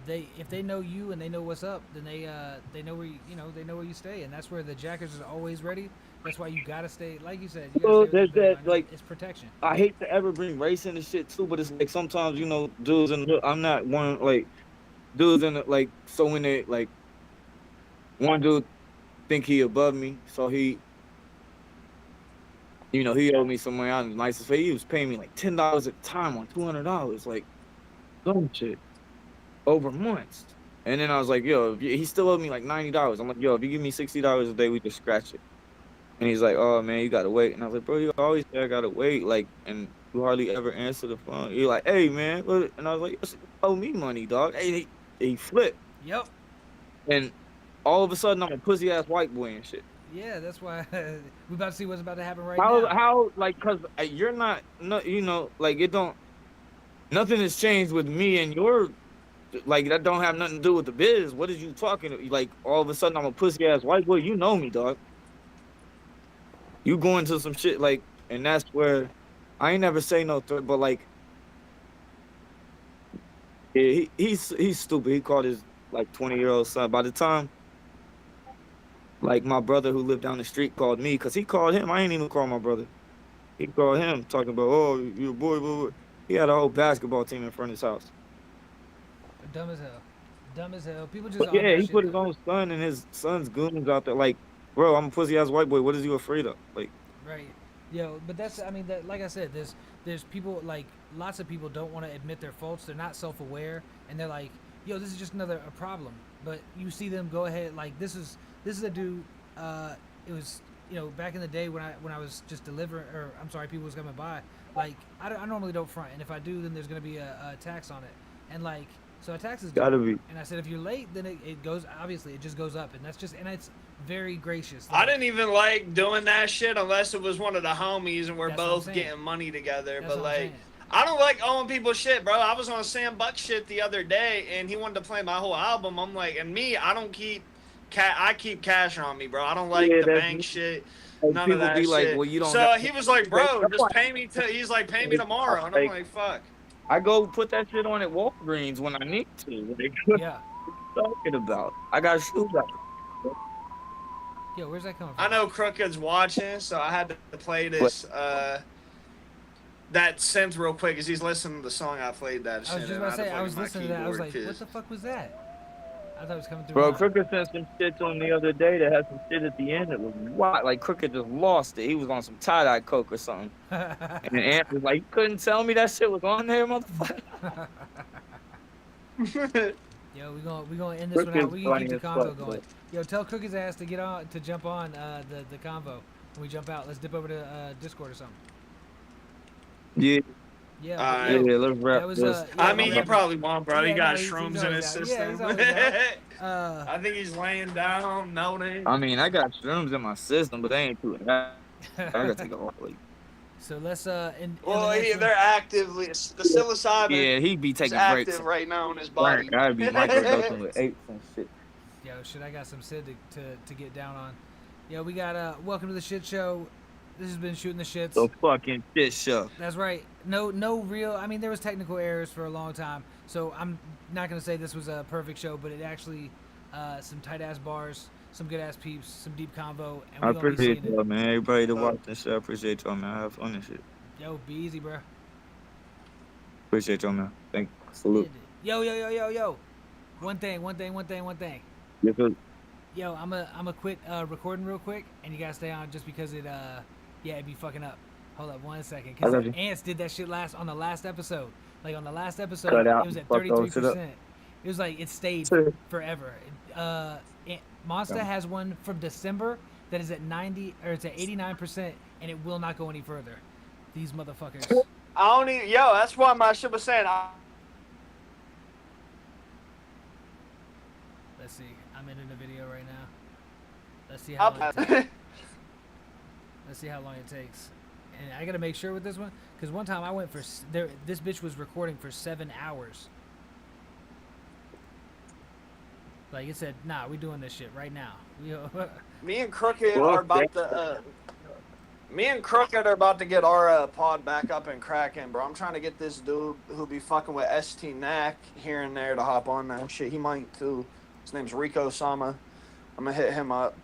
Speaker 2: if they know you and they know what's up, then they know where they know where you stay, and that's where the jackers is always ready. That's why you gotta stay, like you said. You gotta stay with
Speaker 1: there's that, like,
Speaker 2: it's protection.
Speaker 1: I hate to ever bring race into shit too, but it's like sometimes, dudes I'm not one, like, dudes in the, like, so when they, like, one dude think he above me, so he owed me some money. I was nice as fuck. He was paying me like $10 at the time on $200, like, dumb shit, over months. And then I was like, yo, he still owed me like $90. I'm like, yo, if you give me $60 a day, we just scratch it. And he's like, oh man, you gotta wait. And I was like, bro, you always say I gotta wait, like, and you hardly ever answer the phone. You're like, hey man, and I was like, you owe me money, dog. Hey, he flipped.
Speaker 2: Yep.
Speaker 1: And all of a sudden, I'm a pussy ass white boy and shit.
Speaker 2: Yeah, that's why we about to see what's about to happen right now.
Speaker 1: How, like, cause you're not, like, nothing has changed with me and your, like, that don't have nothing to do with the biz. What is you talking? Like, all of a sudden, I'm a pussy ass white boy. You know me, dog. You go into some shit, like, and that's where I ain't never say no threat, but like, yeah, he's stupid. He called his like 20-year-old son. By the time, like, my brother who lived down the street called me, cause he called him. I ain't even call my brother. He called him talking about, oh, your boy, blah, blah. He had a whole basketball team in front of his house.
Speaker 2: Dumb as hell. Dumb as hell. People just.
Speaker 1: But yeah, he put his own son and his son's goons out there. Like, bro, I'm a pussy ass white boy. What is you afraid of? Like,
Speaker 2: right. Yo, but that's, I mean, that, like I said, there's people, like, lots of people don't want to admit their faults. They're not self-aware, and they're like, yo, this is just another problem. But you see them go ahead, like, this is a dude. It was, back in the day when I was just delivering, or I'm sorry, people was coming by. Like, I normally don't front, and if I do, then there's gonna be a tax on it, and like. So a tax is
Speaker 1: gotta be.
Speaker 2: And I said, if you're late, then it goes, obviously, it just goes up. And it's very gracious.
Speaker 3: I didn't even like doing that shit unless it was one of the homies and we're
Speaker 2: That's
Speaker 3: both getting money together.
Speaker 2: That's
Speaker 3: but like, I don't like owing people shit, bro. I was on Sam Buck shit the other day and he wanted to play my whole album. I'm like, and me, I don't keep I keep cash on me, bro. I don't like the bank shit. None of that shit. Like, well, you don't so he was like, bro, just pay me he's like, pay me tomorrow. And I'm like, fuck.
Speaker 1: I go put that shit on at Walgreens when I need to. Like,
Speaker 2: yeah.
Speaker 1: What are you talking about? I got shoes out.
Speaker 2: Yo, where's that coming from?
Speaker 3: I know Crooked's watching, so I had to play this that synth real quick because he's listening to the song I played that shit.
Speaker 2: I was just about to say, I was listening to that. I was like, what the fuck was that? I thought it was coming through.
Speaker 1: Bro, Crooked sent some shit on the other day that had some shit at the end. It was wild. Like, Crooked just lost it. He was on some tie-dye coke or something. And the Ant was like, you couldn't tell me that shit was on there, motherfucker.
Speaker 2: Yo, we gonna end this one out. We can keep the convo going. Yo, tell Crooked's ass to jump on the convo when we jump out. Let's dip over to Discord or something.
Speaker 1: Yeah.
Speaker 2: Yeah,
Speaker 1: yeah, let's wrap
Speaker 3: this. I mean, you probably won't, bro. He got shrooms in his system. I think he's laying down, noting.
Speaker 1: I mean, I got shrooms in my system, but they ain't too bad. I gotta take a whole leak.
Speaker 2: So let's
Speaker 3: they're actively the psilocybin.
Speaker 1: Yeah, he be taking breaks
Speaker 3: active right now in his body.
Speaker 1: Gotta be microdosing with apes and shit.
Speaker 2: Yo, shit, I got some Sid to get down on. Yo, we got welcome to the shit show. This has been Shooting the Shits.
Speaker 1: The fucking shit show.
Speaker 2: That's right. No real. I mean, there was technical errors for a long time, so I'm not gonna say this was a perfect show, but it actually some tight ass bars, some good ass peeps, some deep convo. And
Speaker 1: I appreciate y'all, man. Everybody that watched this shit, I appreciate y'all, man. I have fun and shit.
Speaker 2: Yo, be easy, bro.
Speaker 1: Appreciate y'all, man. Thank you. Salute.
Speaker 2: Yo. One thing.
Speaker 1: Yes, sir.
Speaker 2: Yo, I'm a quit recording real quick, and you gotta stay on just because it'd be fucking up. Hold up 1 second, because Ants did that shit on the last episode. Like on the last episode, it was at 33%. It was like it stayed forever. Monster has one from December that is at 90 or it's at 89%, and it will not go any further. These motherfuckers.
Speaker 3: That's why my shit was saying.
Speaker 2: Let's see. I'm in the video right now. Let's see how long it takes. And I gotta make sure with this one, because one time I went for this bitch was recording for 7 hours. Like it said, nah, we doing this shit right now.
Speaker 3: Me and Crooked are about to. Me and Crooked are about to get our pod back up and cracking, bro. I'm trying to get this dude who be fucking with SHxTiN here and there to hop on that shit. He might too. His name's Rico Sama. I'm gonna hit him up.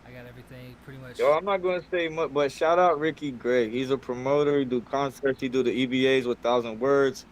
Speaker 2: I got everything pretty much.
Speaker 1: Yo, I'm not gonna say much, but shout out Ricky Gregg. He's a promoter. He do concerts. He do the EBAs with 1,000 Words.